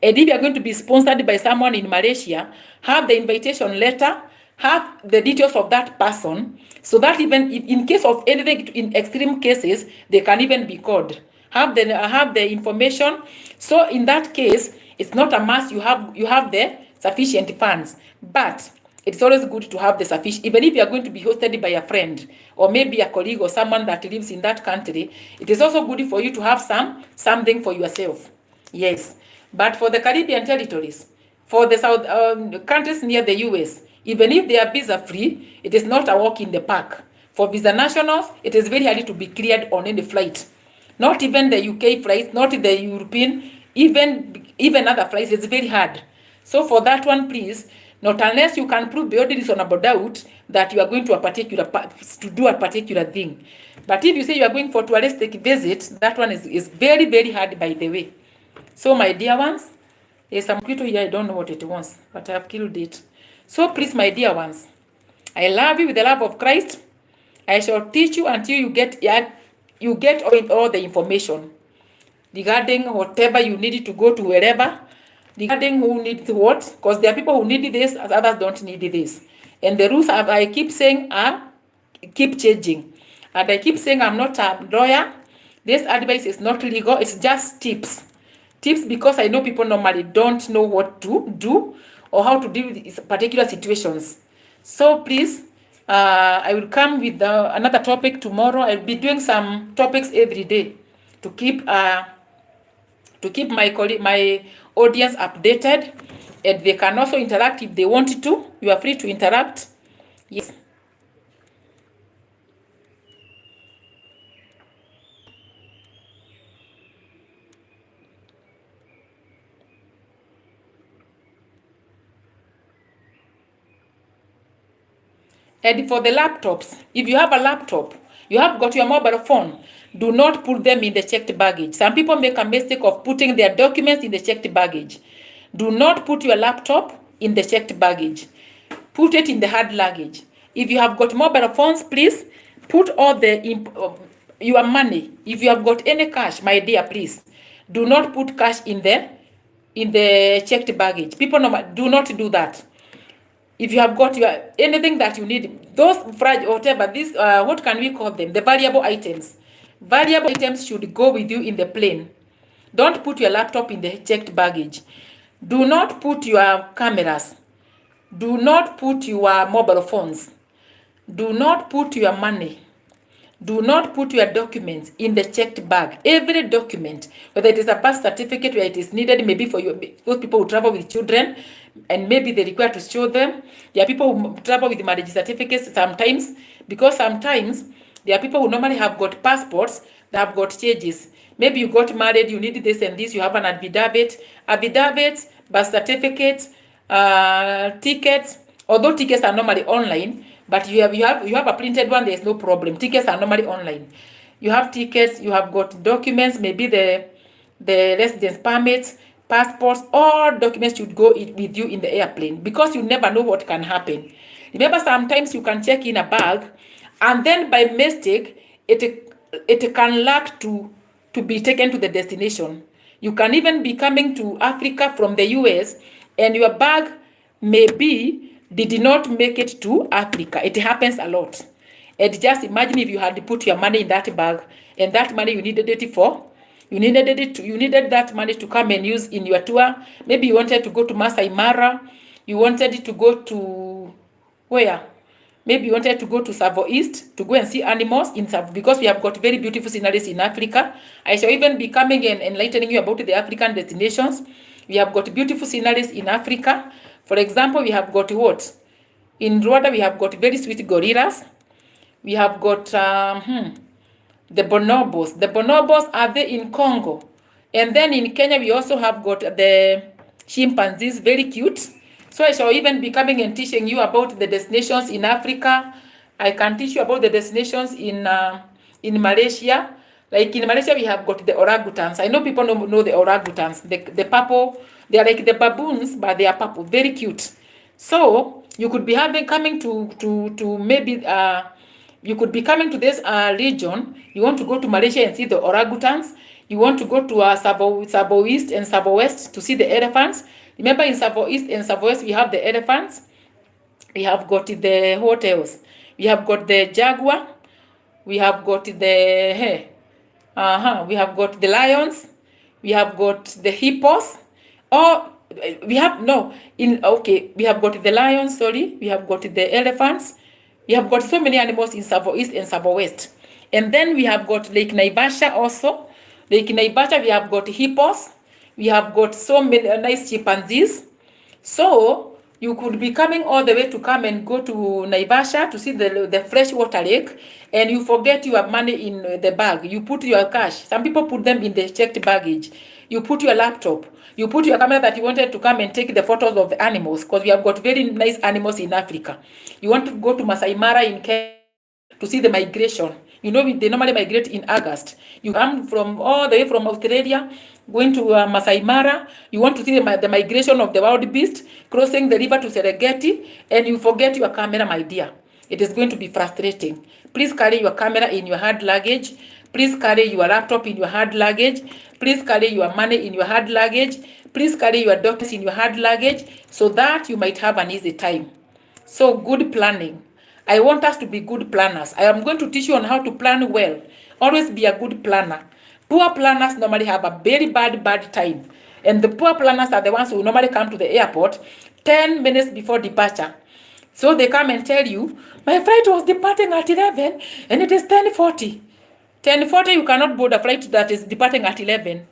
And if you are going to be sponsored by someone in Malaysia, have the invitation letter, have the details of that person, so that even if in case of anything, in extreme cases, they can even be called. Have the information. So in that case, it's not a must you have the sufficient funds, but it's always good to have the sufficient, even if you are going to be hosted by a friend or maybe a colleague or someone that lives in that country. It is also good for you to have something for yourself. Yes. But for the Caribbean territories, for the South countries near the US, even if they are visa-free, it is not a walk in the park. For visa nationals, it is very hard to be cleared on any flight. Not even the UK flights, not the European, even other flights, it's very hard. So for that one, please, not unless you can prove beyond reasonable doubt that you are going to do a particular thing. But if you say you are going for touristic visit, that one is very, very hard, by the way. So my dear ones, there's some mosquito here, I don't know what it wants, but I have killed it. So please, my dear ones, I love you with the love of Christ. I shall teach you until you get all the information regarding whatever you need to go to wherever, regarding who needs what, because there are people who need this, as others don't need this. And the rules, I keep saying, keep changing. And I keep saying I'm not a lawyer. This advice is not legal, it's just tips. Tips, because I know people normally don't know what to do or how to deal with these particular situations. So please, I will come with another topic tomorrow. I'll be doing some topics every day to keep my audience updated, and they can also interact if they want to. You are free to interact. Yes. And for the laptops, if you have a laptop, you have got your mobile phone, do not put them in the checked baggage. Some people make a mistake of putting their documents in the checked baggage. Do not put your laptop in the checked baggage. Put it in the hard luggage. If you have got mobile phones, please put all your money. If you have got any cash, my dear, please do not put cash in the checked baggage. People do not do that. If you have got anything that you need, those whatever, what can we call them? The valuable items. Valuable items should go with you in the plane. Don't put your laptop in the checked baggage. Do not put your cameras. Do not put your mobile phones. Do not put your money. Do not put your documents in the checked bag. Every document, whether it is a birth certificate where it is needed, maybe for you, those people who travel with children, and maybe they require to show them. There are people who travel with marriage certificates sometimes, because sometimes there are people who normally have got passports that have got changes. Maybe you got married, you need this and this, you have an affidavits, birth certificates, tickets. Although tickets are normally online, but you have a printed one, there is no problem. Tickets are normally online. You have tickets, you have got documents, maybe the residence permits, passports, all documents should go with you in the airplane, because you never know what can happen. Remember, sometimes you can check in a bag, and then by mistake, it can lack to be taken to the destination. You can even be coming to Africa from the US, and your bag maybe did not make it to Africa. It happens a lot. And just imagine if you had put your money in that bag, and that money you needed it for. You needed that money to come and use in your tour. Maybe you wanted to go to Masai Mara. You wanted to go to where? Maybe you wanted to go to Savo East to go and see animals in Savo, because we have got very beautiful sceneries in Africa. I shall even be coming and enlightening you about the African destinations. We have got beautiful sceneries in Africa. For example, we have got what? In Rwanda, we have got very sweet gorillas. We have got the bonobos. The bonobos are there in Congo. And then in Kenya, we also have got the chimpanzees, very cute. So I shall even be coming and teaching you about the destinations in Africa. I can teach you about the destinations in Malaysia. Like in Malaysia, we have got the orangutans. I know people know the orangutans. The purple, they are like the baboons, but they are purple, very cute. So you could be coming to maybe you could be coming to this region. You want to go to Malaysia and see the orangutans. You want to go to Savo East and Savo West to see the elephants. Remember, in Savo East and Savo West, we have the elephants. We have got the hotels. We have got the jaguar. We have got the we have got the lions. We have got the hippos. We have got the lions. Sorry, we have got the elephants. We have got so many animals in Savo East and Savo West. And then we have got Lake Naivasha also. Lake Naivasha, we have got hippos. We have got so many nice chimpanzees. So you could be coming all the way to come and go to Naivasha to see the freshwater lake, and you forget your money in the bag. You put your cash. Some people put them in the checked baggage. You put your laptop. You put your camera that you wanted to come and take the photos of the animals, because we have got very nice animals in Africa. You want to go to Masai Mara in Kenya to see the migration. You know, they normally migrate in August. You come from all the way from Australia, going to Masai Mara. You want to see the migration of the wild beast, crossing the river to Serengeti, and you forget your camera, my dear. It is going to be frustrating. Please carry your camera in your hand luggage. Please carry your laptop in your hand luggage. Please carry your money in your hand luggage. Please carry your documents in your hand luggage, so that you might have an easy time. So good planning. I want us to be good planners. I am going to teach you on how to plan well. Always be a good planner. Poor planners normally have a very bad time. And the poor planners are the ones who normally come to the airport 10 minutes before departure. So they come and tell you, my flight was departing at 11 and it is 10:40. 10:40, you cannot board a flight that is departing at 11.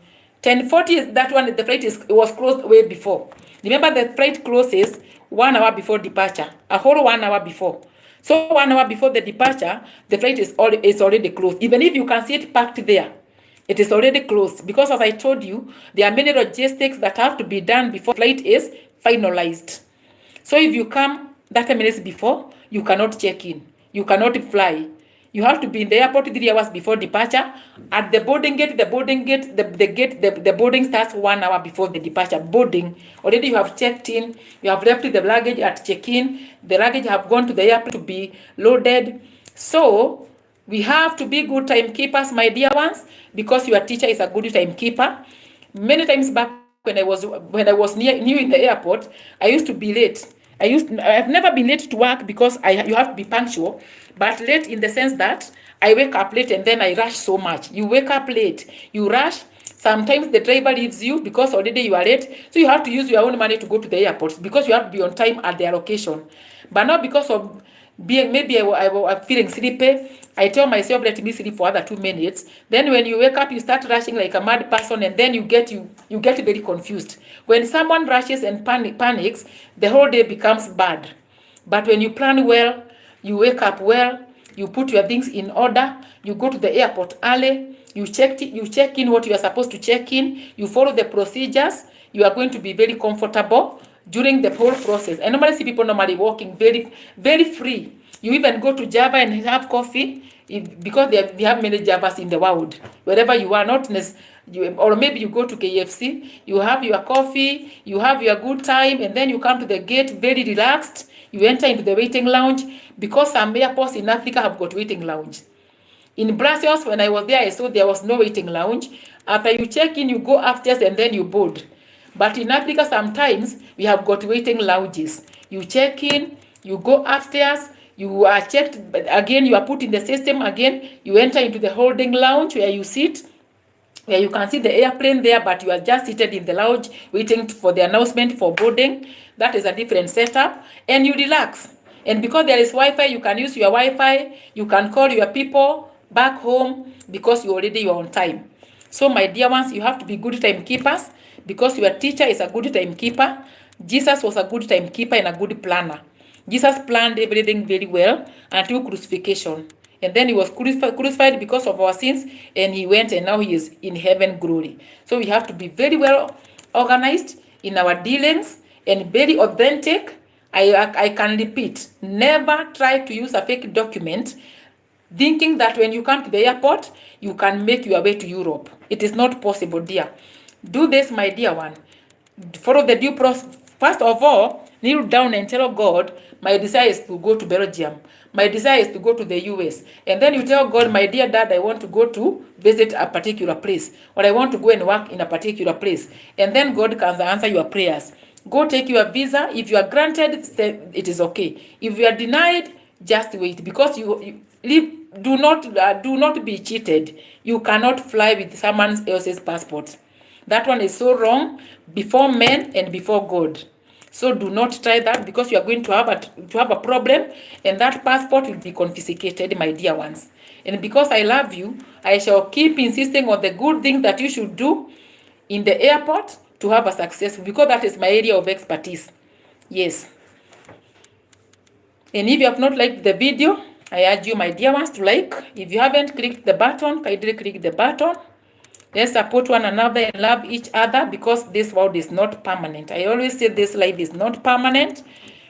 10:40 is that one, the flight was closed way before. Remember, the flight closes 1 hour before departure, a whole 1 hour before. So 1 hour before the departure, the flight is already closed. Even if you can see it parked there, it is already closed. Because as I told you, there are many logistics that have to be done before flight is finalized. So if you come 30 minutes before, you cannot check in. You cannot fly. You have to be in the airport 3 hours before departure. At the boarding gate, the boarding starts 1 hour before the departure. Boarding, already you have checked in, you have left the luggage at check-in, the luggage have gone to the airport to be loaded. So we have to be good timekeepers, my dear ones, because your teacher is a good timekeeper. Many times back when I was new in the airport, I used to be late. I've never been late to work because you have to be punctual, but late in the sense that I wake up late and then I rush so much. You wake up late, you rush. Sometimes the driver leaves you because already you are late. So you have to use your own money to go to the airport because you have to be on time at their location. But not because of being, maybe I'm feeling sleepy. I tell myself, let me sleep for other 2 minutes. Then when you wake up, you start rushing like a mad person, and then you get very confused. When someone rushes and panics, the whole day becomes bad. But when you plan well, you wake up well, you put your things in order, you go to the airport early, you check in what you are supposed to check in, you follow the procedures, you are going to be very comfortable during the whole process. I normally see people normally walking very, very free. You even go to Java and have coffee because they have many Javas in the world. Wherever you are, not or maybe you go to KFC, you have your coffee, you have your good time, and then you come to the gate very relaxed. You enter into the waiting lounge because some airports in Africa have got waiting lounge. In Brussels, when I was there, I saw there was no waiting lounge. After you check in, you go upstairs and then you board. But in Africa, sometimes we have got waiting lounges. You check in, you go upstairs, you are checked again, you are put in the system again, you enter into the holding lounge where you sit, where you can see the airplane there, but you are just seated in the lounge waiting for the announcement for boarding. That is a different setup, and you relax. And because there is Wi-Fi, you can use your Wi-Fi, you can call your people back home because you are on time. So my dear ones, you have to be good timekeepers because your teacher is a good timekeeper. Jesus was a good timekeeper and a good planner. Jesus planned everything very well until crucifixion. And then he was crucified because of our sins, and he went, and now he is in heaven glory. So we have to be very well organized in our dealings and very authentic. I can repeat, never try to use a fake document thinking that when you come to the airport, you can make your way to Europe. It is not possible, dear. Do this, my dear one. Follow the due process. First of all, kneel down and tell God, my desire is to go to Belgium. My desire is to go to the US. And then you tell God, my dear dad, I want to go to visit a particular place, or I want to go and work in a particular place. And then God can answer your prayers. Go take your visa. If you are granted, it is okay. If you are denied, just wait, because you do not be cheated. You cannot fly with someone else's passport. That one is so wrong before men and before God. So do not try that, because you are going to have a problem, and that passport will be confiscated, my dear ones. And because I love you, I shall keep insisting on the good things that you should do in the airport to have a success, because that is my area of expertise. Yes. And if you have not liked the video, I urge you, my dear ones, to like. If you haven't clicked the button, kindly click the button. Let's support one another and love each other, because this world is not permanent. I always say this life is not permanent.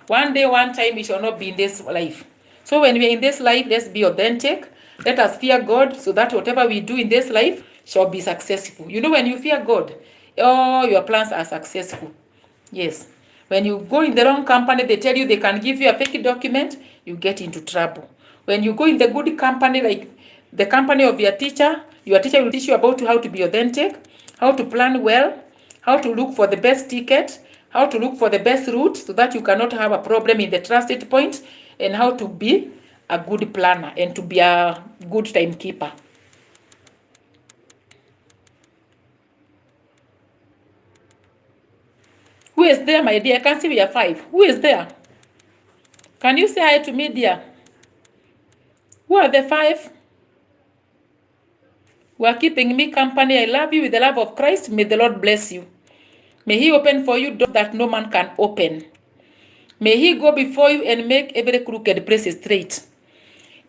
One day, one time, we shall not be in this life. So when we are in this life, let's be authentic. Let us fear God, so that whatever we do in this life shall be successful. You know, when you fear God, all your plans are successful. Yes. When you go in the wrong company, they tell you they can give you a fake document, you get into trouble. When you go in the good company, like the company of your teacher will teach you about how to be authentic, how to plan well, how to look for the best ticket, how to look for the best route so that you cannot have a problem in the transit point, and how to be a good planner and to be a good timekeeper. Who is there, my dear? I can see we are 5. Who is there? Can you say hi to me, dear? Who are the 5? Who are keeping me company? I love you with the love of Christ. May the Lord bless you. May he open for you doors that no man can open. May he go before you and make every crooked place straight.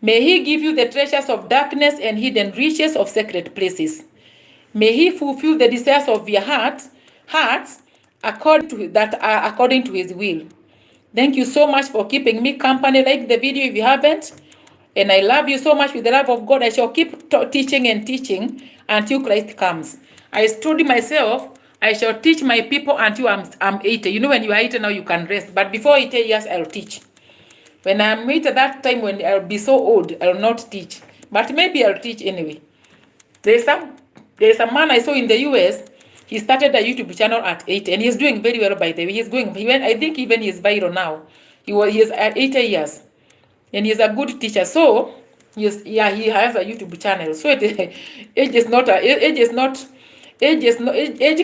May he give you the treasures of darkness and hidden riches of secret places. May he fulfill the desires of your hearts according to his will. Thank you so much for keeping me company. Like the video if you haven't. And I love you so much with the love of God. I shall keep teaching and teaching until Christ comes. I told myself, I shall teach my people until I'm 80. You know, when you are 80 now, you can rest. But before 80 years, I'll teach. When I'm 80, that time when I'll be so old, I'll not teach. But maybe I'll teach anyway. There's a man I saw in the US. He started a YouTube channel at 80, and he's doing very well, by the way. I think even he's viral now. He is at 80 years, and he's a good teacher. So he has a YouTube channel. So age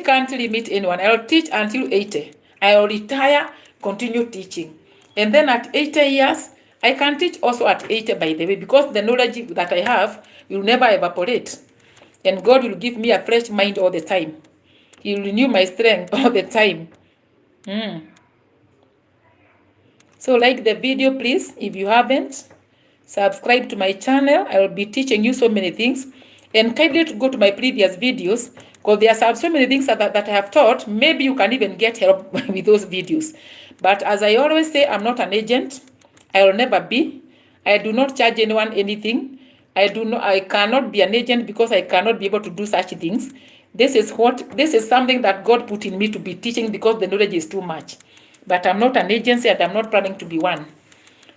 can't limit anyone. I'll teach until 80. I'll retire, continue teaching, and then at 80 years I can teach also at 80, by the way, because the knowledge that I have will never evaporate, and God will give me a fresh mind all the time. He will renew my strength all the time. So like the video, please. If you haven't, subscribe to my channel. I will be teaching you so many things. And kindly to go to my previous videos, because there are so many things that I have taught. Maybe you can even get help with those videos. But as I always say, I'm not an agent. I will never be. I do not charge anyone anything. I cannot be an agent, because I cannot be able to do such things. This is something that God put in me to be teaching, because the knowledge is too much. But I'm not an agency, and I'm not planning to be one.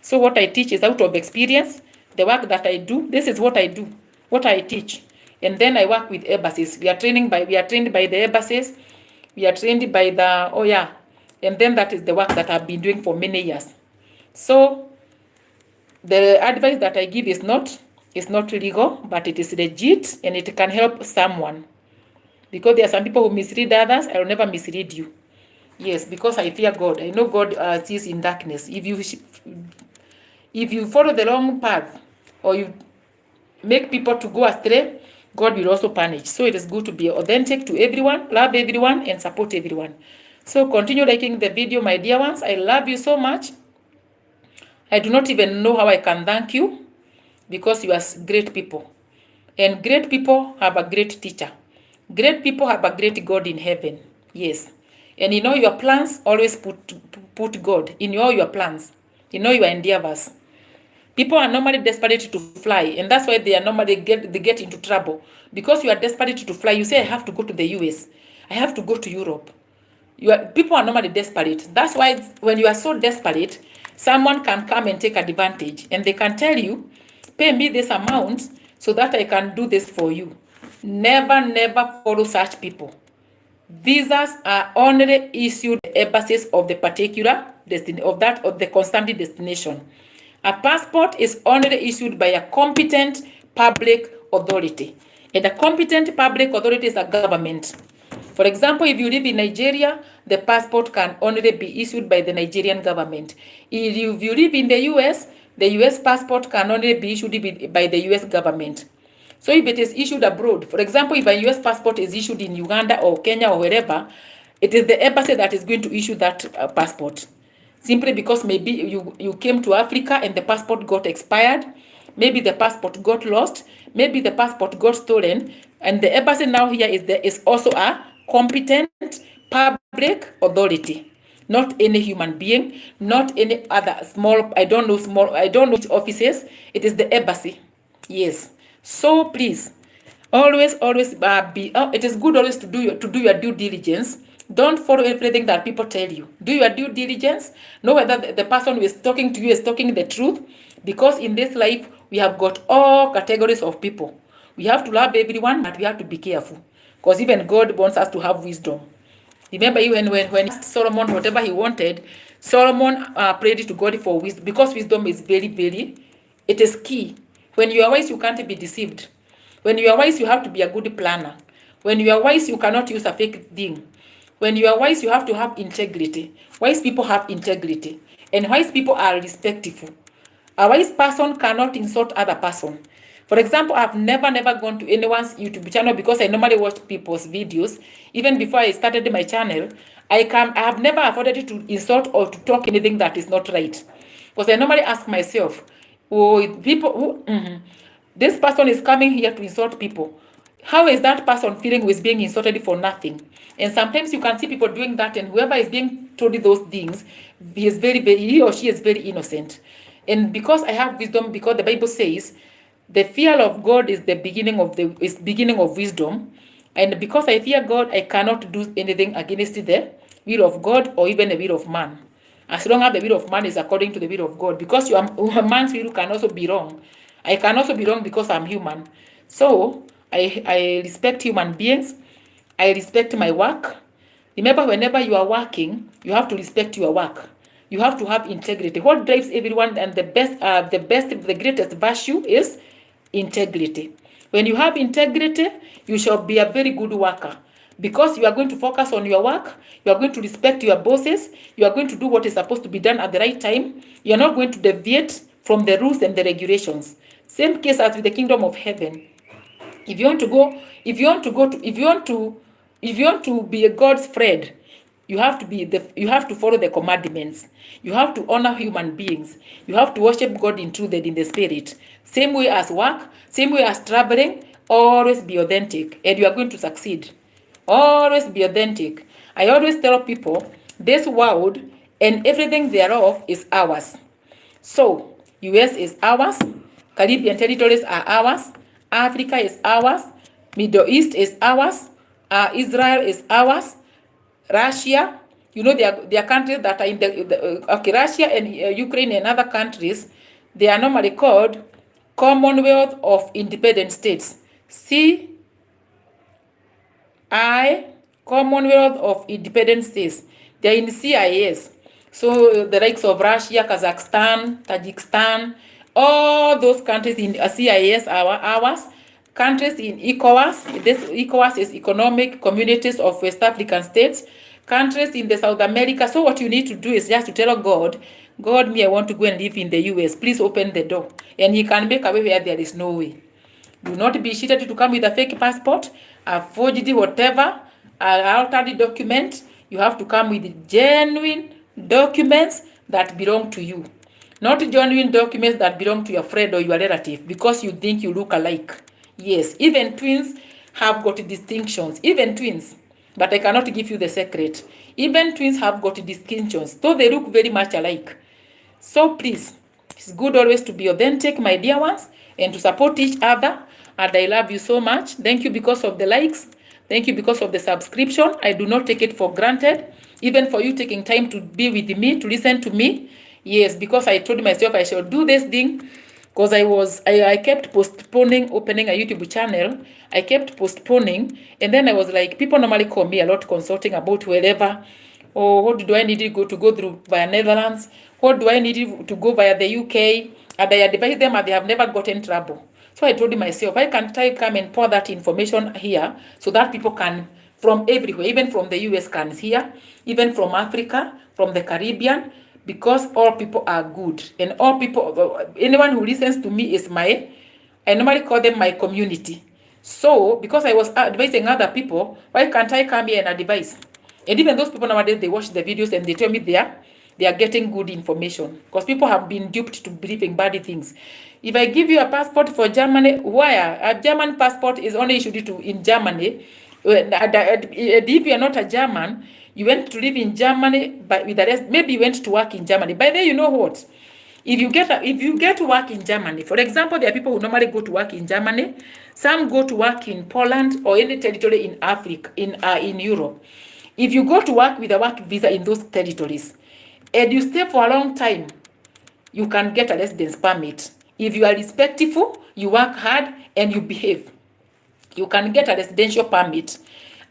So what I teach is out of experience. The work that I do, this is what I do, what I teach. And then I work with embassies. We are trained by the embassies. We are trained by the, and then that is the work that I've been doing for many years. So the advice that I give is not legal, but it is legit, and it can help someone. Because there are some people who mislead others. I will never mislead you. Yes, because I fear God. I know God sees in darkness. If you follow the wrong path, or you make people to go astray, God will also punish. So it is good to be authentic to everyone, love everyone, and support everyone. So continue liking the video, my dear ones. I love you so much. I do not even know how I can thank you, because you are great people. And great people have a great teacher. Great people have a great God in heaven. Yes. And in all your plans, always put God in all your plans, in all your endeavors. People are normally desperate to fly, and that's why they get into trouble. Because you are desperate to fly, you say, I have to go to the US, I have to go to Europe. People are normally desperate. That's why when you are so desperate, someone can come and take advantage, and they can tell you, pay me this amount so that I can do this for you. Never follow such people. Visas are only issued embassies of the particular of the consumptive destination. A passport is only issued by a competent public authority, and a competent public authority is a government. For example, if you live in Nigeria, the passport can only be issued by the Nigerian government. If you live in the US passport can only be issued by the US government. So if it is issued abroad, for example, if a US passport is issued in Uganda or Kenya or wherever, it is the embassy that is going to issue that passport. Simply because maybe you came to Africa and the passport got expired, maybe the passport got lost, maybe the passport got stolen, and the embassy now here is also a competent public authority. Not any human being, not any other I don't know which offices. It is the embassy. Yes. So please, always be. It is good always to do your due diligence. Don't follow everything that people tell you. Do your due diligence. Know whether the person who is talking to you is talking the truth. Because in this life, we have got all categories of people. We have to love everyone, but we have to be careful. Because even God wants us to have wisdom. Remember, even when Solomon, whatever he wanted, Solomon prayed to God for wisdom. Because wisdom is it is key. When you are wise, you can't be deceived. When you are wise, you have to be a good planner. When you are wise, you cannot use a fake thing. When you are wise, you have to have integrity. Wise people have integrity. And wise people are respectful. A wise person cannot insult other person. For example, I've never gone to anyone's YouTube channel, because I normally watch people's videos. Even before I started my channel, I have never afforded to insult or to talk anything that is not right. Because I normally ask myself, this person is coming here to insult people. How is that person feeling who is being insulted for nothing? And sometimes you can see people doing that, and whoever is being told those things, he or she is very innocent. And because I have wisdom, because the Bible says the fear of God is the beginning of wisdom, and because I fear God, I cannot do anything against the will of God or even the will of man. As long as the will of man is according to the will of God, because man's will can also be wrong. I can also be wrong because I'm human. So I respect human beings. I respect my work. Remember, whenever you are working, you have to respect your work. You have to have integrity. What drives everyone and the greatest virtue is integrity. When you have integrity, you shall be a very good worker because you are going to focus on your work. You are going to respect your bosses. You are going to do what is supposed to be done at the right time. You are not going to deviate from the rules and the regulations. Same case as with the kingdom of heaven. If you want to be a God's friend, you have to follow the commandments. You have to honor human beings. You have to worship God in truth and in the spirit. Same way as work, same way as traveling, always be authentic and you are going to succeed. Always be authentic. I always tell people, this world and everything thereof is ours. So, US is ours, Caribbean territories are ours, Africa is ours, Middle East is ours, Israel is ours, Russia, you know, there are countries that are in okay, Russia and Ukraine and other countries, they are normally called Commonwealth of Independent States. Commonwealth of Independent States. They are in CIS. So the likes of Russia, Kazakhstan, Tajikistan, all those countries in CIS are ours. Countries in ECOWAS, this ECOWAS is Economic Communities of West African States. Countries in the South America. So what you need to do is just to tell God, me, I want to go and live in the US. Please open the door. And he can make a way where there is no way. Do not be cheated to come with a fake passport, a forged whatever, an altered document. You have to come with genuine documents that belong to you. Not genuine documents that belong to your friend or your relative because you think you look alike. Yes, even twins have got distinctions. Even twins. But I cannot give you the secret. Even twins have got distinctions, though they look very much alike. So please, it's good always to be authentic, my dear ones, and to support each other. And I love you so much. Thank you because of the likes. Thank you because of the subscription. I do not take it for granted. Even for you taking time to be with me, to listen to me. Yes, because I told myself I should do this thing. Because I kept postponing opening a YouTube channel. I kept postponing. And then I was like, people normally call me a lot consulting about wherever. Oh, what do I need to go through via Netherlands? What do I need to go via the UK? And I advise them and they have never gotten trouble. So I told myself, I can come and pour that information here so that people can, from everywhere, even from the US can hear, even from Africa, from the Caribbean, because all people are good. And all people, anyone who listens to me is I normally call them my community. So, because I was advising other people, why can't I come here and advise? And even those people nowadays, they watch the videos and they tell me they are getting good information. Because people have been duped to believing bad things. If I give you a passport for Germany, why? A German passport is only issued in Germany. If you are not a German, you went to live in Germany, but with the rest, maybe you went to work in Germany. By then, you know what? If you get to work in Germany, for example, there are people who normally go to work in Germany. Some go to work in Poland or any territory in Africa, in Europe. If you go to work with a work visa in those territories, and you stay for a long time, you can get a residence permit. If you are respectful, you work hard, and you behave, you can get a residential permit.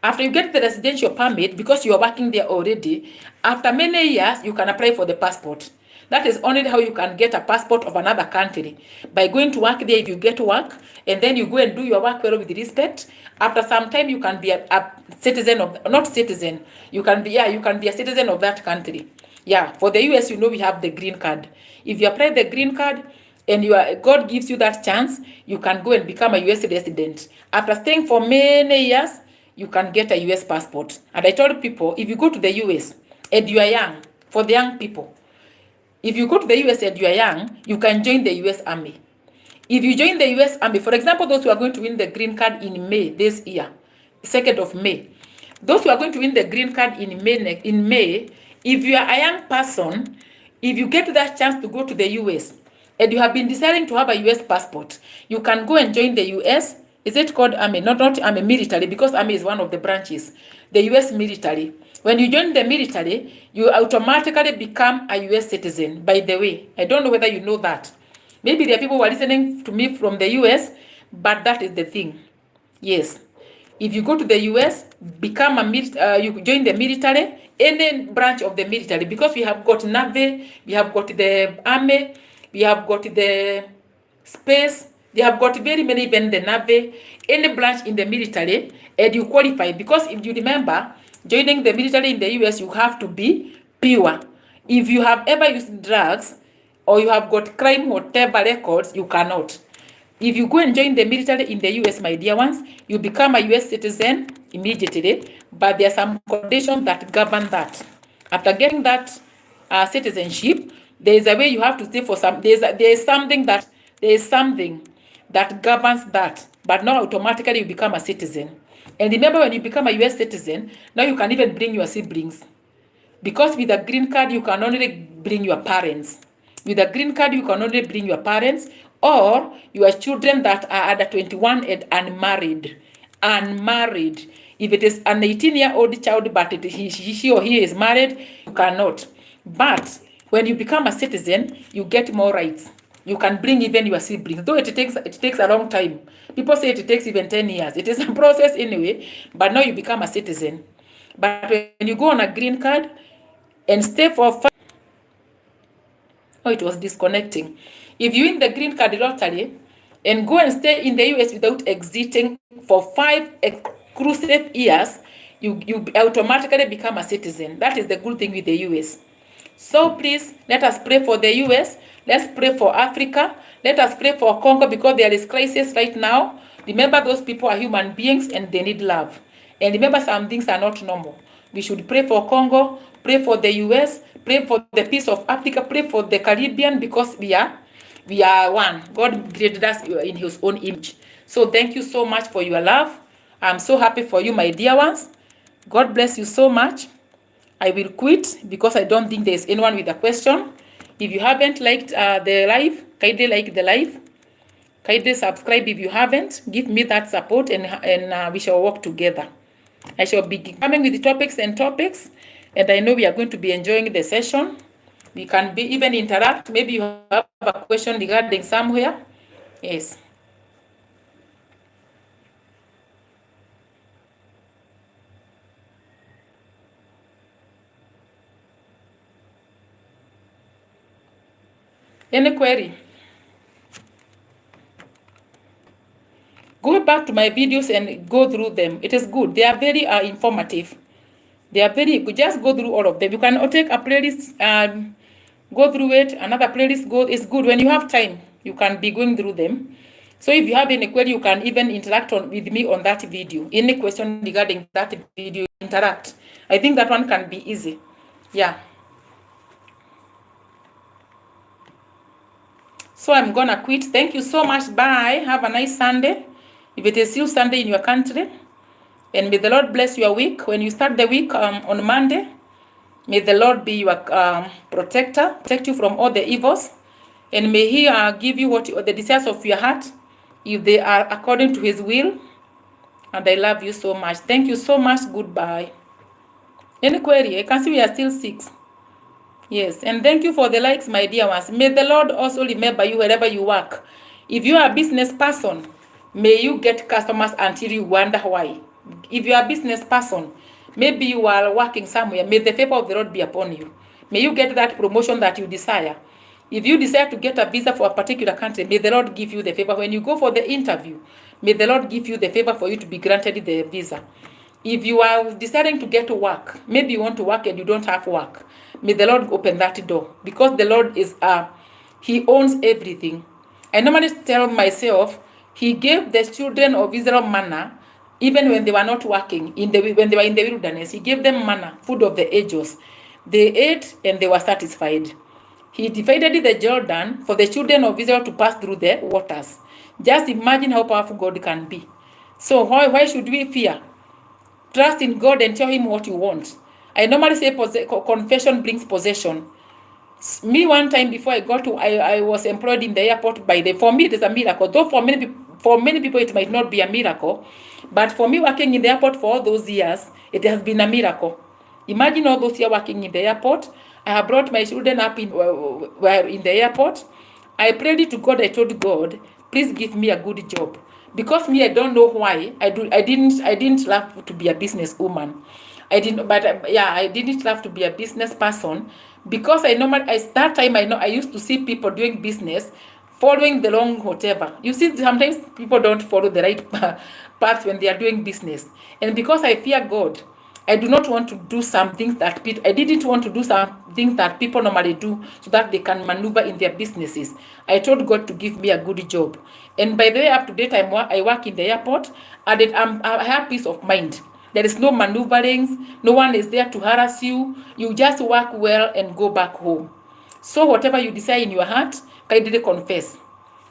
After you get the residential permit, because you are working there already, after many years, you can apply for the passport. That is only how you can get a passport of another country. By going to work there, if you get work, and then you go and do your work well with respect, after some time, you can be a citizen of, not citizen, you can be a citizen of that country. Yeah, for the US, you know, we have the green card. If you apply the green card, and God gives you that chance, you can go and become a US resident. After staying for many years, you can get a US passport. And I told people, if you go to the US and you are young, for the young people, if you go to the US and you are young, you can join the US Army. If you join the US Army, for example, those who are going to win the green card in May this year, 2nd of May, those who are going to win the green card in May, if you are a young person, if you get that chance to go to the US, and you have been deciding to have a US passport, you can go and join the US. Is it called Army? Not Army, military, because Army is one of the branches. The US military. When you join the military, you automatically become a US citizen. By the way, I don't know whether you know that. Maybe there are people who are listening to me from the US, but that is the thing. Yes. If you go to the US, become you join the military, any branch of the military, because we have got Navy, we have got the Army, we have got the Space, they have got very many, even the Navy, any branch in the military, and you qualify. Because if you remember, joining the military in the US, you have to be pure. If you have ever used drugs or you have got crime, whatever records, you cannot. If you go and join the military in the US, my dear ones, you become a US citizen immediately, but there are some conditions that govern that. After getting that citizenship, there is a way you have to stay for some. There is something that governs that, but not automatically you become a citizen. And remember, when you become a US citizen, now you can even bring your siblings, because with a green card you can only bring your parents. With a green card you can only bring your parents or your children that are under 21 and unmarried. If it is an 18-year-old child but she or he is married, you cannot. But when you become a citizen, you get more rights. You can bring even your siblings, though it takes a long time. People say it takes even 10 years. It is a process anyway, but now you become a citizen. But when you go on a green card and stay for 5, it was disconnecting. If you in the green card lottery and go and stay in the US without exiting for 5 exclusive years, you automatically become a citizen. That is the good thing with the US. So please, let us pray for the US. Let's pray for Africa. Let us pray for Congo, because there is crisis right now. Remember, those people are human beings and they need love. And remember, some things are not normal. We should pray for Congo, pray for the US, pray for the peace of Africa, pray for the Caribbean, because we are one. God created us in his own image. So thank you so much for your love. I'm so happy for you, my dear ones. God bless you so much. I will quit because I don't think there's anyone with a question. If you haven't liked the live, kindly like the live. Kindly subscribe if you haven't. Give me that support, and we shall work together. I shall be coming with the topics, and I know we are going to be enjoying the session. We can be even interact. Maybe you have a question regarding somewhere. Yes. Any query? Go back to my videos and go through them. It is good. They are very informative. They are very good. Just go through all of them. You can take a playlist and go through it. Another playlist is good. When you have time, you can be going through them. So if you have any query, you can even interact with me on that video. Any question regarding that video, interact. I think that one can be easy. Yeah. So I'm gonna quit. Thank you so much. Bye. Have a nice Sunday. If it is still Sunday in your country. And may the Lord bless your week. When you start the week on Monday, may the Lord be your protector, protect you from all the evils. And may he give you the desires of your heart, if they are according to his will. And I love you so much. Thank you so much. Goodbye. Any query? I can see we are still 6. Yes, and thank you for the likes, my dear ones. May the Lord also remember you wherever you work. If you are a business person, may you get customers until you wonder why. If you are a business person, maybe you are working somewhere, may the favor of the Lord be upon you. May you get that promotion that you desire. If you desire to get a visa for a particular country, may the Lord give you the favor. When you go for the interview, may the Lord give you the favor for you to be granted the visa. If you are deciding to get to work, maybe you want to work and you don't have work, may the Lord open that door, because the Lord is he owns everything. I normally tell myself, he gave the children of Israel manna even when they were not working, when they were in the wilderness. He gave them manna, food of the ages. They ate and they were satisfied. He divided the Jordan for the children of Israel to pass through the waters. Just imagine how powerful God can be. So why should we fear? Trust in God and tell him what you want. I normally say confession brings possession. Me, one time before I was employed in the airport for me it is a miracle. Though for many people it might not be a miracle, but for me, working in the airport for all those years, it has been a miracle. Imagine all those years working in the airport. I have brought my children up in the airport. I prayed to God. I told God, please give me a good job. Because me, I don't know why. I didn't love to be a businesswoman. I didn't, but I didn't love to be a business person because that time I used to see people doing business, following the wrong whatever. You see, sometimes people don't follow the right path when they are doing business, and because I fear God, I do not want to do some things that I didn't want to do some things that people normally do so that they can maneuver in their businesses. I told God to give me a good job. And by the way, up to date, I work in the airport, and I have peace of mind. There is no maneuverings. No one is there to harass you. You just work well and go back home. So whatever you desire in your heart, kindly confess.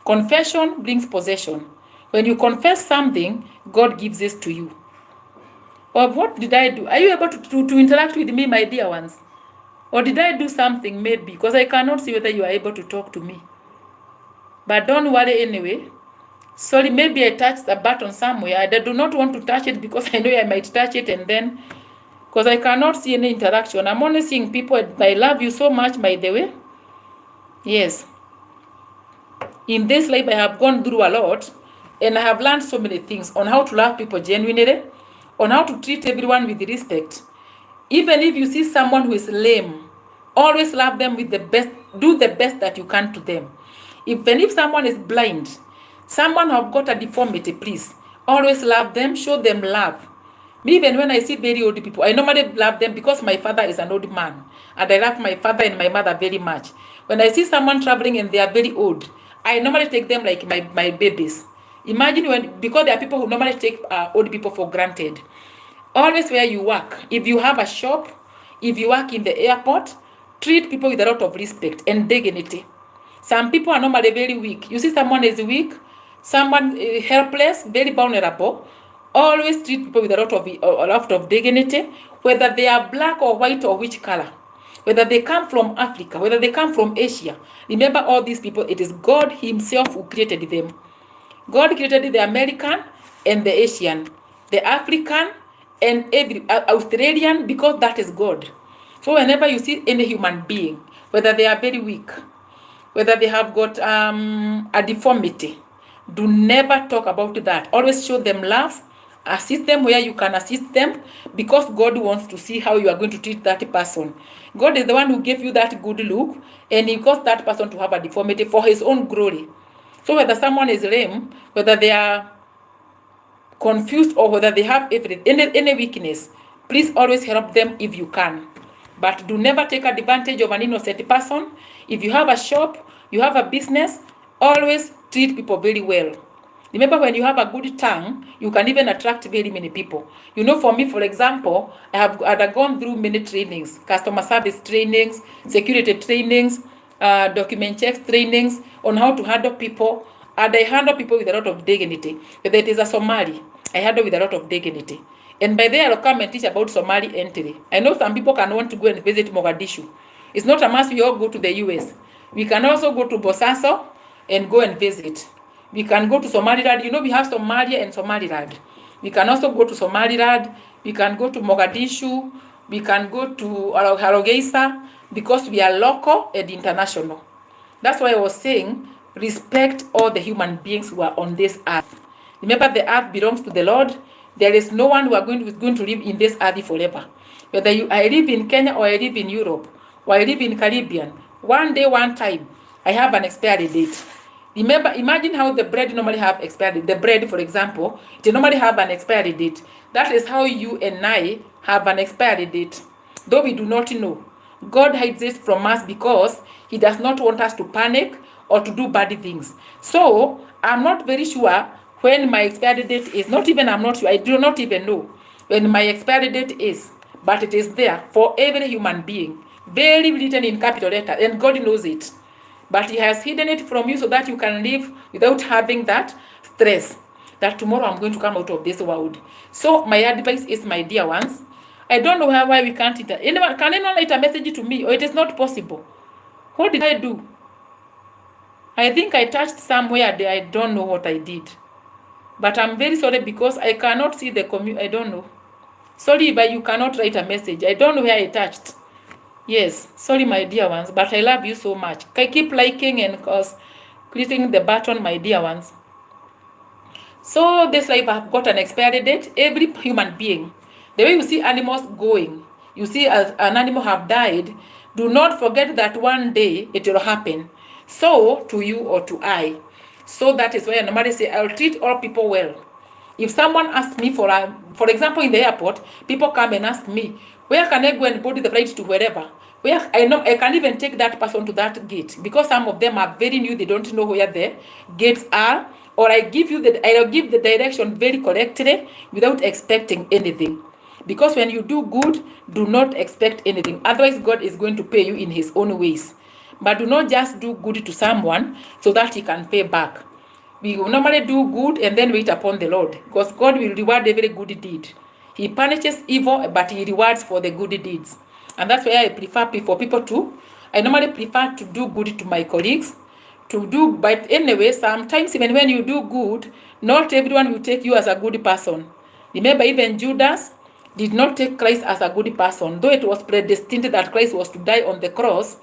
Confession brings possession. When you confess something, God gives it to you. Or what did I do? Are you able to interact with me, my dear ones? Or did I do something maybe? Because I cannot see whether you are able to talk to me. But don't worry anyway. Sorry, maybe I touched a button somewhere. I do not want to touch it because I know I might touch it and then, because I cannot see any interaction. I'm only seeing people. I love you so much, by the way. Yes. In this life, I have gone through a lot, and I have learned so many things on how to love people genuinely, on how to treat everyone with respect. Even if you see someone who is lame, always love them with the best. Do the best that you can to them. Even if someone is blind, someone who have got a deformity, please always love them, show them love. Me, even when I see very old people, I normally love them because my father is an old man, and I love my father and my mother very much. When I see someone traveling and they are very old, I normally take them like my babies. Imagine because there are people who normally take old people for granted. Always where you work, if you have a shop, if you work in the airport, treat people with a lot of respect and dignity. Some people are normally very weak. You see someone is weak, someone helpless, very vulnerable. Always treat people with a lot of dignity, whether they are black or white or which color, whether they come from Africa, whether they come from Asia. Remember, all these people, it is God himself who created them. God created the American and the Asian, the African and every Australian, because that is God. So whenever you see any human being, whether they are very weak, whether they have got a deformity, do never talk about that. Always show them love, assist them where you can assist them, because God wants to see how you are going to treat that person. God is the one who gave you that good look, and he caused that person to have a deformity for his own glory. So whether someone is lame, whether they are confused, or whether they have any weakness, please always help them if you can. But do never take advantage of an innocent person. If you have a shop, you have a business, always treat people very well. Remember, when you have a good tongue, you can even attract very many people. You know, for me, for example, I have gone through many trainings, customer service trainings, security trainings, document checks trainings on how to handle people. And I handle people with a lot of dignity. Whether it is a Somali, I handle with a lot of dignity. And by there, I'll come and teach about Somali entry. I know some people can want to go and visit Mogadishu. It's not a must we all go to the US. We can also go to Bosaso and go and visit. We can go to Somaliland. You know, we have Somalia and Somaliland. We can also go to Somaliland. We can go to Mogadishu. We can go to Hargeisa, because we are local and international. That's why I was saying, respect all the human beings who are on this earth. Remember, the earth belongs to the Lord. There is no one who is going to live in this earth forever. Whether I live in Kenya, or I live in Europe, or I live in Caribbean, one day, one time, I have an expiry date. Remember, imagine how the bread normally have expiry. The bread, for example, it normally have an expiry date. That is how you and I have an expiry date. Though we do not know, God hides it from us because he does not want us to panic or to do bad things. So I'm not very sure when my expiry date is. I'm not sure. I do not even know when my expiry date is. But it is there for every human being. Very written in capital letter. And God knows it. But he has hidden it from you so that you can live without having that stress that tomorrow I'm going to come out of this world. So my advice is, my dear ones, I don't know why we can't. Can anyone write a message to me, or it is not possible? What did I do? I think I touched somewhere there. I don't know what I did. But I'm very sorry because I cannot see the I don't know. Sorry, but you cannot write a message. I don't know where I touched. Yes, sorry, my dear ones, but I love you so much. Keep liking and clicking the button, my dear ones. So this life have got an expiry date. Every human being, the way you see animals going, you see an animal have died, do not forget that one day it will happen. So to you or to I. So that is why I normally say I'll treat all people well. If someone asks me for example, in the airport, people come and ask me, where can I go and board the flight to wherever? Where I know I can even take that person to that gate, because some of them are very new, they don't know where the gates are, or I'll give the direction very correctly without expecting anything. Because when you do good, do not expect anything. Otherwise, God is going to pay you in his own ways. But do not just do good to someone so that he can pay back. We will normally do good and then wait upon the Lord, because God will reward every good deed. He punishes evil, but he rewards for the good deeds. And that's why I prefer I normally prefer to do good to my colleagues, but anyway, sometimes even when you do good, not everyone will take you as a good person. Remember, even Judas did not take Christ as a good person. Though it was predestined that Christ was to die on the cross,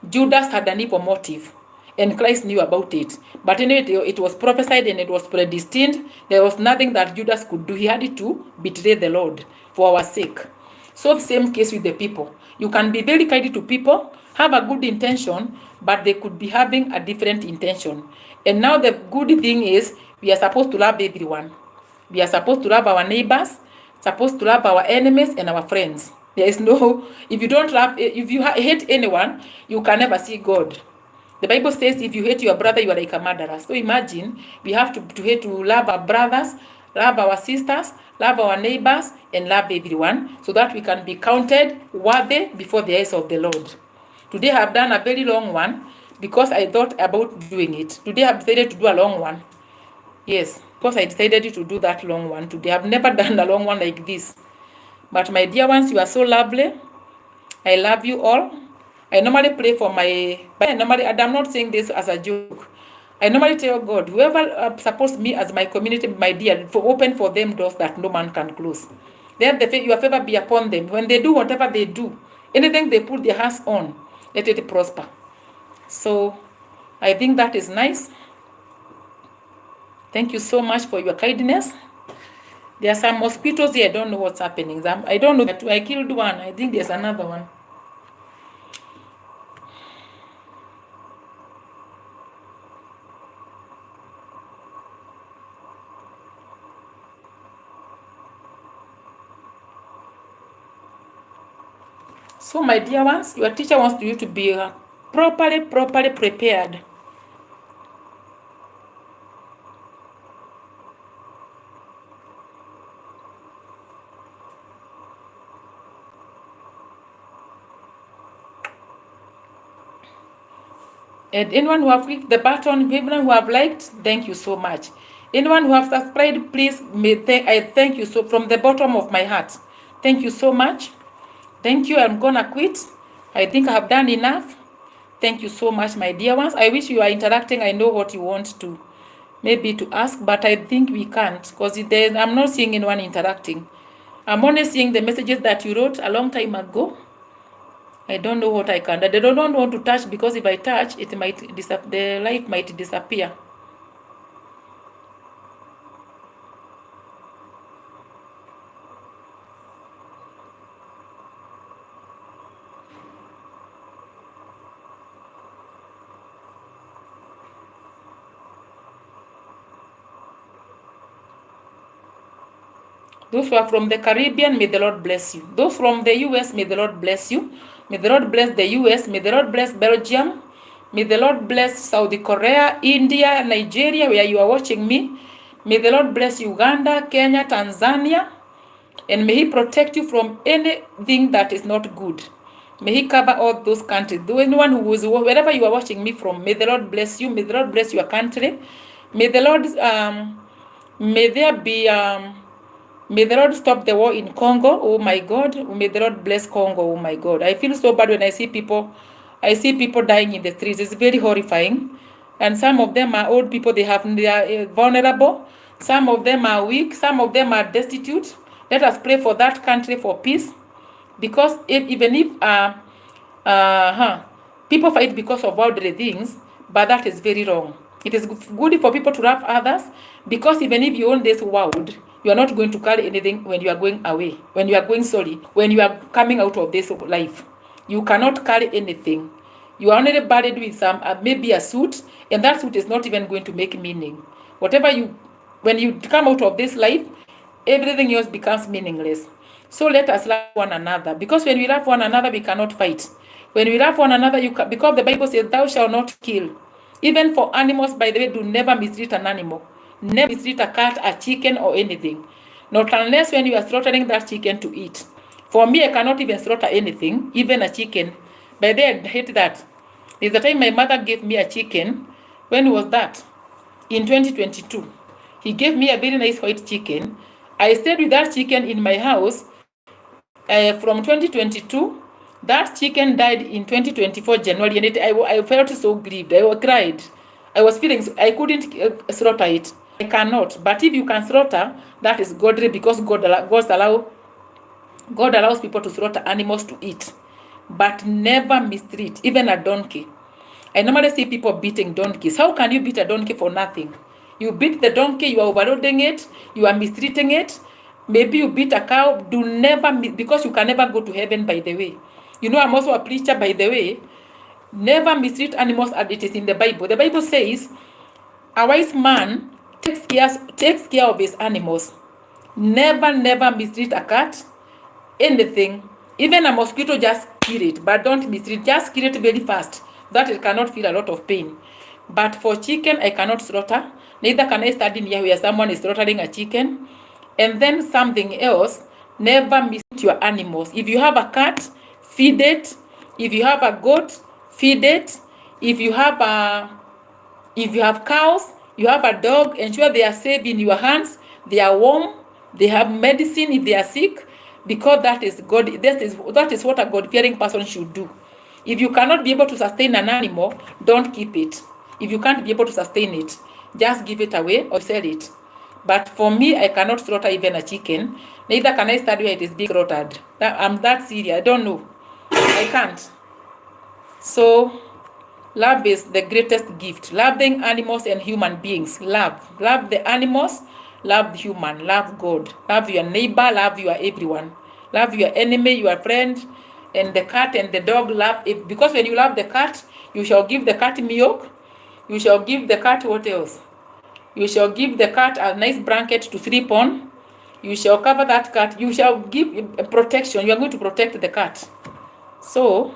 Judas had an evil motive, and Christ knew about it. But anyway, it was prophesied and it was predestined. There was nothing that Judas could do. He had to betray the Lord for our sake. So same case with the people. You can be very kind to people, have a good intention, but they could be having a different intention. And now the good thing is we are supposed to love everyone. We are supposed to love our neighbors, supposed to love our enemies and our friends. There is no, if you hate anyone, you can never see God. The Bible says if you hate your brother, you are like a murderer. So imagine, we have to love our brothers, love our sisters, love our neighbors, and love everyone, so that we can be counted worthy before the eyes of the Lord. Today I have done a very long one because I thought about doing it. Today I have decided to do a long one. Yes, because I decided to do that long one today. I've never done a long one like this. But my dear ones, you are so lovely. I love you all. I normally pray for I'm not saying this as a joke. I normally tell God, whoever supports me as my community, my dear, open for them doors that no man can close. Then your favor be upon them. When they do whatever they do, anything they put their hands on, let it prosper. So I think that is nice. Thank you so much for your kindness. There are some mosquitoes here. I don't know what's happening. I don't know. I killed one. I think there's another one. So my dear ones, your teacher wants you to be properly prepared. And anyone who have clicked the button, anyone who have liked, thank you so much. Anyone who have subscribed, please, I thank you so from the bottom of my heart. Thank you so much. Thank you. I'm gonna quit. I think I have done enough. Thank you so much, my dear ones. I wish you are interacting. I know what you want to maybe to ask, but I think we can't, because I'm not seeing anyone interacting. I'm only seeing the messages that you wrote a long time ago. I don't know what I can. I don't want to touch, because if I touch, it might the life might disappear. Those who are from the Caribbean, may the Lord bless you. Those from the US, may the Lord bless you. May the Lord bless the US. May the Lord bless Belgium. May the Lord bless Saudi Korea, India, Nigeria, where you are watching me. May the Lord bless Uganda, Kenya, Tanzania. And may he protect you from anything that is not good. May he cover all those countries. Anyone who is, wherever you are watching me from, may the Lord bless you. May the Lord bless your country. May the Lord, may the Lord stop the war in Congo. Oh my God. May the Lord bless Congo. Oh my God. I feel so bad when I see people dying in the streets. It's very horrifying. And some of them are old people. They are vulnerable. Some of them are weak. Some of them are destitute. Let us pray for that country for peace. Because even if people fight because of worldly things, but that is very wrong. It is good for people to love others, because even if you own this world, you are not going to carry anything when you are going away. When you are going, when you are coming out of this life, you cannot carry anything. You are only buried with some, maybe a suit, and that suit is not even going to make meaning. When you come out of this life, everything else becomes meaningless. So let us love one another, because when we love one another, we cannot fight. When we love one another, because the Bible says, "Thou shalt not kill." Even for animals, by the way, do never mistreat an animal. Never mistreat a cat, a chicken, or anything. Not unless when you are slaughtering that chicken to eat. For me, I cannot even slaughter anything, even a chicken. By the way, I hate that. It's the time my mother gave me a chicken. When was that? In 2022. He gave me a very nice white chicken. I stayed with that chicken in my house from 2022. That chicken died in 2024 January, and I felt so grieved. I cried. I was feeling I couldn't slaughter it. I cannot. But if you can slaughter, that is godly, because God allows people to slaughter animals to eat, but never mistreat, even a donkey. I normally see people beating donkeys. How can you beat a donkey for nothing? You beat the donkey, you are overloading it, you are mistreating it. Maybe you beat a cow. Do never, because you can never go to heaven, by the way. You know, I'm also a preacher, by the way. Never mistreat animals, as it is in the Bible. The Bible says, a wise man takes care of his animals. Never mistreat a cat, anything. Even a mosquito, just kill it, but don't mistreat. Just kill it very fast, that it cannot feel a lot of pain. But for chicken, I cannot slaughter. Neither can I stand in here where someone is slaughtering a chicken. And then something else, never mistreat your animals. If you have a cat, feed it. If you have a goat, feed it. If you have cows, you have a dog, ensure they are safe in your hands. They are warm. They have medicine if they are sick, because that is God. That is what a God-fearing person should do. If you cannot be able to sustain an animal, don't keep it. If you can't be able to sustain it, just give it away or sell it. But for me, I cannot slaughter even a chicken. Neither can I study where it is being slaughtered. I'm that serious. I don't know. I can't. So, love is the greatest gift. Loving animals and human beings. Love the animals. Love the human. Love God. Love your neighbor. Love your everyone. Love your enemy, your friend, and the cat and the dog. Love it, because when you love the cat, you shall give the cat milk. You shall give the cat, what else? You shall give the cat a nice blanket to sleep on. You shall cover that cat. You shall give protection. You are going to protect the cat. So,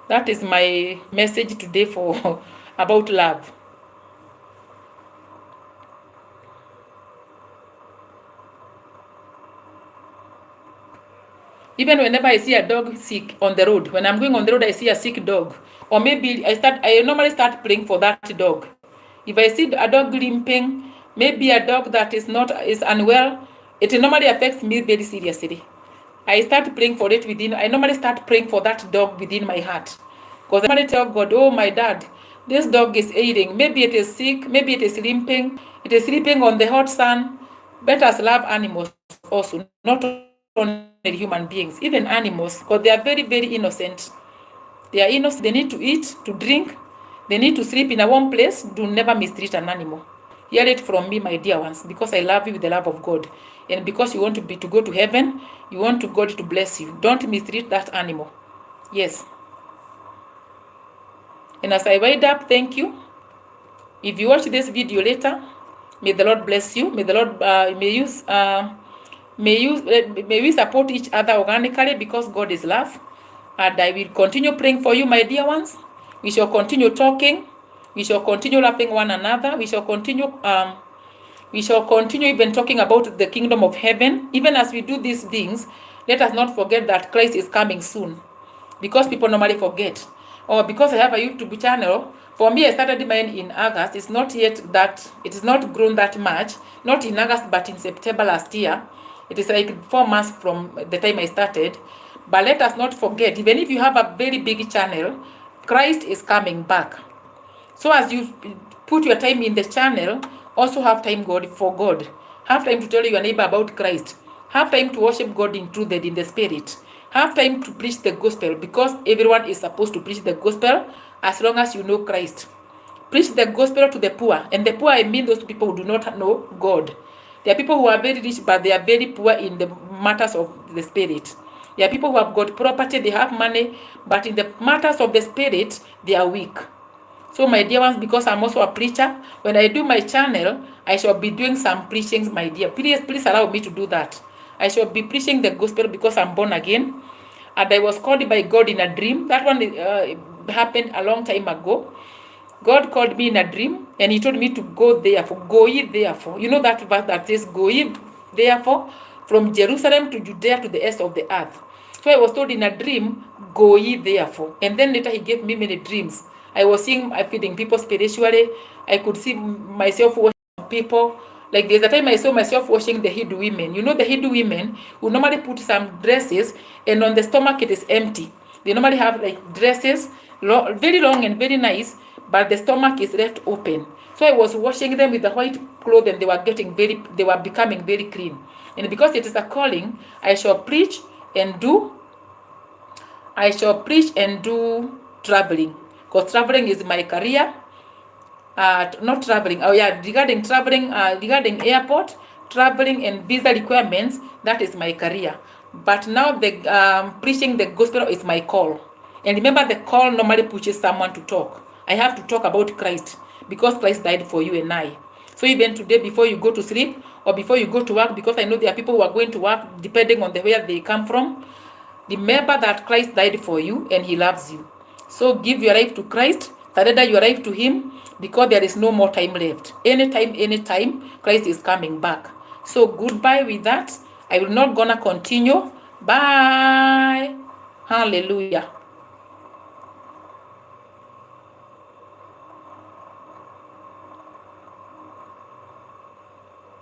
that is my message today for about love. Even whenever I see a dog sick on the road, when I'm going on the road, I see a sick dog, or maybe I normally start praying for that dog. If I see a dog limping, maybe a dog that is unwell, it normally affects me very seriously. I start praying for it within. I normally start praying for that dog within my heart, because I normally tell God, "Oh my dad, this dog is ailing. Maybe it is sick. Maybe it is limping. It is sleeping on the hot sun." Let us love animals also, not only human beings, even animals, because they are very, very innocent. They are innocent. They need to eat, to drink. They need to sleep in a warm place. Do never mistreat an animal. Hear it from me, my dear ones, because I love you with the love of God, and because you want to go to heaven. You want God to bless you. Don't mistreat that animal. Yes. And as I wind up, thank you. If you watch this video later, may the Lord bless you. May the Lord may we support each other organically, because God is love. And I will continue praying for you, my dear ones. We shall continue talking. We shall continue loving one another. We shall continue even talking about the kingdom of heaven. Even as we do these things, let us not forget that Christ is coming soon, because people normally forget. Or because I have a YouTube channel. For me, I started mine in August. It's not yet that, it is not grown that much. Not in August, but in September last year. It is like 4 months from the time I started. But let us not forget, even if you have a very big channel, Christ is coming back. So as you put your time in the channel, also have time for God. Have time to tell your neighbor about Christ. Have time to worship God in truth and in the spirit. Have time to preach the gospel, because everyone is supposed to preach the gospel as long as you know Christ. preach the gospel to the poor. And the poor, I mean those people who do not know God. There are people who are very rich, but they are very poor in the matters of the spirit. There are people who have got property, they have money, but in the matters of the spirit, they are weak. So my dear ones, because I'm also a preacher, when I do my channel, I shall be doing some preachings, my dear. Please allow me to do that. I shall be preaching the gospel because I'm born again. And I was called by God in a dream. That one happened a long time ago. God called me in a dream and he told me to go therefore. Go ye therefore. You know that verse that says, go ye therefore from Jerusalem to Judea to the ends of the earth. So I was told in a dream, go ye therefore. And then later he gave me many dreams. I was seeing, feeding people spiritually. I could see myself washing people. Like there's a time I saw myself washing the Hindu women. You know the Hindu women who normally put some dresses and on the stomach it is empty. They normally have like dresses, very long and very nice, but the stomach is left open. So I was washing them with the white cloth and they were becoming very clean. And because it is a calling, I shall preach and do traveling. Because traveling is my career. Not traveling. Oh yeah, regarding traveling, regarding airport, traveling and visa requirements, that is my career. But now the preaching the gospel is my call. And remember, the call normally pushes someone to talk. I have to talk about Christ because Christ died for you and I. So even today, before you go to sleep or before you go to work, because I know there are people who are going to work depending on where they come from, remember that Christ died for you and he loves you. So give your life to Christ, surrender your life to him, because there is no more time left. Anytime, Christ is coming back. So goodbye with that. I will not gonna continue. Bye. Hallelujah.